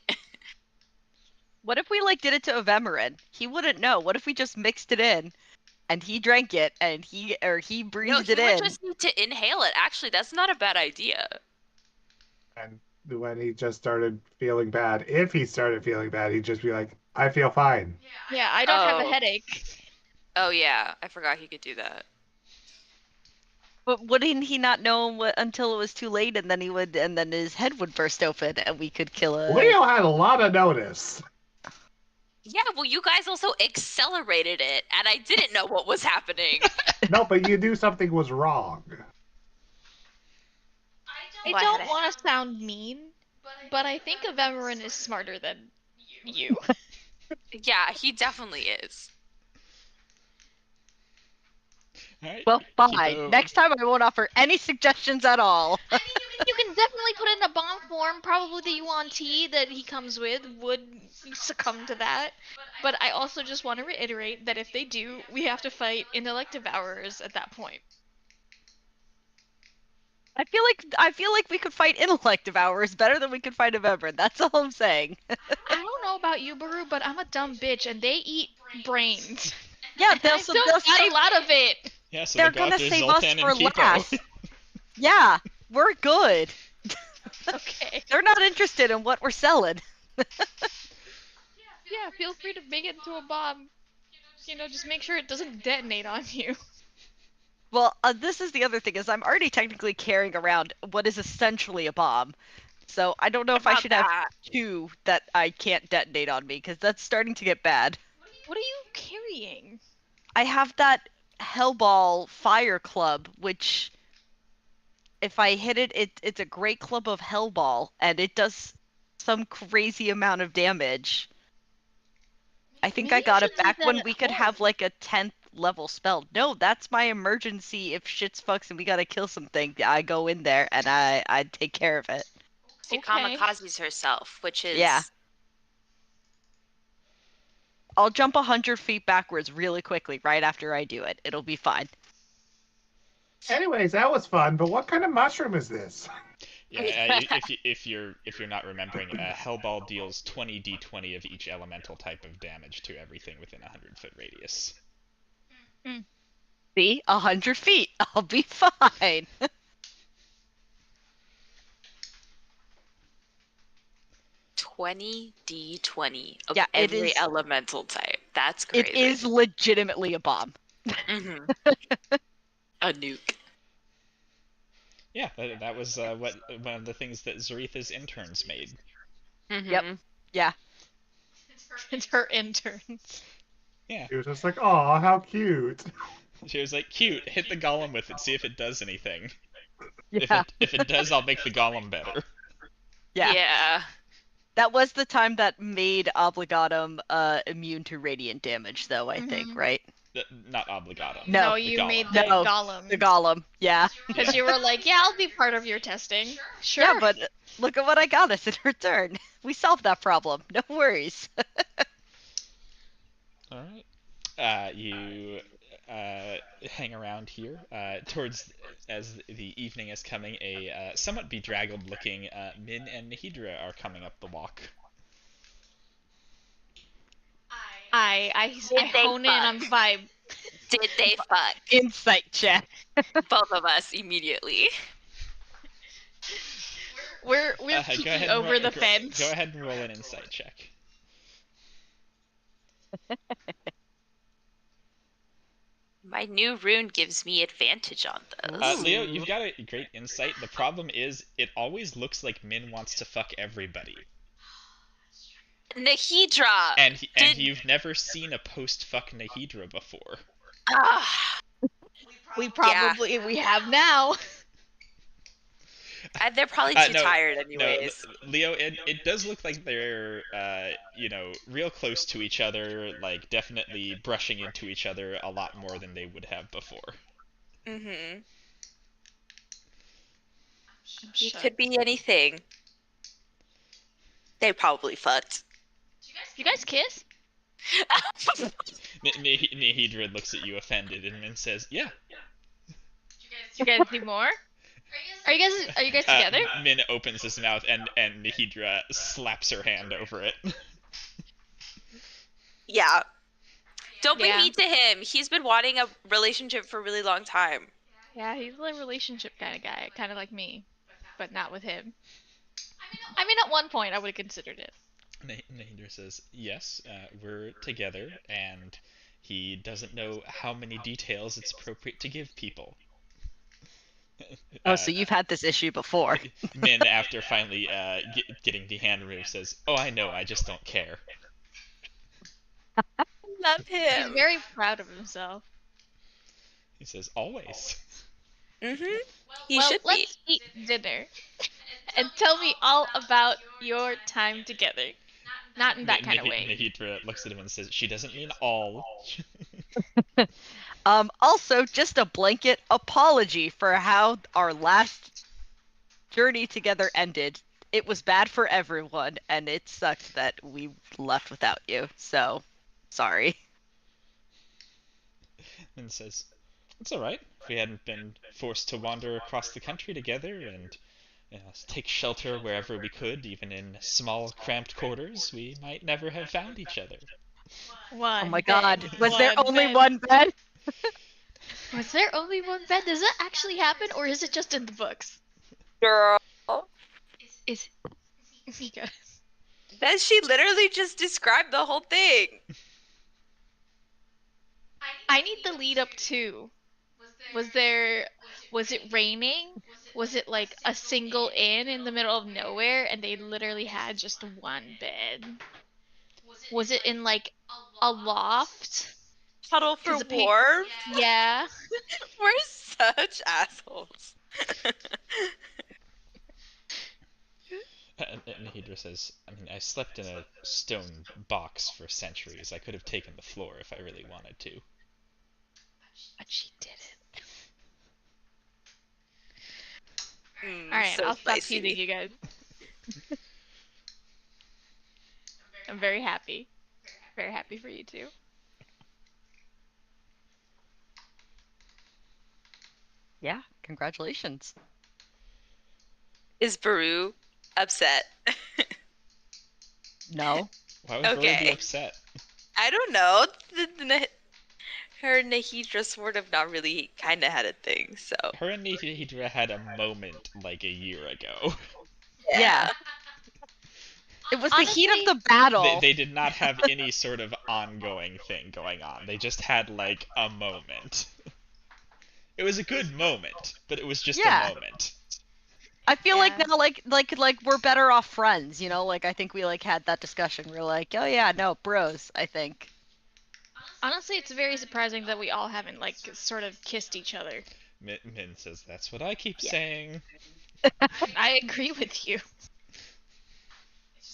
What if we like did it to Avemerin? He wouldn't know. What if we just mixed it in and he drank it and he breathed it No, he in? would just need to inhale it. Actually, that's not a bad idea. And when he just started feeling bad, if he started feeling bad, he'd just be like, I feel fine. Yeah, I don't have a headache. Oh yeah, I forgot he could do that. But wouldn't he not know until it was too late, and then his head would burst open, and we could kill him? Leo had a lot of notice. Yeah, well, you guys also accelerated it, and I didn't know what was happening. No, but you knew something was wrong. I don't want to sound mean, but I think Avemerin is smarter than you. Yeah, he definitely is. Alright. Well, fine. So- Next time I won't offer any suggestions at all. You can definitely put it in a bomb form. Probably the Yuan Ti that he comes with would succumb to that. But I also just want to reiterate that if they do, we have to fight intellect devourers at that point. I feel like we could fight intellect devourers better than we could fight Avemerin. That's all I'm saying. I don't know about you, Baru, but I'm a dumb bitch, and they eat brains. Yeah, I they'll still got save. a lot of it. Yeah, so They're they gonna got their save Zoltan us for and Kipo. last. Yeah, we're good. Okay. They're not interested in what we're selling. Yeah, feel free to make it into a bomb. You know, just make sure it doesn't detonate on you. Well, this is the other thing, is I'm already technically carrying around what is essentially a bomb. So I don't know if I About should have that. 2 that I can't detonate on me, because that's starting to get bad. What are you carrying? I have that Hellball Fire Club, which, if I hit it, it's a great club of Hellball, and it does some crazy amount of damage. I think Maybe I you got should it leave back that when at we could home. have like a 10th level spell. No, that's my emergency if shit's fucks and we gotta kill something. I go in there and I take care of it. She Okay. kamikazes herself, which is... Yeah. I'll jump 100 feet backwards really quickly right after I do it. It'll be fine. Anyways, that was fun, but what kind of mushroom is this? Yeah, if you're not remembering, Hellball deals 20d20 of each elemental type of damage to everything within a 100-foot radius. See, 100 feet. I'll be fine. 20d20 of Yeah, it every is- elemental type. That's crazy. It is legitimately a bomb. Mm-hmm. A nuke. Yeah, that was what one of the things that Zaretha's interns made. Mm-hmm. Yep. Yeah. It's her interns. Yeah, He was just like, "Aw, how cute." she was like, "Cute, hit the golem with it, see if it does anything. Yeah. If it does, I'll make the golem better." Yeah. Yeah. That was the time that made Obligatum immune to radiant damage, though, I think, right? Not Obligatum. No. No, the you golem. made the No, golem. The Golem, yeah. Because you were like, yeah, I'll be part of your testing. Sure. Yeah, but look at what I got us in return. We solved that problem. No worries. All right. You hang around here. Towards as the evening is coming, a somewhat bedraggled-looking Min and Nahidra are coming up the walk. I they hone in fuck? on the vibe. Did they fuck? Insight check. Both of us immediately. We're Go peeking ahead and over roll- the go- fence. Go ahead and roll an insight check. My new rune gives me advantage on those. Leo, you've got a great insight. The problem is, it always looks like Min wants to fuck everybody. Nahidra! And you've never seen a post-fuck Nahidra before. Ah, We probably we have now. they're probably too No, tired No, anyways. Leo, it does look like they're, real close to each other, like, definitely brushing into each other a lot more than they would have before. Mm-hmm. I'm You shook. could be anything. They probably fucked. You guys kiss? Nahidra looks at you offended and then says, "Yeah." You guys do more? Are you guys together? Min opens his mouth and Nahidra slaps her hand over it. Yeah. Don't bring Yeah. me to him. He's been wanting a relationship for a really long time. Yeah, he's a relationship kind of guy, kind of like me, but not with him. I mean, at one point I would have considered it. Nahidra says, "Yes, we're together, and he doesn't know how many details it's appropriate to give people." Oh, so you've had this issue before. Min, after finally getting the hand removed, says, "Oh, I know, I just don't care." Love He's him. very proud of himself. He says, "Always." Mm-hmm. He well, should be. let's eat dinner and tell me all about your time together. Not in that kind of way. Nahidra looks at him and says, "She doesn't mean all." Also, just a blanket apology for how our last journey together ended. It was bad for everyone, and it sucked that we left without you. So, sorry. And says, "It's all right. If we hadn't been forced to wander across the country together and take shelter wherever we could, even in small, cramped quarters, we might never have found each other." One Oh my bed, god. Was there only bed. one bed? Was there only one bed? Does that actually happen, or is it just in the books? Girl. Is because Then she literally just described the whole thing. I need the lead up to. Was it raining? Was it like a single inn in the middle of nowhere and they literally had just one bed? Was it in like a loft? Huddle for 'Cause the war? Yeah. We're such assholes. And Nahidra says, "I mean, I slept in a stone box for centuries. I could have taken the floor if I really wanted to." But she didn't. Mm, Alright, so I'll stop spicy. teasing you guys. I'm very happy. Very happy for you too. Yeah, congratulations. Is Baru upset? No. Why would Baru be Okay. upset? I don't know. Her and Nahidra sort of not really kind of had a thing, so. Her and Nahidra had a moment like a year ago. Yeah. It was the heat of Honestly, the battle. They did not have any sort of ongoing thing going on. They just had like a moment. It was a good moment, but it was just Yeah. a moment. I feel like Yeah. now, like we're better off friends, you know? Like, I think we, like, had that discussion. We're like, oh yeah, no, bros, I think. honestly, it's very surprising that we all haven't like sort of kissed each other. Min says, that's what I keep Yeah. saying. I agree with you.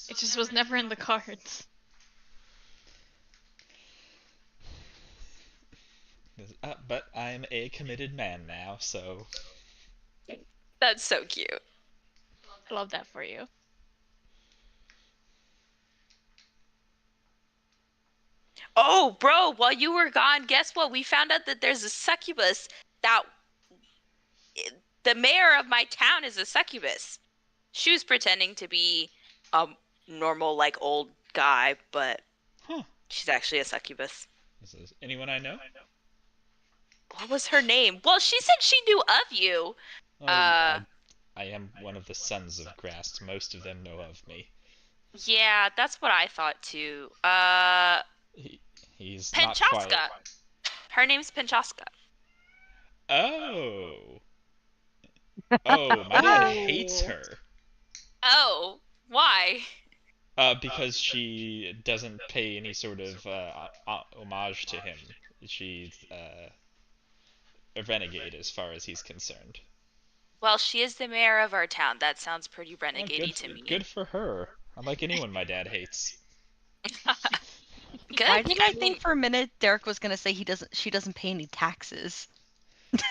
It just was never in the cards. But I'm a committed man now, so... That's so cute. I love that for you. Oh, bro, while you were gone, guess what? We found out that there's a succubus that the mayor of my town is a succubus. She was pretending to be a normal, like, old guy, but she's actually a succubus. Is anyone I know? What was her name? Well, she said she knew of you. I am one of the sons of Grast. Most of them know of me. Yeah, that's what I thought too. He's not quite... Penchaska. Her name's Penchaska. Oh. Oh, my dad hates her. Oh, why? Because she doesn't pay any sort of homage to him. She's a renegade as far as he's concerned. Well, she is the mayor of our town. That sounds pretty renegade-y to me. Good for her. Unlike anyone my dad hates. Good. Why did I mean, think for a minute Derek was gonna say she doesn't pay any taxes?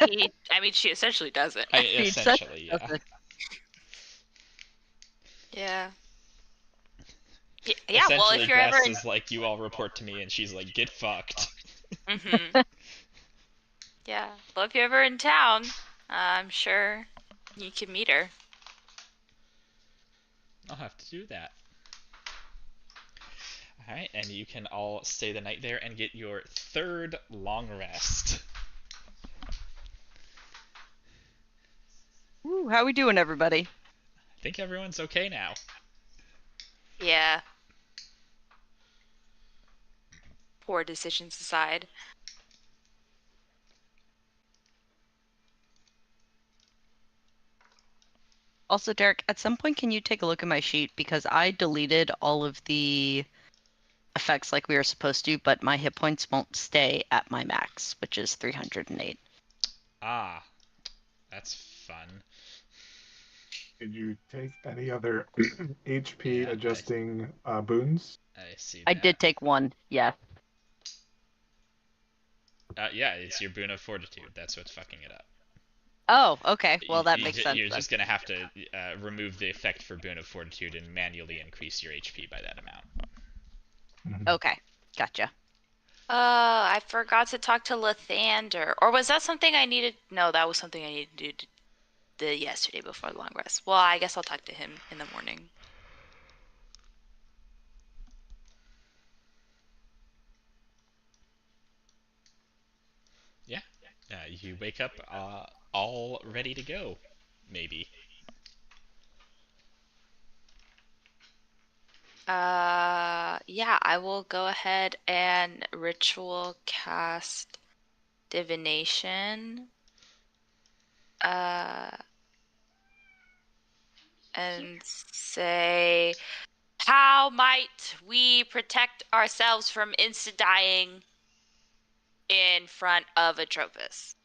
she essentially doesn't. Essentially, yeah. Doesn't. Yeah. Yeah, well, if you're ever... is like, you all report to me, and she's like, get fucked. Mm-hmm. Yeah. Well, if you're ever in town, I'm sure you can meet her. I'll have to do that. Alright, and you can all stay the night there and get your third long rest. Ooh, how we doing, everybody? I think everyone's okay now. Yeah. Poor decisions aside. Also, Derek, at some point, can you take a look at my sheet? Because I deleted all of the effects like we were supposed to, but my hit points won't stay at my max, which is 308. Ah, that's fun. Did you take any other HP adjusting boons? I see that. I did take one, yeah. Yeah, it's your Boon of Fortitude. That's what's fucking it up. Oh, okay. Well, that makes sense. You're then. just gonna have to remove the effect for Boon of Fortitude and manually increase your HP by that amount. Okay, gotcha. I forgot to talk to Lathander. Or was that something I needed? No, that was something I needed to do yesterday before the long rest. Well, I guess I'll talk to him in the morning. Yeah. You wake up all ready to go, maybe. Yeah, I will go ahead and ritual cast divination. And say, how might we protect ourselves from insta-dying in front of Atropus?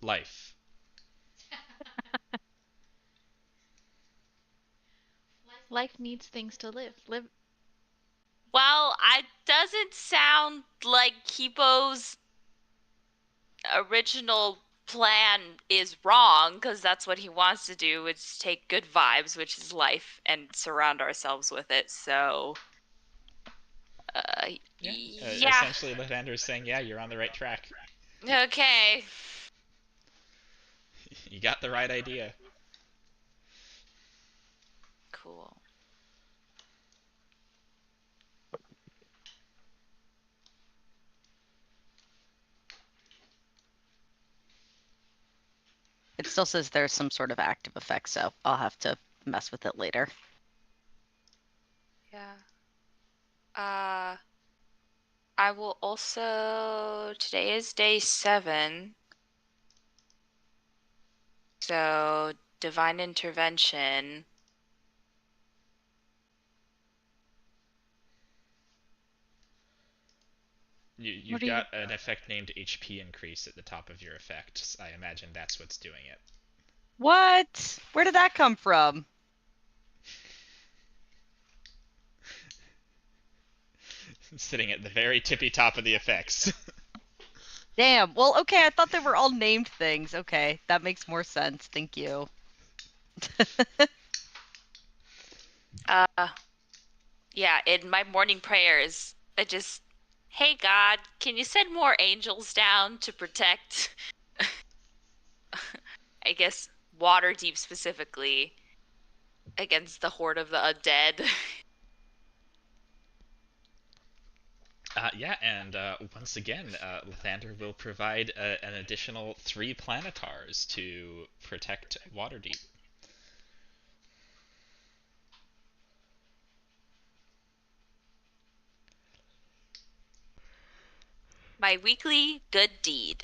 Life. Life needs things to live. Well, it doesn't sound like Kipo's original plan is wrong, because that's what he wants to do, is take good vibes, which is life, and surround ourselves with it. So, yeah. Essentially, Lathander's saying, yeah, you're on the right track. Okay. You got the right idea. Cool. It still says there's some sort of active effect, so I'll have to mess with it later. Yeah. I will also. Today is day 7. So, divine intervention. You've got an effect named HP increase at the top of your effects. I imagine that's what's doing it. What? Where did that come from? Sitting at the very tippy top of the effects. Damn. Well, okay, I thought they were all named things. Okay, that makes more sense. Thank you. Yeah, in my morning prayers, I just, hey God, can you send more angels down to protect, I guess, Waterdeep specifically, against the horde of the undead? Yeah, and once again, Lathander will provide an additional 3 planetars to protect Waterdeep. My weekly good deed.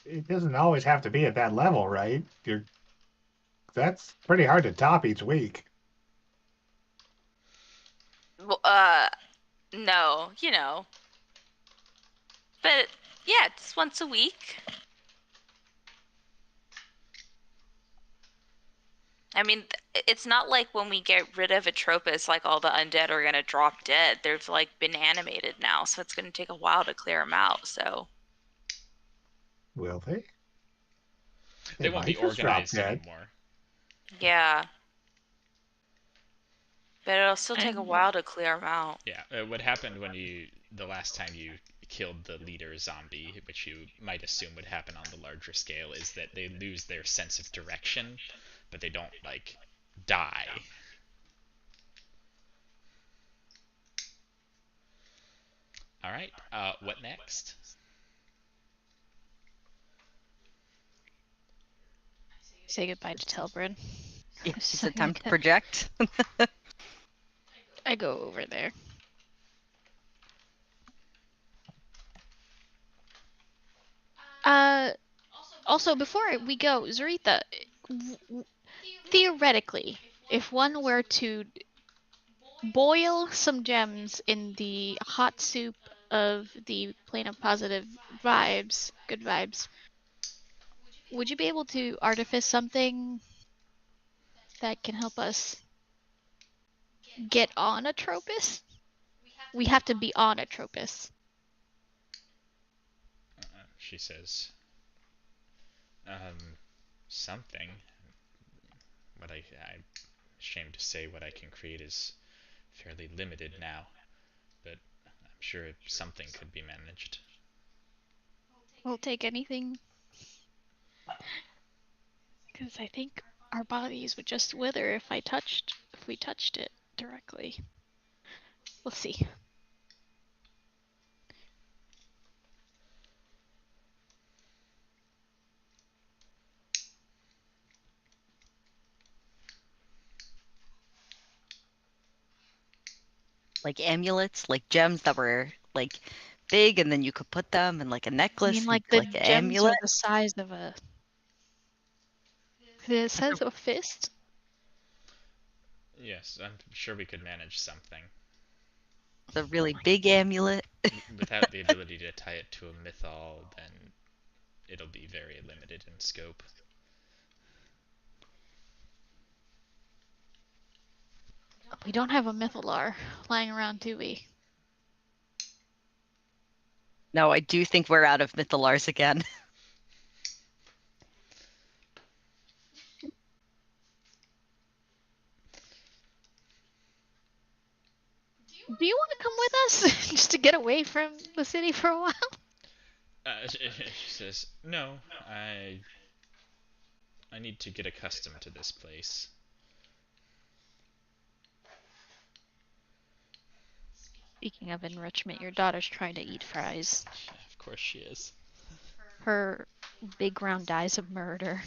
It doesn't always have to be at that level, right? That's pretty hard to top each week. No, But, yeah, it's once a week. I mean, it's not like when we get rid of Atropus, like all the undead are gonna drop dead. They've like been animated now, so it's gonna take a while to clear them out. So Will they? They won't be might just drop organized dead. anymore. yeah, but it'll still take a while to clear them out. Yeah, what happened when the last time you killed the leader zombie, which you might assume would happen on the larger scale, is that they lose their sense of direction, but they don't, like, die. Alright, what next? Say goodbye to Telbrin. Is it time to project? I go over there. Also, before we go, Zarita, theoretically, if one were to boil some gems in the hot soup of the plane of positive vibes, good vibes, would you be able to artifice something that can help us get on Atropus? We have to be on Atropus. She says, something. What I'm ashamed to say what I can create is fairly limited now, but I'm sure something could be managed. We'll take anything. Because I think our bodies would just wither if we touched it directly. We'll see. Like amulets, like gems that were like big, and then you could put them in like a necklace. I mean, like and, the like an gems amulet. are the size of a. The size of a fist. Yes, I'm sure we could manage something. The really big amulet. Without the ability to tie it to a mythal, then it'll be very limited in scope. We don't have a Mythalar lying around, do we? No, I do think we're out of Mythalars again. Do you want to come with us just to get away from the city for a while? She says, "No, I need to get accustomed to this place." Speaking of enrichment, your daughter's trying to eat fries. Of course she is. Her big round eyes of murder.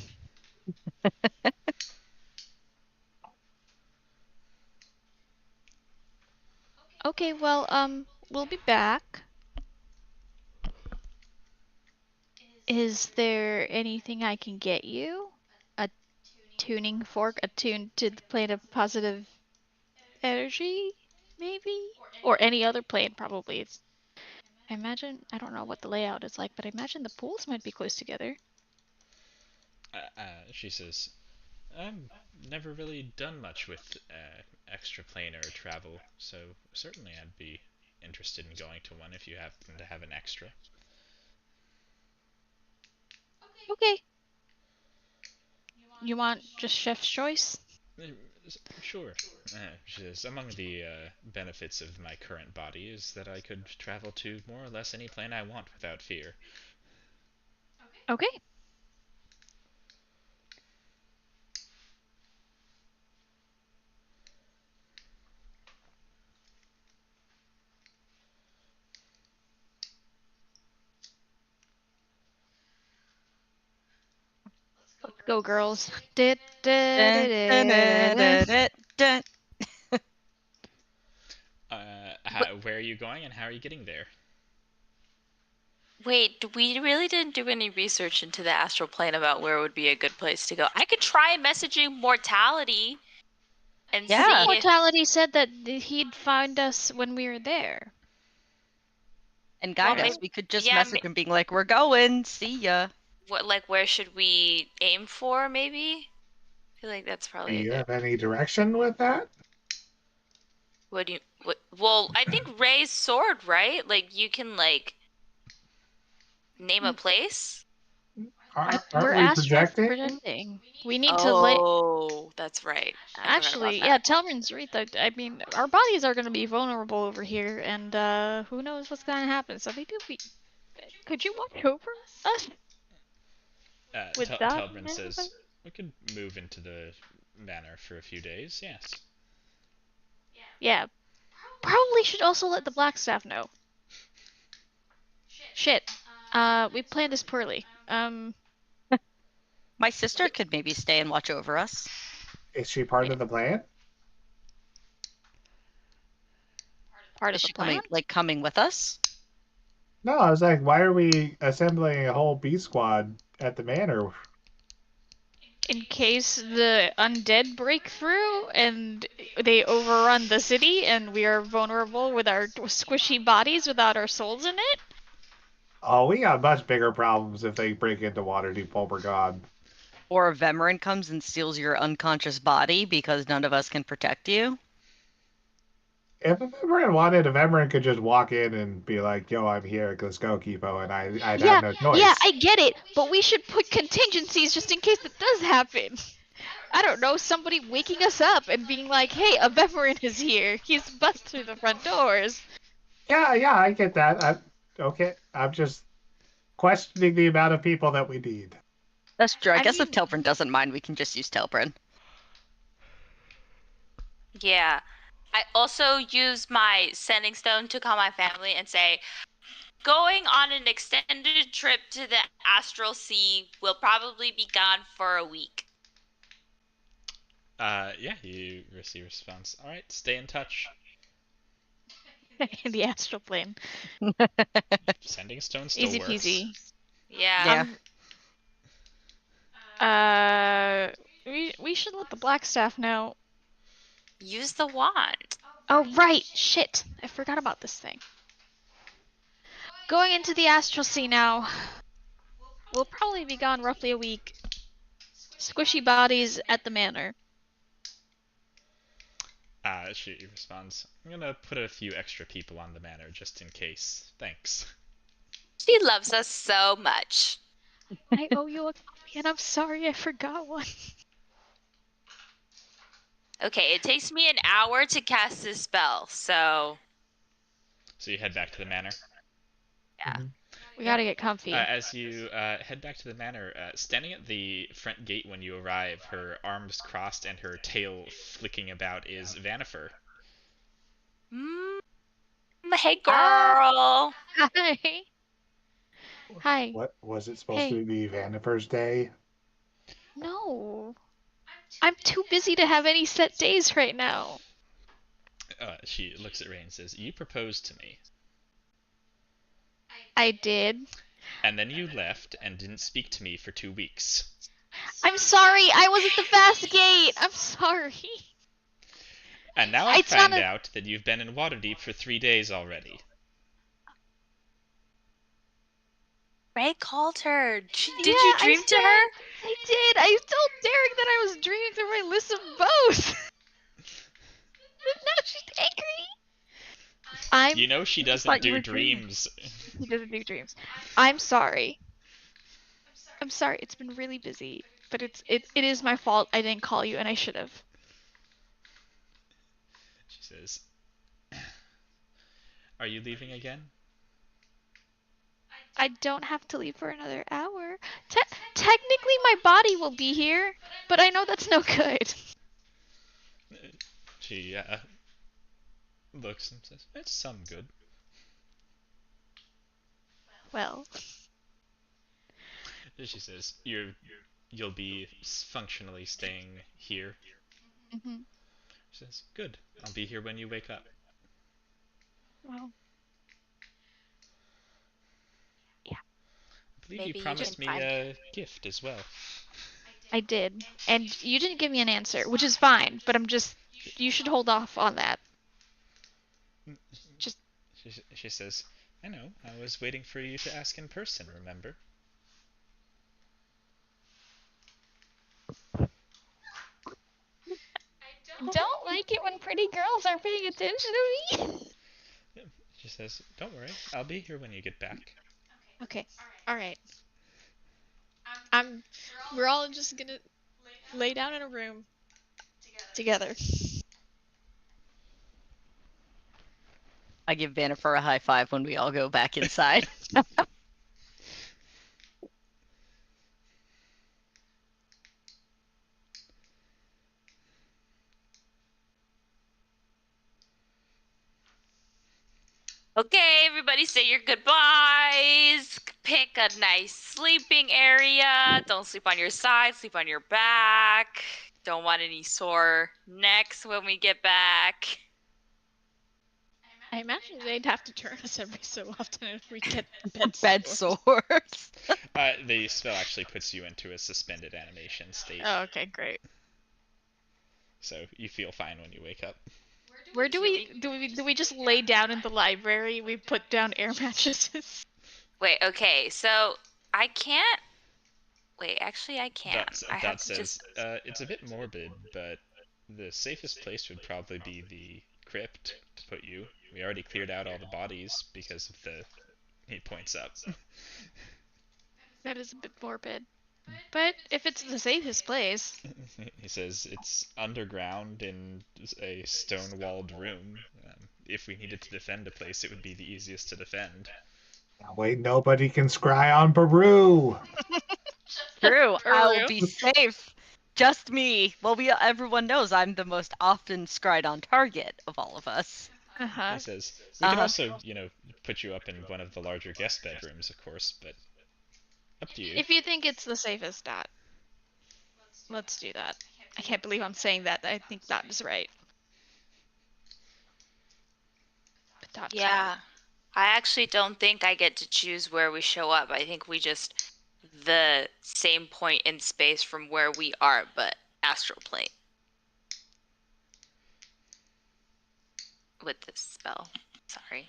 Okay, well, we'll be back. Is there anything I can get you? A tuning fork attuned to the plane of positive energy, maybe? Or any other plane, probably. I imagine, I don't know what the layout is like, but I imagine the pools might be close together. She says, "I've never really done much with extraplanar travel, so certainly I'd be interested in going to one if you happen to have an extra." Okay. You want just chef's choice? Sure. She says, "Among the benefits of my current body is that I could travel to more or less any plane I want without fear." Okay. Let's go, girls. Dun, dun, dun, dun, dun, dun. Where are you going and how are you getting there? Wait, we really didn't do any research into the astral plane about where would be a good place to go. I could try messaging Mortality and Yeah. see if Mortality said that he'd find us when we were there. And guide Well, us. We could just yeah, message him being like, "We're going. See ya." where should we aim for? Maybe. I feel like that's Do probably a you good. have any direction with that? What do you? Well, I think Ray's sword, right? Like you can like name a place. Aren't We're we projecting? projecting. We need to lay. Oh, that's right. I forgot Actually, about yeah, that. Telrin's right. I mean, our bodies are going to be vulnerable over here, and who knows what's going to happen. So maybe could you watch over us? Without Telbrin says, "We could move into the manor for a few days, yes." Yeah, probably should also let the Blackstaff know. Shit. We planned this poorly. My sister could maybe stay and watch over us. Is she part of the plan? Part Is of the she plan. coming with us? No, I was like, why are we assembling a whole B squad at the manor? In case the undead break through and they overrun the city and we are vulnerable with our squishy bodies without our souls in it? Oh, we got much bigger problems if they break into Waterdeep Bulbergod. Or a Vemorin comes and steals your unconscious body because none of us can protect you? If a Vemorin wanted, a Vemorin could just walk in and be like, yo, I'm here, let's go, Kipo, and I'd have no choice. Yeah, I get it, but we should put contingencies just in case it does happen. I don't know, somebody waking us up and being like, hey, a Vemorin is here. He's bust through the front doors. Yeah, I get that. I'm just questioning the amount of people that we need. That's true. I guess mean, if Telbrin doesn't mind, we can just use Telbrin. Yeah. I also use my sending stone to call my family and say, going on an extended trip to the Astral Sea will probably be gone for a week. Yeah, you receive a response. "All right, stay in touch." in the astral plane. Sending stone still Easy works. peasy. Yeah. We should let the Blackstaff know. Use the wand. Oh, right! Shit! I forgot about this thing. Going into the Astral Sea now. We'll probably be gone roughly a week. Squishy bodies at the manor. She responds, I'm gonna put a few extra people on the manor just in case. Thanks. She loves us so much. I owe you a coffee, and I'm sorry I forgot one. Okay, it takes me an hour to cast this spell, so So you head back to the manor. yeah. We gotta get comfy. As you head back to the manor, standing at the front gate when you arrive, her arms crossed and her tail flicking about, is Vanifer. Hey, girl. Hi. Hi. What was it supposed Hey. to be? Vanifer's Day? No. I'm too busy to have any set days right now. She looks at Ray and says, You proposed to me, I did. and then you left and didn't speak to me for 2 weeks. I'm sorry. I was at the fast gate. I'm sorry. And now I It's not find a- out that you've been in Waterdeep for 3 days already. Ray called her. Did Yeah, you I dream to said- her? I did. I told Derek that I was dreaming through my list of both. But now she's angry. You know she doesn't thought you do were dreaming. dreams. He doesn't do dreams. I'm sorry. I'm sorry. It's been really busy, but it is my fault. I didn't call you, and I should have. She says, Are you leaving again? I don't have to leave for another hour. Technically, my body will be here, but I know that's no good. She looks and says, It's some good. Well, She says, You'll be functionally staying here. mhm. She says, Good. I'll be here when you wake up. Well, I believe Maybe you you promised can me find- a gift as well. I did, and you didn't give me an answer, which is fine. But you should hold off on that. Just- She says, I know. I was waiting for you to ask in person, remember? Don't like it when pretty girls aren't paying attention to me. She says, Don't worry. I'll be here when you get back. Okay. All right. We're all just gonna lay down in a room together. I give Vanifer a high five when we all go back inside. Okay, everybody say your goodbyes. Pick a nice sleeping area. Don't sleep on your side, sleep on your back. Don't want any sore necks when we get back. I imagine they'd have to turn us every so often if we get Bed sores. sores. The spell actually puts you into a suspended animation state, Oh, okay, great. so you feel fine when you wake up. Where do we just lay down in the library? We put down air mattresses. Wait, okay, so I can't. Wait, actually, I can't. I have That to says, just. It's a bit morbid, but the safest place would probably be the crypt to put you. We already cleared out all the bodies because of the... He points up. That is a bit morbid. But if it's the safest place, He says, It's underground in a stone-walled room. If we needed to defend a place, it would be the easiest to defend. Wait, nobody can scry on Peru. True. I'll Peru. be safe. Just me. Well, everyone knows I'm the most often scried on target of all of us. He says, We can also, put you up in one of the larger guest bedrooms, of course, but up to you. if you think it's the safest dot, let's do that. I can't believe I'm saying that. I think that is right. But Dot's Yeah. I actually don't think I get to choose where we show up. I think we just. The same point in space from where we are, but astral plane. With this spell. Sorry.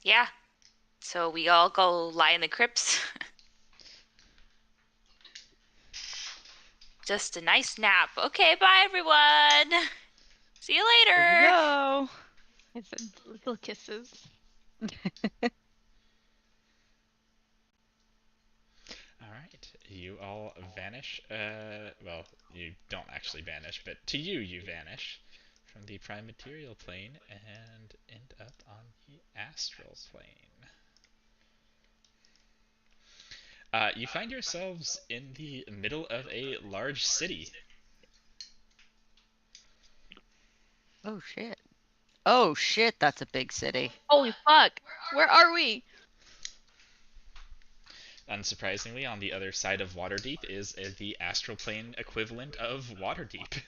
Yeah. So we all go lie in the crypts. Just a nice nap. Okay, bye everyone. See you later. There you go. I said little kisses. Alright, you all vanish. Well, you don't actually vanish, but to you, you vanish from the prime material plane and end up on the astral plane. You find yourselves in the middle of a large city. Oh shit. Oh shit, that's a big city. Holy fuck! Where are we? Unsurprisingly, on the other side of Waterdeep is the astral plane equivalent of Waterdeep.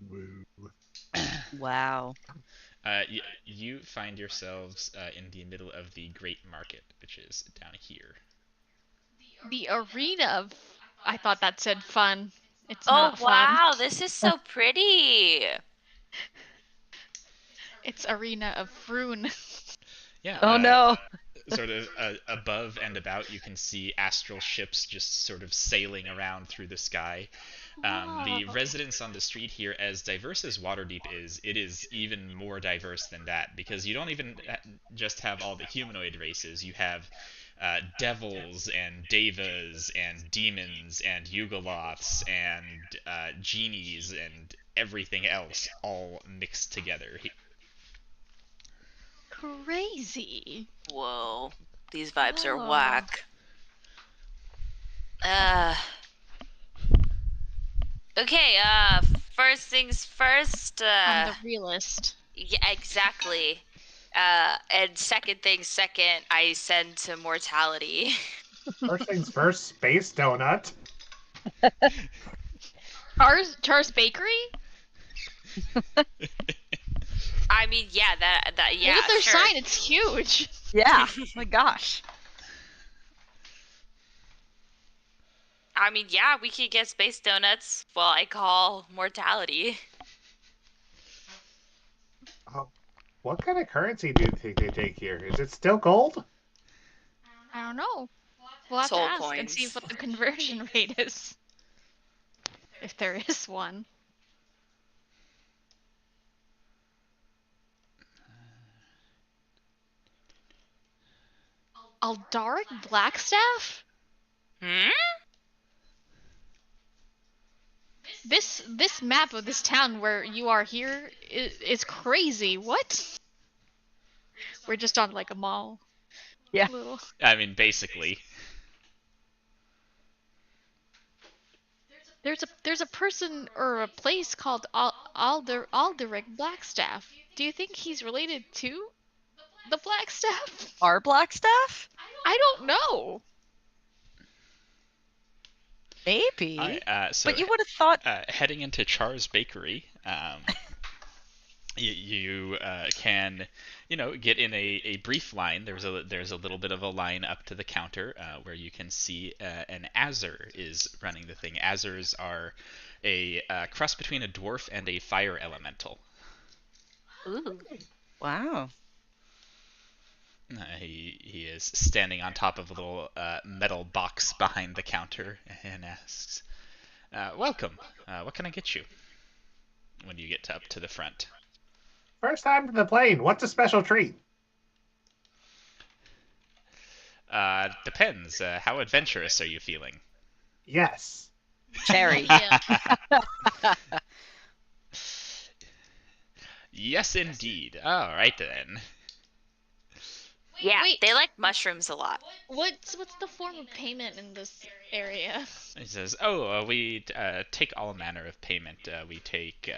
Woo. Wow. You find yourselves in the middle of the Great Market, which is down here. The arena of... I thought that said fun. It's Oh not wow, fun. this is so pretty. It's arena of Froon. Yeah. Oh no. Sort of above and about, you can see astral ships just sort of sailing around through the sky. The Wow. residents on the street here, as diverse as Waterdeep is, it is even more diverse than that, because you don't even just have all the humanoid races. You have devils and devas and demons and Yugoloths and genies and everything else all mixed together. Crazy. Whoa, these vibes are Whoa. whack. Okay, first things first. I'm the realist. Yeah, exactly. And second things second, I send to mortality. First things first, space donut. Char's Bakery? I mean, yeah, that yeah. Look at their sure. sign, it's huge. Yeah. Oh my gosh. I mean, yeah, we could get space donuts. Well, I call mortality. What kind of currency do you think they take here? Is it still gold? I don't know. We'll have Soul to ask and see coins. what the conversion rate is. If there is one. Aldaric Blackstaff? Hmm? This map of this town where you are here is crazy. What? We're just on like a mall. Yeah. Little. I mean, basically. There's a person or a place called Alderic Blackstaff. Do you think he's related to the Blackstaff? Our Blackstaff? I don't know. Maybe. Alright, so but you would have thought. heading into Char's Bakery, you can, get in a brief line. There's a little bit of a line up to the counter where you can see an Azur is running the thing. Azurs are a cross between a dwarf and a fire elemental. Ooh. Wow. He is standing on top of a little metal box behind the counter and asks, "Welcome. What can I get you?" When you get up to the front. First time to the plane. What's a special treat? Depends. How adventurous are you feeling? Yes. Cherry. Yeah. Yes, indeed. All right then. Yeah, Wait. they like mushrooms a lot. What's the form of payment in this area? He says, "Oh, we take all manner of payment. We take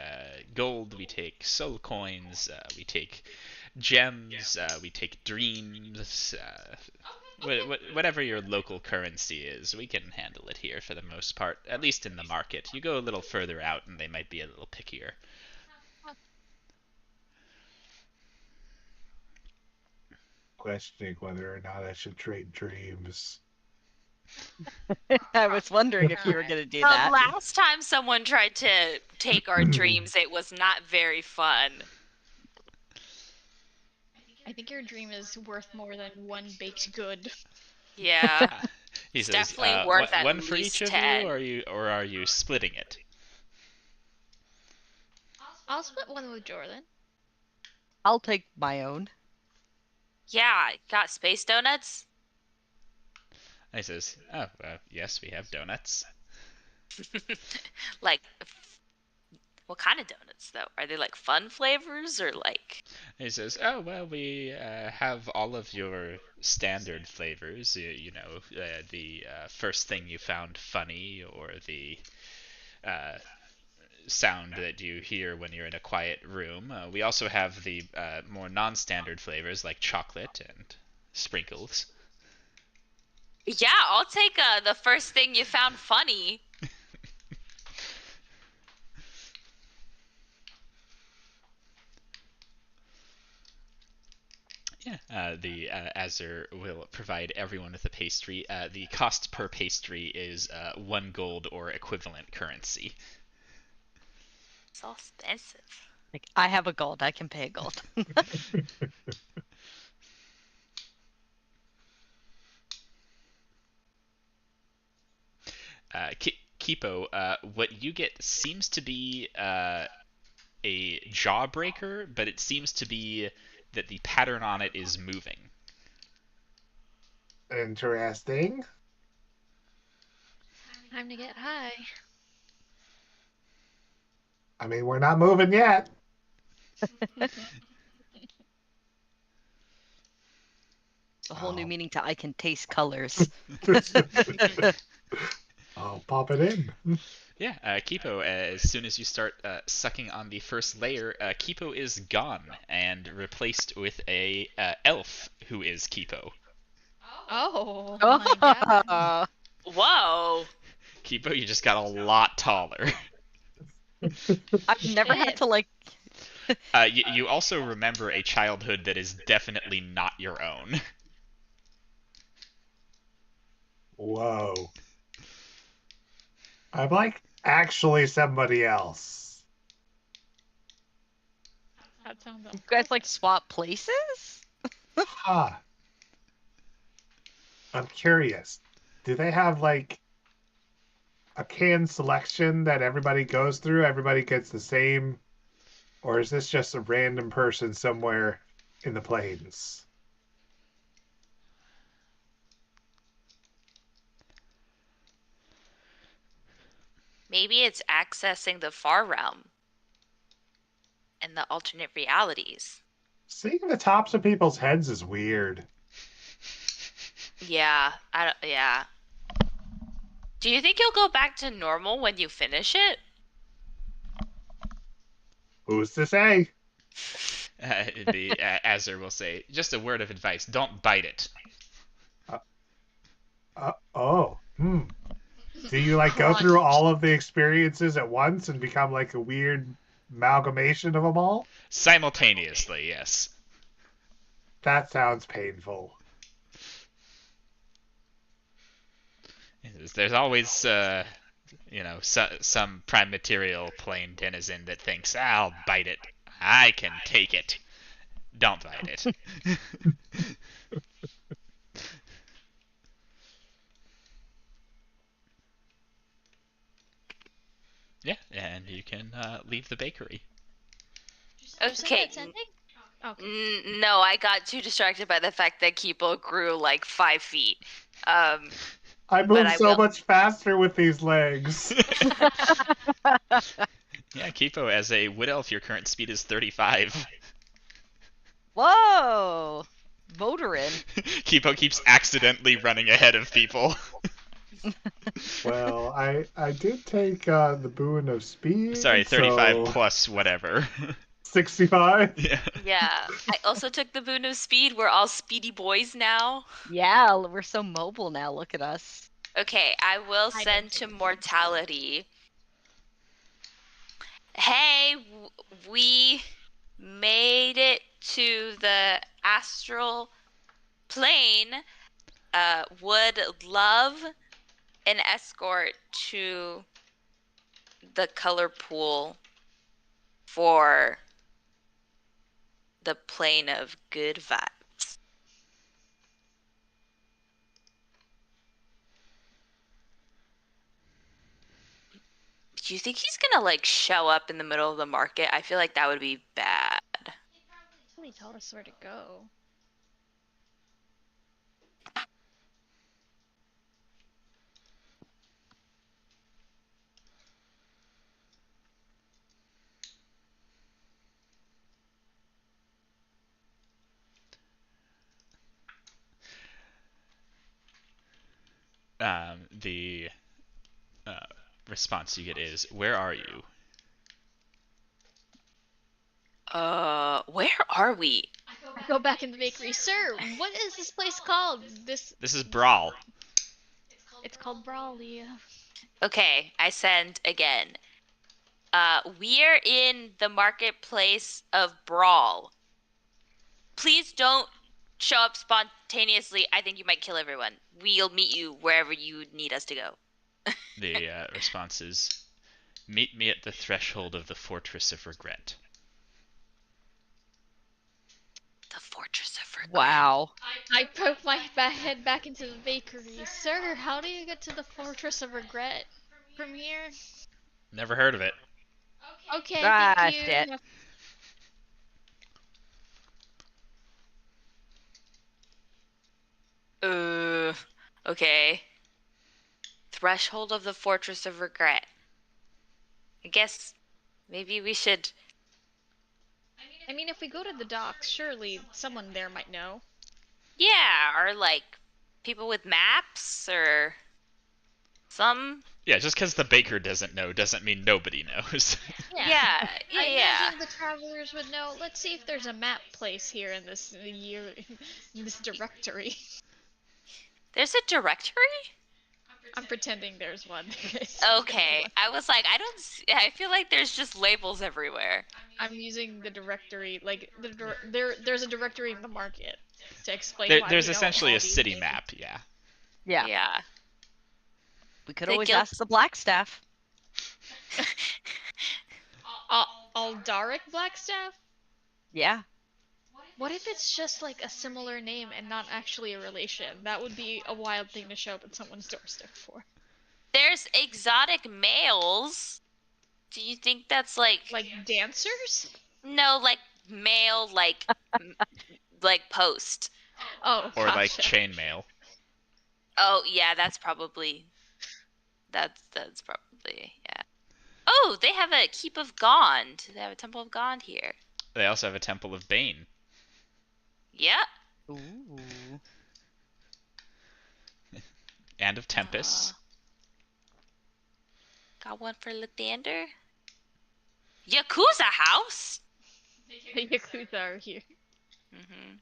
gold. We take soul coins. We take gems. We take dreams. Whatever your local currency is, we can handle it here for the most part. At least in the market. You go a little further out, and they might be a little pickier." Questioning whether or not I should trade dreams. I was wondering if you were going to do The that. last time someone tried to take our dreams, it was not very fun. I think your dream is worth more than one baked good. Yeah. He It's says, definitely worth at one for least each of 10. you, or are you splitting it? I'll split one with Jordan. I'll take my own. Yeah, got space donuts? He says, oh, yes, we have donuts. Like, what kind of donuts, though? Are they like fun flavors or like. He says, oh, well, we have all of your standard flavors. You know, the first thing you found funny, or the sound that you hear when you're in a quiet room. We also have the more non-standard flavors like chocolate and sprinkles. Yeah, I'll take the first thing you found funny. Yeah, the Azure will provide everyone with a pastry. The cost per pastry is 1 gold or equivalent currency. So expensive. Like, I have a gold. I can pay a gold. Kipo, what you get seems to be a jawbreaker, but it seems to be that the pattern on it is moving. Interesting. Time to get high. I mean, we're not moving yet. A whole new Oh. meaning to I can taste colors. I'll pop it in. Yeah, Kipo, as soon as you start sucking on the first layer, Kipo is gone and replaced with a elf who is Kipo. Oh my god. Whoa. Kipo, you just got a lot taller. I've never had Shit. to like. You also remember a childhood that is definitely not your own. Whoa. I'm like actually somebody else. That sounds You guys like swap places? Huh. I'm curious. Do they have like a canned selection that everybody goes through? Everybody gets the same? Or is this just a random person somewhere in the plains? Maybe it's accessing the far realm and the alternate realities. Seeing the tops of people's heads is weird. Yeah, yeah. Do you think you'll go back to normal when you finish it? Who's to say? The Azure will say, just a word of advice, don't bite it. Oh. Do you like go through all of the experiences at once and become like a weird amalgamation of them all? Simultaneously, yes. That sounds painful. There's always, some prime material plane denizen that thinks, I'll bite it. I can take it. Don't bite it. Yeah, and you can leave the bakery. Okay. Okay. No, I got too distracted by the fact that Kipo grew like 5 feet. I But move I so will. much faster with these legs. Yeah, Kipo, as a wood elf, your current speed is 35. Whoa! Motorin. Kipo keeps accidentally running ahead of people. Well, I did take the boon of speed. Sorry, 35 so plus whatever. 65. Yeah. Yeah. I also took the boon of speed. We're all speedy boys now. Yeah, we're so mobile now. Look at us. Okay, I will I send don't to take mortality. Hey, we made it to the astral plane. Would love an escort to the color pool for the plane of good vibes. Do you think he's gonna like show up in the middle of the market? I feel like that would be bad. Really tell us where to go. The response you get is, "Where are you?" Where are we? I go back in the bakery. Sir, what is this place called? This is Brawl. It's called Brawley. Okay, I send again. We're in the marketplace of Brawl. Please don't show up spontaneously. I think you might kill everyone. We'll meet you wherever you need us to go. The response is, "Meet me at the threshold of the Fortress of Regret." The Fortress of Regret. Wow. I poke my head back into the bakery. Sir, how do you get to the Fortress of Regret from here? Never heard of it. Okay, Ah, thank you. shit. Okay. Threshold of the Fortress of Regret. I guess maybe we should. I mean, if we go to the docks, surely someone there might know. Yeah, or like people with maps or some. Yeah, just because the baker doesn't know doesn't mean nobody knows. Yeah. I imagine the travelers would know. Let's see if there's a map place here in this in this directory. There's a directory? I'm pretending there's one. Okay, I was like, I feel like there's just labels everywhere. I'm using the directory, like there's a directory in the market to explain why There's we know essentially all a these city things. map, yeah. Yeah. Yeah. We could The always guild- ask the Blackstaff. Aldaric Blackstaff? Yeah. What if it's just like a similar name and not actually a relation? That would be a wild thing to show up at someone's doorstep for. There's exotic males. Do you think that's like dancers? no, like male, like like post? Oh, Or like gotcha. chainmail. Oh yeah, that's probably yeah. Oh, they have a Keep of Gond. They have a Temple of Gond here. They also have a Temple of Bane. Yeah. Ooh. And of Tempest. Got one for Lathander. Yakuza house. The Yakuza are here. Mm-hmm.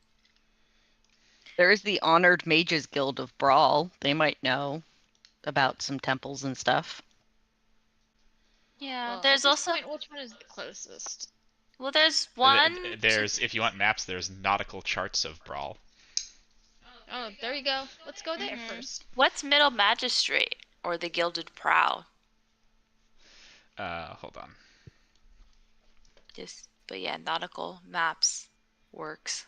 There is the Honored Mages Guild of Brawl. They might know about some temples and stuff. Yeah, Well, there's at this also point, which one is the closest? well, there's one. There's, if you want maps, there's nautical charts of Brawl. Oh, there you go. Let's go there Mhm. first. What's Middle Magistrate or the Gilded Prow? Hold on. But yeah, nautical maps works.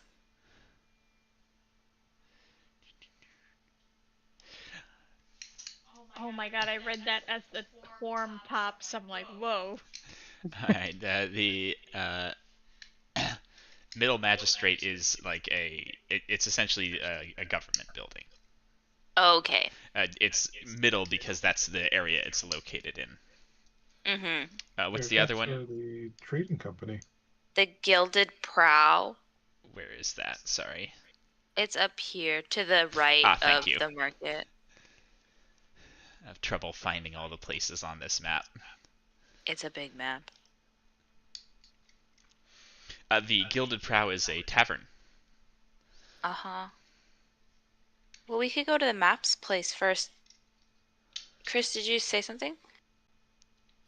Oh my god, I read that as the form pops. I'm like, whoa. Alright, the Middle Magistrate is like it's essentially a government building. Okay. It's middle because that's the area it's located in. Mm-hmm. What's the other one? The trading company. The Gilded Prow. Where is that? Sorry. It's up here to the right thank of you. the market. I have trouble finding all the places on this map. It's a big map. The Gilded Prow is a tavern. Uh-huh. Well, we could go to the maps place first. Chris, did you say something?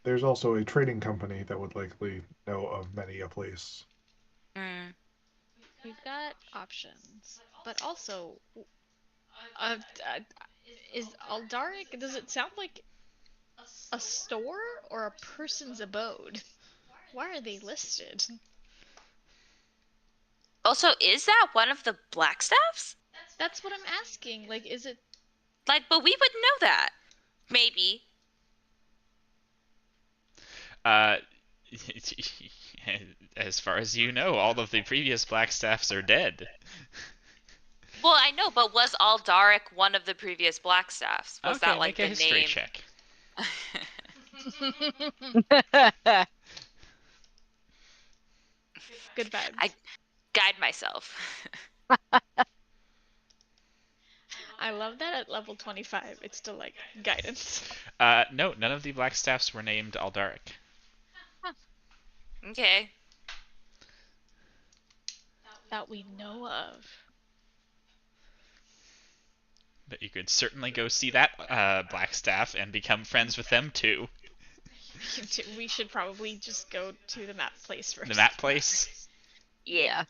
There's also a trading company that would likely know of many a place. Mm. We've got options, but also, is Aldaric? Does it sound like a store or a person's abode? Why are they listed? Also, is that one of the Blackstaffs? That's what I'm asking. Like, is it? Like, but we wouldn't know that. Maybe. As far as you know, all of the previous Blackstaffs are dead. Well, I know, but was Aldaric one of the previous Blackstaffs? Was Okay, that like make a the history name? check. Good vibes. I guide myself. I love that at level 25, it's still like guidance. No, none of the Blackstaffs were named Aldaric. Okay. That we know of. But you could certainly go see that Blackstaff and become friends with them too. We should probably just go to the map place first. The map place? Yeah.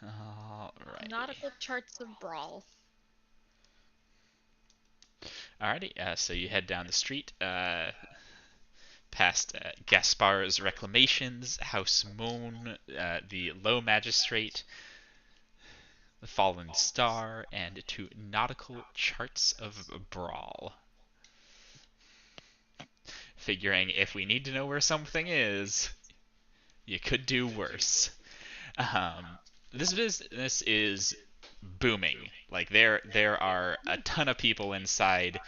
Alright. Nautical charts of Brawl. Alrighty, so you head down the street, past Gaspar's Reclamations, House Moon, the Low Magistrate, the Fallen Star, and to Nautical Charts of Brawl. Figuring if we need to know where something is, you could do worse. This business is booming. Like there are a ton of people inside.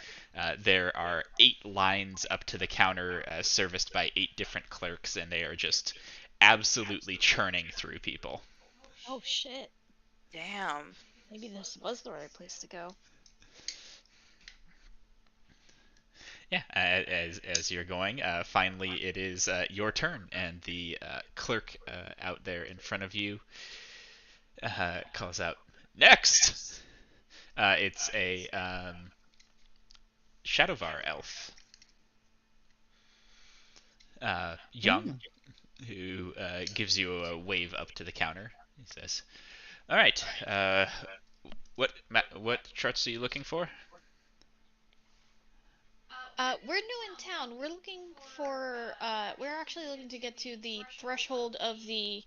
There are 8 lines up to the counter, serviced by 8 different clerks, and they are just absolutely churning through people. Oh shit. Damn. Maybe this was the right place to go. Yeah, as you're going, finally it is your turn, and the clerk out there in front of you calls out, "Next!" It's a Shadowvar elf, young, who gives you a wave up to the counter. He says, "All right, what charts are you looking for?" We're new in town. We're looking for, we're actually looking to get to the threshold of the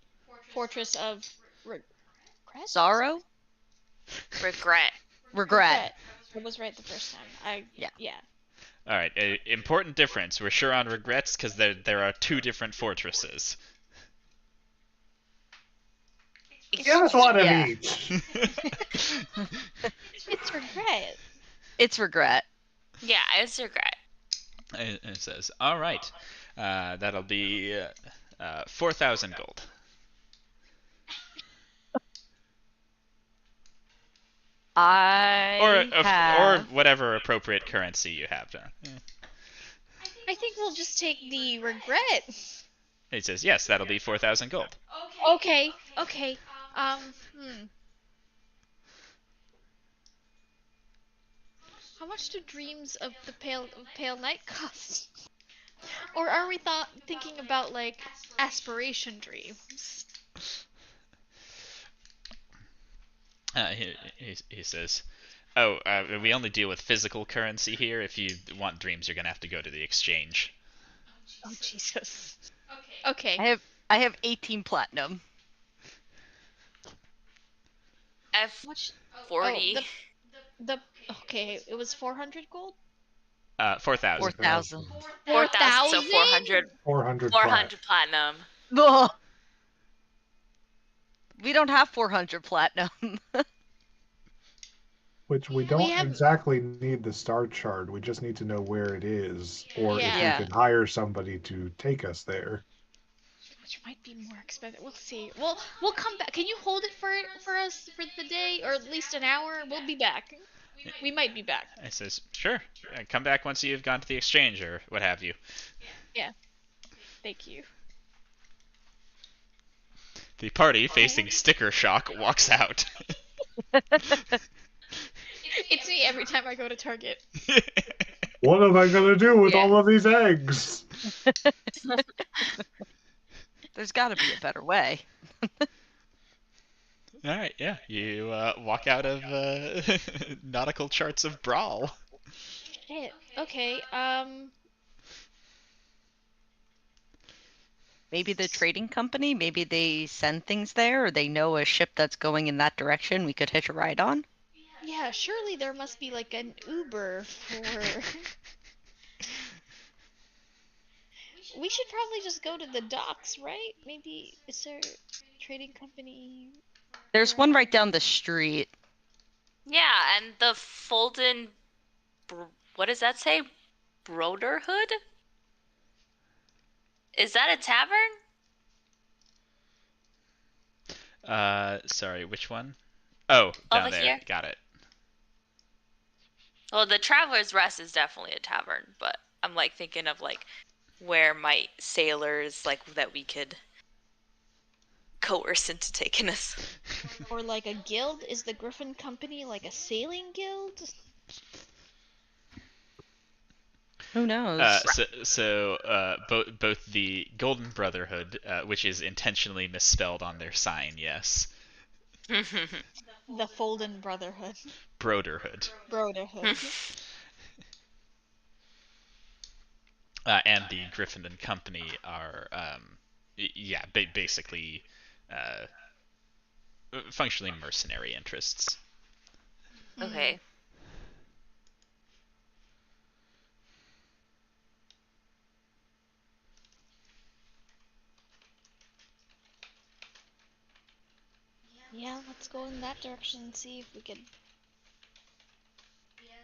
Fortress of Regret? Sorrow? Regret. Regret. I was right the first time. Yeah. All right, important difference. We're sure on Regrets because there are 2 different fortresses. Give us one of Yeah. each. It's Regret. It's regret. Yeah, it's regret. It says, "All right, that'll be 4,000 gold." Or whatever appropriate currency you have. I think we'll just take the Regret. He says, "Yes, that'll be 4,000 gold." Okay. How much do Dreams of the Pale Night cost? Or are we thinking about like aspiration dreams? He says, "Oh, we only deal with physical currency here. If you want dreams, you're gonna have to go to the exchange." Oh Jesus. Okay. I have 18 platinum. F40. Okay, it was 400 gold? 4,000. 4,000. 4,000, so 400. 400. 400 platinum. Ugh. We don't have 400 platinum. Which we don't exactly need the star chart. We just need to know where it is, or if Yeah. we can hire somebody to take us there. Which might be more expensive. We'll see. We'll come back. Can you hold it for us for the day, or at least an hour? We'll be back. We might be back. He says, "Sure. Come back once you've gone to the exchange or what have you." Yeah. Thank you. The party, facing sticker shock, walks out. It's me every time I go to Target. What am I gonna do with Yeah. all of these eggs? There's got to be a better way. All right, yeah, you walk out of Nautical Charts of Brawl. Shit. Okay. Maybe the trading company, maybe they send things there, or they know a ship that's going in that direction we could hitch a ride on. Yeah, surely there must be like an Uber for. We should probably just go to the docks, right? Maybe is there a trading company? There's one right down the street. Yeah, and the Folden. What does that say? Broderhood? Is that a tavern? Sorry, which one? Oh, down Over there. here? Got it. Well, the Traveler's Rest is definitely a tavern, but I'm like thinking of like where might sailors like that we could coerce into taking us. Or like a guild? Is the Griffin Company like a sailing guild? Who knows? Both the Golden Brotherhood, which is intentionally misspelled on their sign, yes. The Folden Brotherhood. Broderhood. Brotherhood. And the Griffin and Company are, basically, functionally mercenary interests. Okay. Yeah, let's go in that direction and see if we can.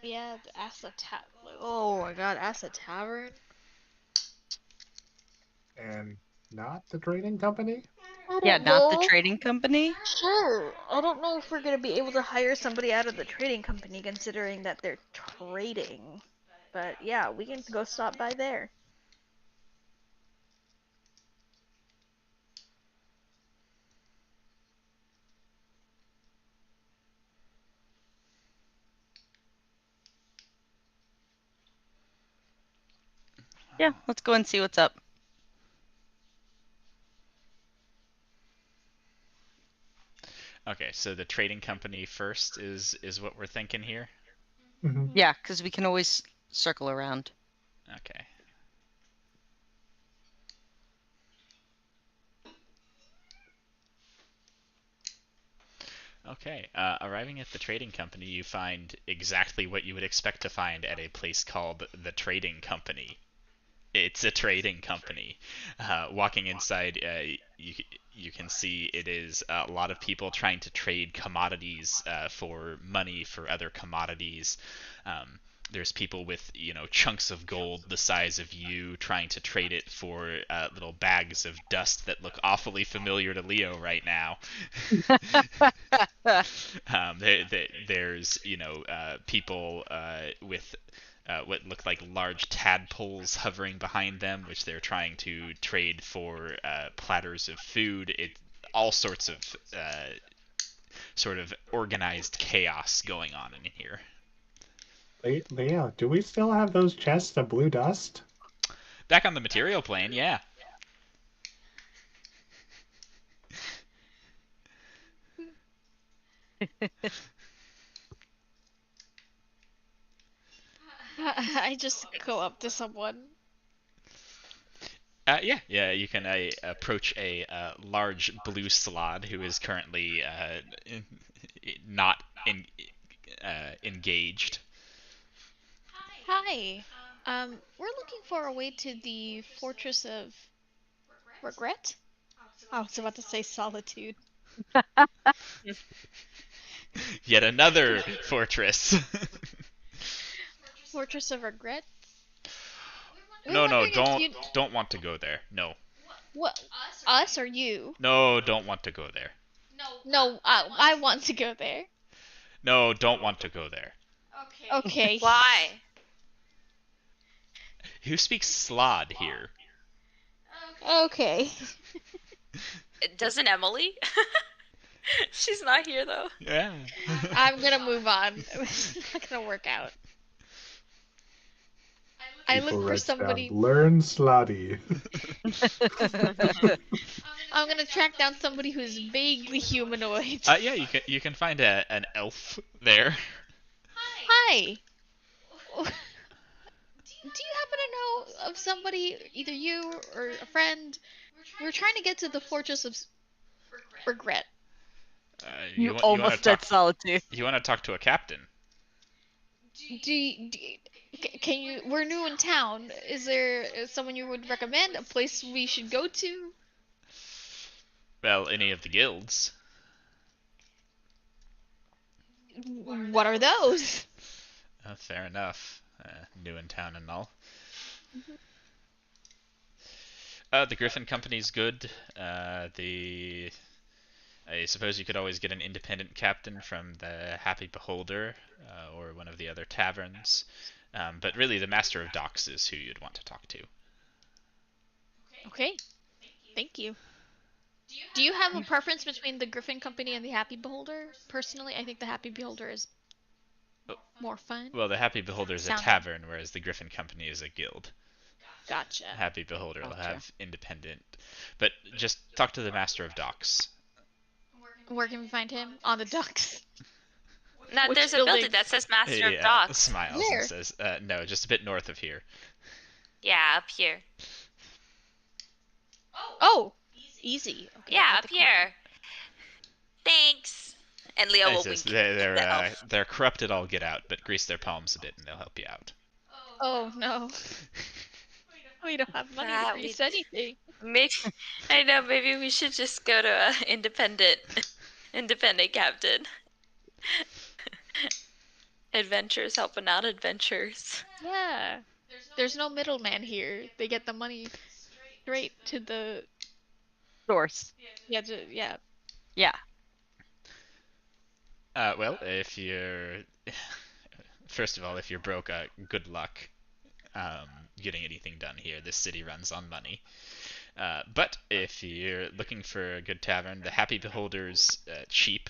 Yeah, ask the Oh my god, ask the tavern. And not the trading company? Yeah, not the trading company. Sure. I don't know if we're gonna be able to hire somebody out of the trading company considering that they're trading. But yeah, we can go stop by there. Yeah, let's go and see what's up. Okay, so the trading company first is what we're thinking here. Mm-hmm. Yeah, because we can always circle around. Okay. Okay, arriving at the trading company, you find exactly what you would expect to find at a place called the Trading Company. It's a trading company. Walking inside, you can see it is a lot of people trying to trade commodities for money for other commodities. There's people with chunks of gold the size of you trying to trade it for little bags of dust that look awfully familiar to Leo right now. There's people with what look like large tadpoles hovering behind them, which they're trying to trade for platters of food. All sorts of sort of organized chaos going on in here. Leo, do we still have those chests of blue dust? Back on the material plane, yeah. I just go up to someone. Yeah. You can approach a large blue slod who is currently not engaged. Hi. We're looking for a way to the Fortress of Regret? I was about to say Solitude. Yet another fortress. Fortress of Regret? No, don't want to go there. No. What? Us or you? No, don't want to go there. No, I want to go there. No, don't want to go there. Okay. Why? Who speaks Slod here? Okay. Doesn't Emily? She's not here though. Yeah. I'm gonna move on. It's not gonna work out. I People look for writes down, somebody. Learn Slotty. I'm gonna track down somebody who's vaguely humanoid. Yeah, you can find an elf there. Hi. you happen to know of somebody, either you or a friend? We're trying to get to the Fortress of Regret. You want to almost talk? said solitude. You want to talk to a captain? Can you? We're new in town. Is there someone you would recommend? A place we should go to? Well, any of the guilds. What are those? Fair enough. New in town and all. The Griffin Company's good. I suppose you could always get an independent captain from the Happy Beholder or one of the other taverns. But really, the Master of Docks is who you'd want to talk to. Okay. Thank you. Do you have a preference between the Griffin Company and the Happy Beholder? Personally, I think the Happy Beholder is more fun. Well, the Happy Beholder is a Sounding. tavern, whereas the Griffin Company is a guild. Gotcha. Happy Beholder will Gotcha. have independent. But just talk to the Master of Docks. Where can we find him? On the docks. No, Which there's a building? building that says Master of Yeah, Docks. smiles Where? and says, no, just a bit north of here. Yeah, up here. Oh, easy. Okay, Yeah, at up the corner. here. Thanks. And Leo He will says wink. they're the elf. they're corrupted all get out, but grease their palms a bit and they'll help you out. Oh no. We don't have money Ah, to grease anything. Maybe I know. Maybe we should just go to a independent captain. Adventures helping out adventures. Yeah. There's no middleman here. They get the money straight to the Source. yeah. Yeah. Well, if you're first of all, if you're broke, good luck getting anything done here. This city runs on money. But if you're looking for a good tavern, the Happy Beholder's cheap.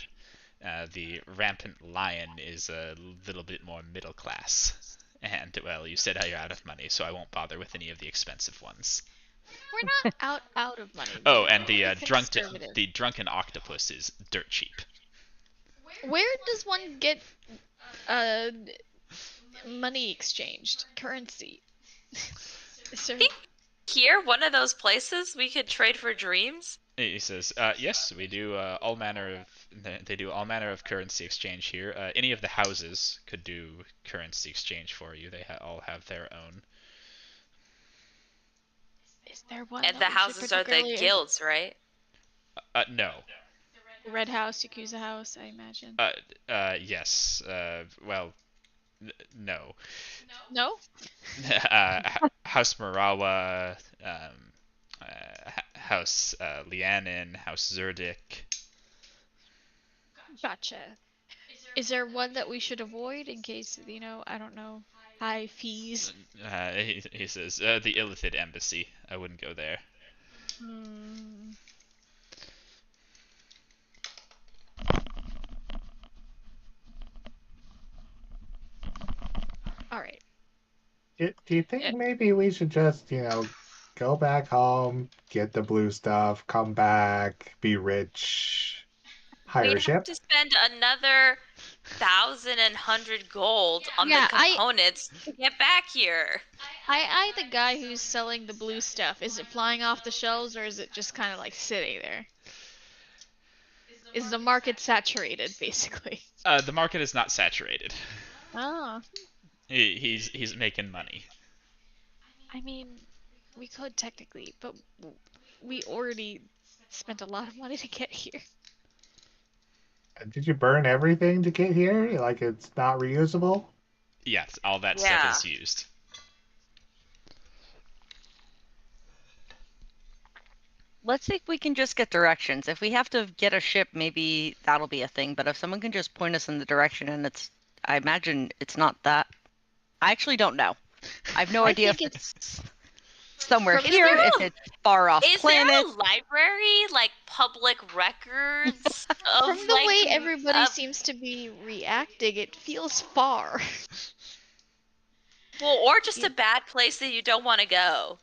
The Rampant Lion is a little bit more middle class. And, well, you said how you're out of money, so I won't bother with any of the expensive ones. We're not out of money. Oh, and the We're drunken conservative. Drunken Octopus is dirt cheap. Where does one get money exchanged? Currency. Is there... Here, one of those places we could trade for dreams. He says, yes, we do all manner of. They do all manner of currency exchange here. Any of the houses could do currency exchange for you. They all have their own. Is there one? And that the we should houses are the particularly- guilds, right? No. The Red House, Yakuza House, I imagine. Yes. Well, no. No? House Murawa, House Lianin, House Zerdik. Gotcha. Is there one that we should avoid in case, I don't know, high fees? He says, the Illithid Embassy. I wouldn't go there. Hmm. Alright. Do you think maybe we should just, go back home, get the blue stuff, come back, be rich, hire We'd a have ship? to spend another 1,100 gold on Yeah, the components to get back here. I the guy who's selling the blue stuff, is it flying off the shelves or is it just kind of like sitting there? Is the market saturated, basically? The market is not saturated. Oh. He's making money. I mean, we could technically, but we already spent a lot of money to get here. Did you burn everything to get here? Like it's not reusable? Yes, all that Yeah. stuff is used. Let's see if we can just get directions. If we have to get a ship, maybe that'll be a thing. But if someone can just point us in the direction, and I imagine it's not that. I actually don't know. I have no I idea if think it's somewhere From here, there- if it's far off Is planet. there a library, like public records? Of, From the like, way everybody of- seems to be reacting, it feels far. Well, or just a bad place that you don't want to go.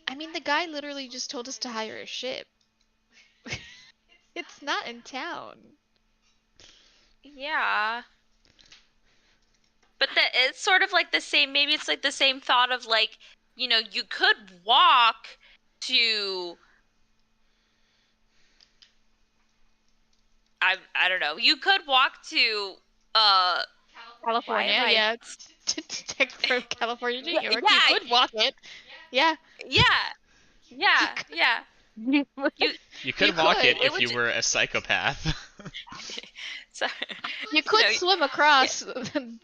I mean, the guy literally just told us to hire a ship. It's not in town. Yeah. But it's sort of like the same. Maybe it's like the same thought of like, you know, you could walk to. I don't know. You could walk to California, Why am I- yeah. It's to from California to New York. Yeah, You could walk it. Yeah. yeah. You could You walk could. it It if would you ju- were a psychopath. So, You could No, swim across the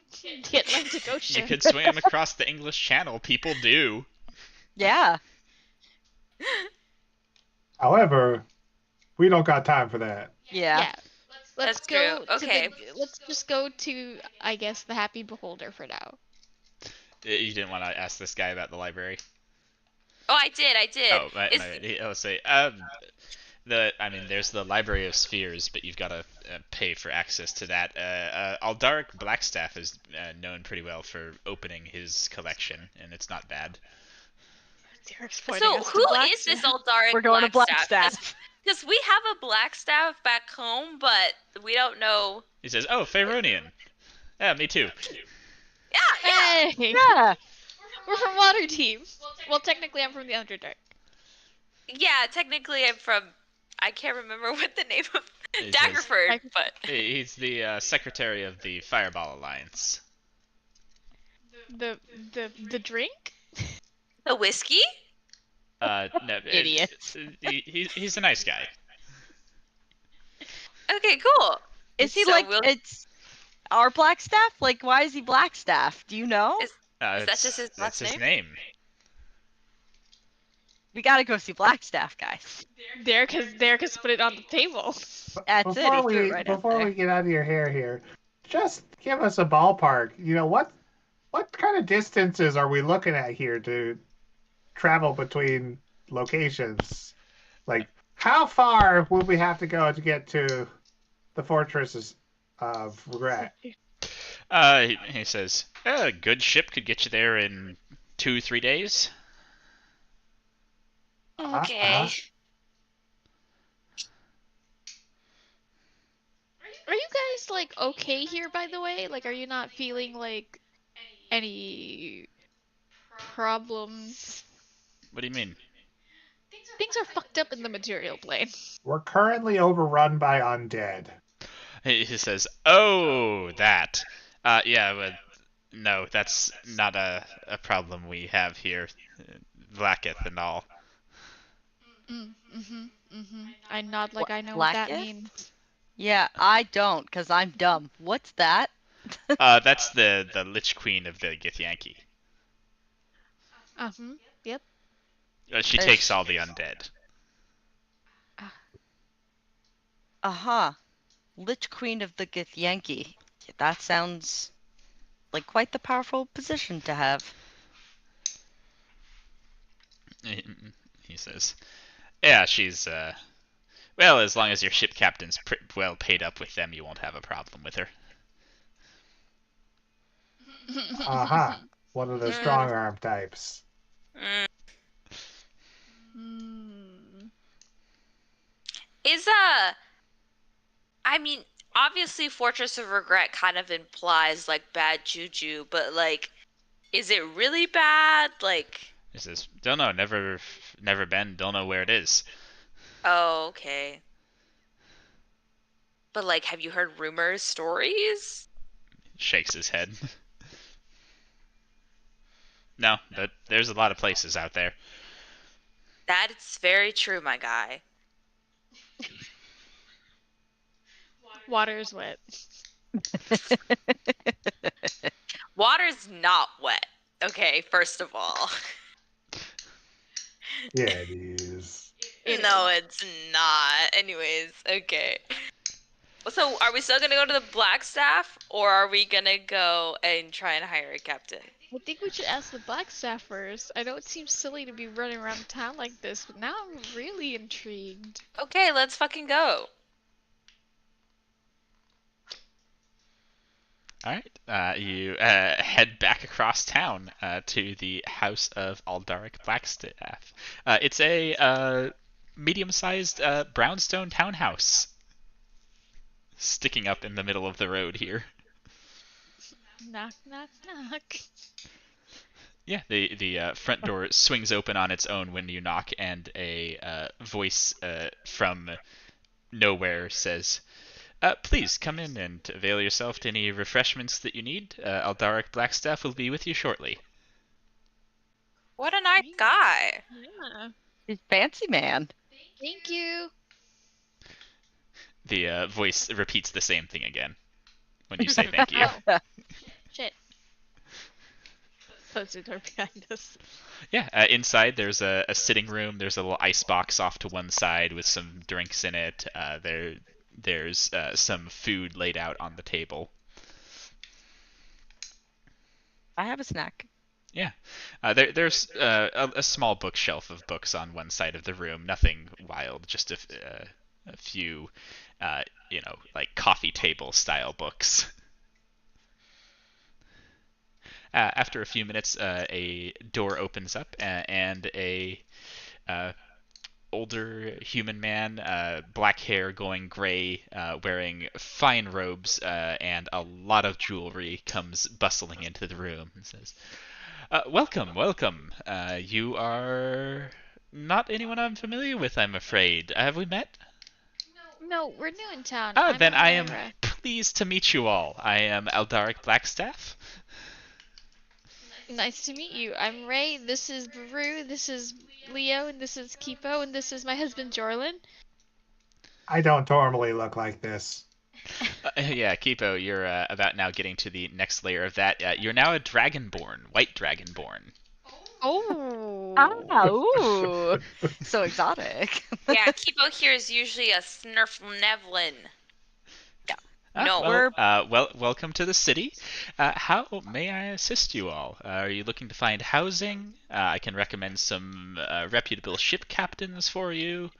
Atlantic Ocean. You could swim across the English Channel. People do. Yeah. However, we don't got time for that. Yeah. Yeah. Let's That's go true. to Okay. let's just go to, I guess, the Happy Beholder for now. You didn't want to ask this guy about the library. Oh, I did. Oh, Is- I'll say. There's the Library of Spheres, but you've got to pay for access to that. Aldaric Blackstaff is known pretty well for opening his collection, and it's not bad. Derek's pointing So us to who Blackstaff. is this Aldaric We're going to Blackstaff? Blackstaff. Because we have a Blackstaff back home, but we don't know. He says, "Oh, Faeronian. Yeah, me too." Yeah. Hey! Yeah. We're from Water Team. Well, technically, I'm from the Underdark. Yeah, technically I'm from. I can't remember what the name of He says- Daggerford, but He's the secretary of the Fireball Alliance. The drink? the whiskey. No, Idiot. He's a nice guy. Okay, cool. Is he So like we'll- it's our Blackstaff? Like, why is he Blackstaff? Do you know? Is that just his That's last his name? name. We gotta go see Blackstaff, guys. Derek has put it on the table. That's it. Before He threw we it right out before there. we get out of your hair here, just give us a ballpark. You know what kind of distances are we looking at here to travel between locations? Like, how far would we have to go to get to the fortresses of Regret? He says, a good ship could get you there in 2-3 days. Okay. Are you guys like okay here, by the way? Like, are you not feeling like any problems? What do you mean? Things are fucked up in the material plane. We're currently overrun by undead. He says, oh, that. Yeah, but no, that's not a problem we have here. Blacketh and all. I nod like I know what that Blacketh? means. Yeah, I don't, cause I'm dumb. What's that? That's the Lich Queen of the Githyanki. Yep. She takes all the undead. Uh-huh. Lich Queen of the Githyanki. That sounds like quite the powerful position to have. He says, yeah, she's, well, as long as your ship captain's well paid up with them, you won't have a problem with her. Aha. One of the strong arm types. Is I mean, obviously Fortress of Regret kind of implies like bad juju, but like, is it really bad? Like, He says, don't know, never been, don't know where it is. oh, okay. But like, have you heard rumors, stories? Shakes his head. No, but there's a lot of places out there. That's very true, my guy. Water's wet. Water's not wet. Okay, first of all. Yeah, it is. No, it's not. Anyways, okay. So, are we still gonna go to the Blackstaff, or are we gonna go and try and hire a captain? I think we should ask the Blackstaff first. I know it seems silly to be running around town like this, but now I'm really intrigued. Okay, let's fucking go. Alright, you head back across town to the House of Aldaric Blackstaff. It's a medium-sized brownstone townhouse sticking up in the middle of the road here. Knock, knock, knock. Yeah, the front door swings open on its own when you knock, and a voice from nowhere says, "Please come in and avail yourself to any refreshments that you need. Aldaric Blackstaff will be with you shortly." What a nice guy. Yeah. He's fancy man. Thank you. The voice repeats the same thing again when you say thank you. Shit. Close the door behind us. Yeah, inside there's a sitting room. There's a little ice box off to one side with some drinks in it. There's some food laid out on the table. I have a snack. Yeah, there's a small bookshelf of books on one side of the room. Nothing wild, just a few, like coffee table style books. After a few minutes, a door opens up, and a older human man, black hair going gray, wearing fine robes and a lot of jewelry, comes bustling into the room and says, "Welcome, welcome. You are not anyone I'm familiar with, I'm afraid. Have we met?" No, we're new in town. Ah, I'm then I am Elvira. pleased to meet you all. I am Aldaric Blackstaff. Nice to meet you. I'm Ray. This is Baru. This is Leo. And this is Kipo. And this is my husband, Jorlin. I don't normally look like this. Yeah, Kipo, you're about now getting to the next layer of that. You're now a Dragonborn, white Dragonborn. Oh. Ooh. So exotic. Yeah, Kipo here is usually a Snurflevlin. No. Welcome to the city. How may I assist you all? Are you looking to find housing? I can recommend some reputable ship captains for you.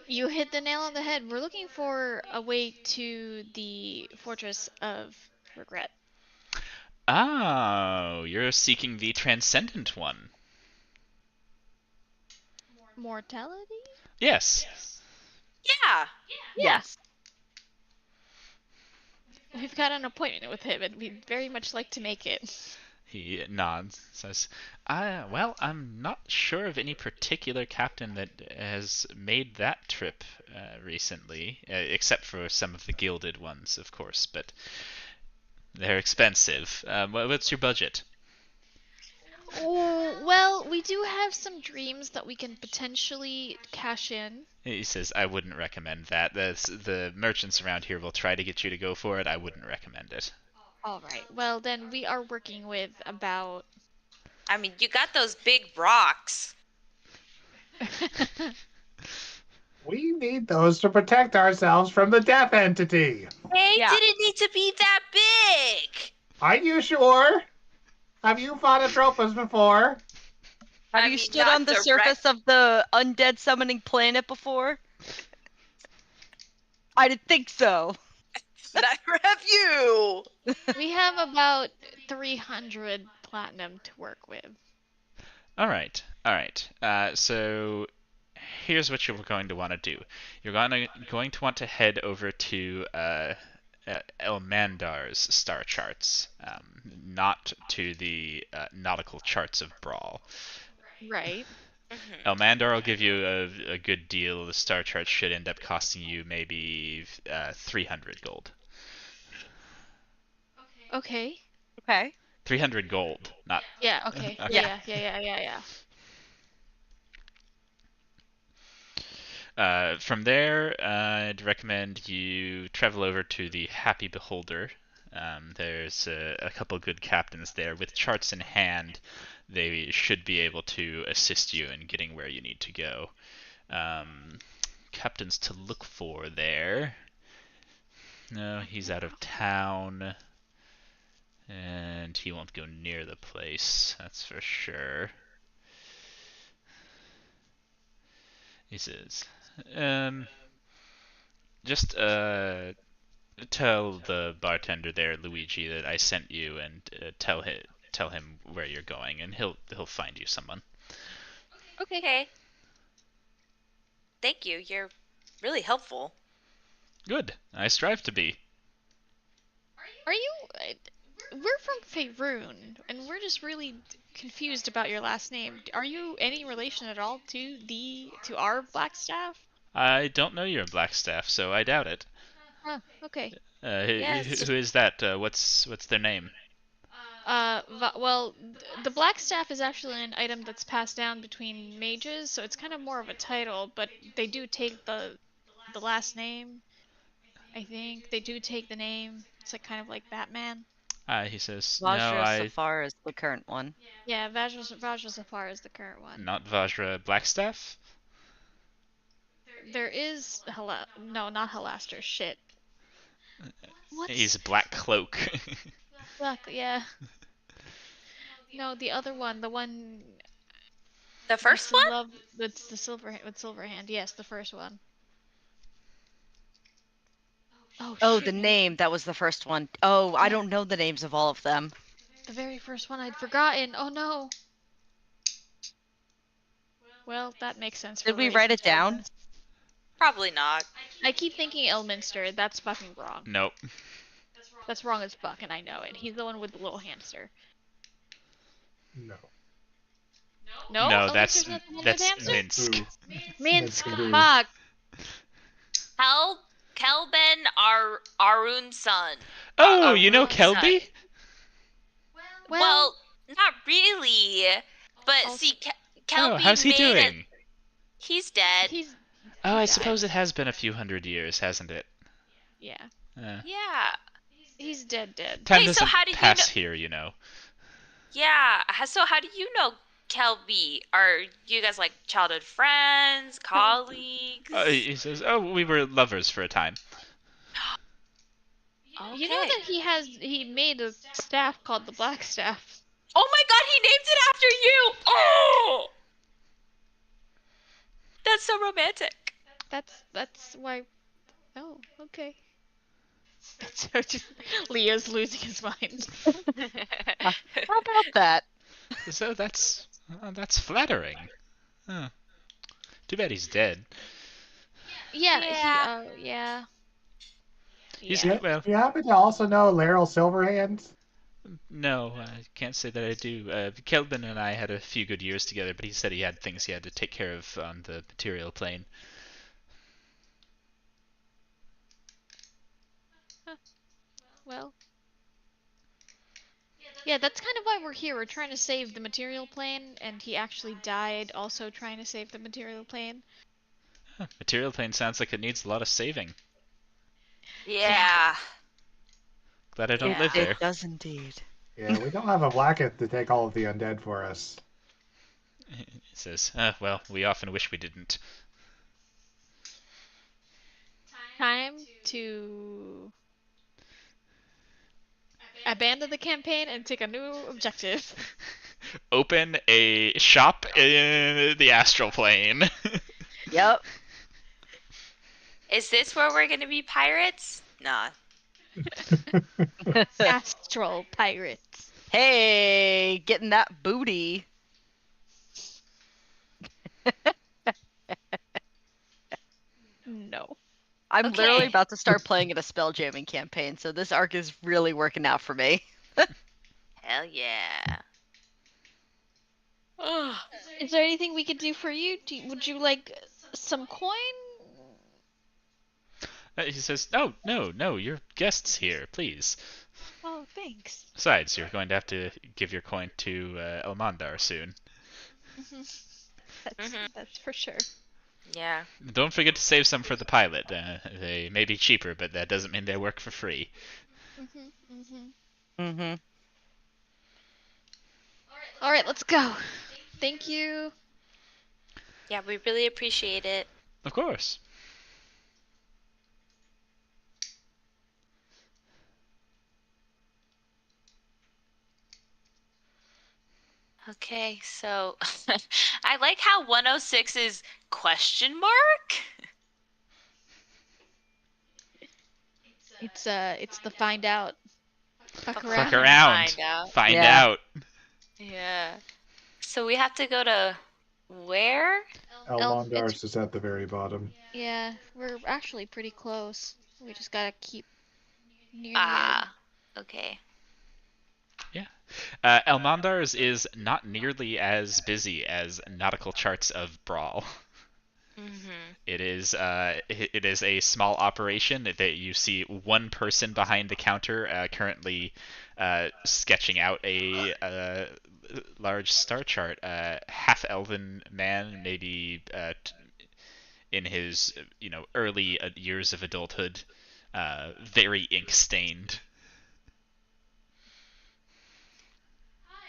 You hit the nail on the head. We're looking for a way to the Fortress of Regret. Oh, you're seeking the transcendent one. Mortality? Yes. Yeah. Yes. We've got an appointment with him, and we'd very much like to make it. He nods, says, well, I'm not sure of any particular captain that has made that trip recently, except for some of the gilded ones, of course, but they're expensive. What's your budget? Oh, well, we do have some dreams that we can potentially cash in. He says, I wouldn't recommend that. The merchants around here will try to get you to go for it. I wouldn't recommend it. All right. Well, then we are working with about... I mean, you got those big rocks. We need those to protect ourselves from the death entity. They Yeah. didn't need to be that big. Are you sure? Have you fought Atropos before? Have I you mean, stood not on the surface of the undead summoning planet before? I didn't think so. Neither have you. We have about 300 platinum to work with. All right. So here's what you're going to want to do. You're going to want to head over to Elmandar's star charts, not to the nautical charts of Brawl. Right. Elmandar will give you a good deal. The star charts should end up costing you maybe 300 gold. Okay. Okay. 300 gold, not... Yeah, okay. Okay. Yeah. From there, I'd recommend you travel over to the Happy Beholder. There's a couple good captains there. With charts in hand, they should be able to assist you in getting where you need to go. Captains to look for there. No, he's out of town. And he won't go near the place, that's for sure. He says, just tell the bartender there, Luigi, that I sent you, and tell him where you're going, and he'll find you someone. Okay. Thank you. You're really helpful. Good. I strive to be. Are you? We're from Faerun, and we're just really confused about your last name. Are you any relation at all to our Blackstaff? I don't know your Blackstaff, so I doubt it. Oh, okay. Yes. Who is that? What's their name? Well, the Blackstaff is actually an item that's passed down between mages, so it's kind of more of a title, but they do take the last name. I think they do take the name. It's like kind of like Batman. He says, no, Vajra I Safar is the current one. Yeah, Vajra Safar is the current one. not Vajra Blackstaff. There is no, not Halaster. Shit. What? He's Black Cloak. Black, yeah. No, the other one, the one. The first one? Love, that's the Silverhand. Yes, the first one. Oh, shit, the man. name. That was the first one. Oh, I don't know the names of all of them. The very first one I'd forgotten. Oh no. Well, that makes sense. Did for we race write it down? intelligence. Probably not. I keep thinking Elminster. That's fucking wrong. Nope. That's wrong as fuck, and I know it. He's the one with the little hamster. No. No, No, Elminster's not the one with hamster? Minsk. Ooh. Minsk. Minsk. Fuck. Kelben Arun's son. Oh, you know Arun's son. Kelby? Well, not really. But Also- see, Kelby Oh, how's he made it. doing? He's dead. he's Oh, I died. suppose it has been a few hundred years, hasn't it? yeah. Yeah. He's dead. Time Wait, so doesn't how do you pass here, Yeah. So how do you know Kelby? Are you guys like childhood friends, colleagues? He says, oh, we were lovers for a time. Okay. You know that he made a staff called the Black Staff. Oh my god, he named it after you! Oh! That's so romantic. That's why. Oh, okay. That's so just Leo's losing his mind. How about that? So that's flattering. Huh. Too bad he's dead. Yeah. Yeah. Yeah. He's Yeah. well. Do you happen to also know Laryl Silverhand? No, I can't say that I do. Kelvin and I had a few good years together, but he said he had things he had to take care of on the material plane. Well. Yeah, that's kind of why we're here. We're trying to save the material plane, and he actually died also trying to save the material plane. Huh, material plane sounds like it needs a lot of saving. Yeah. Glad I don't Yeah. live there. It does indeed. Yeah, we don't have a Blacketh to take all of the undead for us. He says, well, we often wish we didn't. Time to abandon the campaign and take a new objective. Open a shop in the astral plane. Yep. Is this where we're gonna be pirates? Nah. Astral pirates. Hey, getting that booty. No. I'm Okay. literally about to start playing in a spell jamming campaign, so this arc is really working out for me. Hell yeah. Ugh. Is there anything we could do for you? Would you like some coin? He says, oh, no, you're guests here, please. Oh, thanks. Besides, you're going to have to give your coin to Elmandar soon. That's for sure. Yeah. Don't forget to save some for the pilot. They may be cheaper, but that doesn't mean they work for free. Mm-hmm. All right, let's go. Thank you. Yeah, we really appreciate it. Of course. Okay, so I like how 106 is question mark. It's the find out. Fuck Fuck around. Fuck around. Find out. Find Yeah. out. Yeah. So we have to go to where? Elmondars is at the very bottom. Yeah, we're actually pretty close. We just gotta keep near Ah. Okay. Elmandar's is not nearly as busy as Nautical Charts of Brawl. Mm-hmm. It is a small operation that you see one person behind the counter currently sketching out a large star chart. Half elven man, maybe in his early years of adulthood, very ink stained.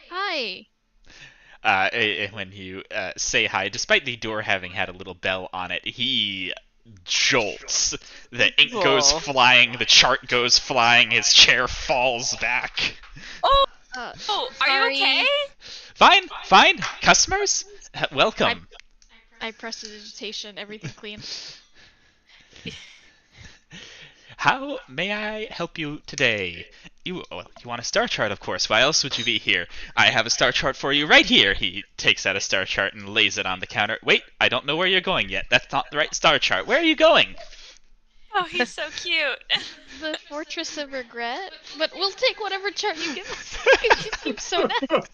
Hi. When you say hi, despite the door having had a little bell on it, he jolts. The ink goes Whoa. flying, the chart goes flying, his chair falls back. Oh, Uh, are you sorry. okay? Fine. Customers, welcome. I prestidigitation. Everything clean. How may I help you today? You want a star chart, of course. Why else would you be here? I have a star chart for you right here. He takes out a star chart and lays it on the counter. Wait, I don't know where you're going yet. That's not the right star chart. Where are you going? Oh, he's so cute. The Fortress of Regret. But we'll take whatever chart you give us. You seem so nice.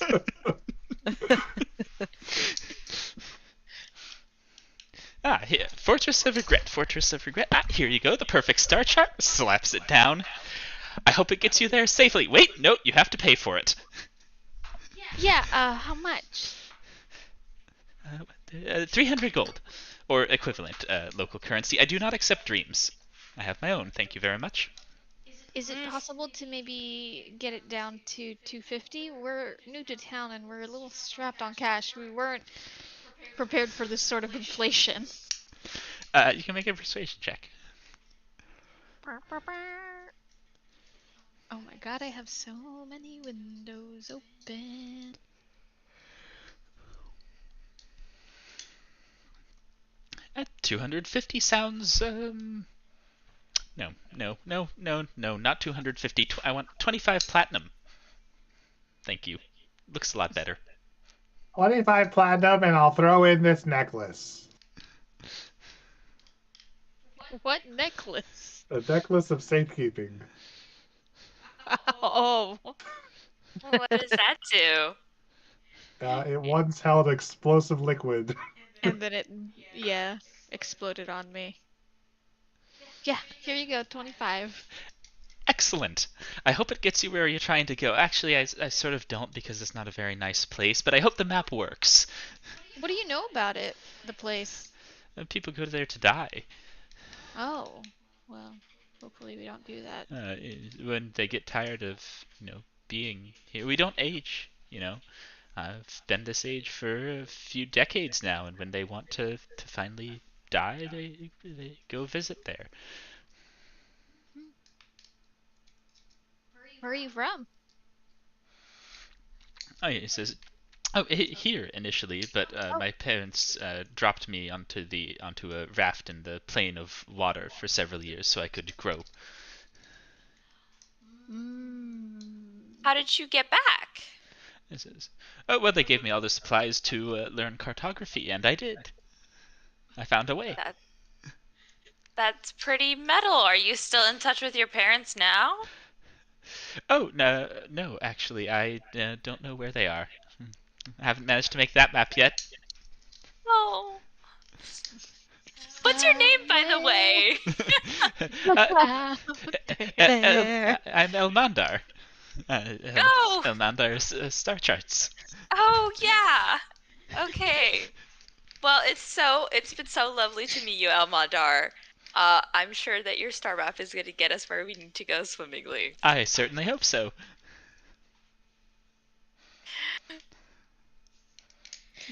Here, Fortress of Regret. Here you go, the perfect star chart. Slaps it down. I hope it gets you there safely. Wait, no, you have to pay for it. Yeah. How much? 300 gold, or equivalent local currency. I do not accept dreams. I have my own, thank you very much. Is it possible to maybe get it down to 250? We're new to town and we're a little strapped on cash. We weren't prepared for this sort of inflation. You can make a persuasion check. Oh my god, I have so many windows open. At 250 sounds, no, not 250. I want 25 platinum. Thank you. Looks a lot better. 25 platinum, and I'll throw in this necklace. What necklace? A necklace of safekeeping. Oh. What does that do? It once held explosive liquid. And then it, yeah, exploded on me. Yeah, here you go, 25. Excellent. I hope it gets you where you're trying to go. Actually, I sort of don't because it's not a very nice place, but I hope the map works. What do you know about it, the place? People go there to die. Oh, well, hopefully we don't do that. When they get tired of, being here. We don't age, I've been this age for a few decades now, and when they want to finally die, they go visit there. Where are you from? Oh, yeah, it says, here initially, but my parents dropped me onto a raft in the plain of water for several years so I could grow. How did you get back? It says, oh, well, they gave me all the supplies to learn cartography, and I did. I found a way. That's pretty metal. Are you still in touch with your parents now? Oh, no, actually, I don't know where they are. I haven't managed to make that map yet. Oh. What's your name, by the way? I'm Elmandar. Oh! Elmandar's star charts. Oh, yeah. Okay. Well, it's been so lovely to meet you, Elmandar. I'm sure that your star map is going to get us where we need to go swimmingly. I certainly hope so.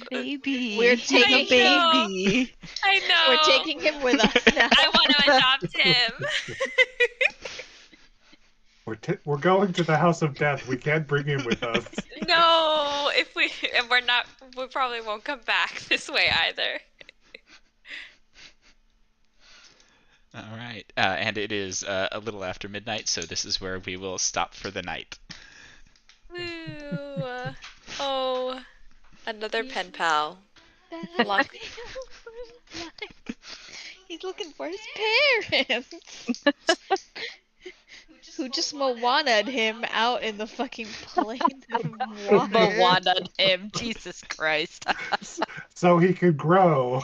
Baby. We're taking baby. I know. We're taking him with us now. I want to adopt him. We're going to the House of Death. We can't bring him with us. No, we probably won't come back this way either. All right, and it is a little after midnight, so this is where we will stop for the night. Woo. Oh, another pen pal. He's looking for his parents. who just Moana'd him out in the fucking plain of water. Moana'd him, Jesus Christ. So he could grow.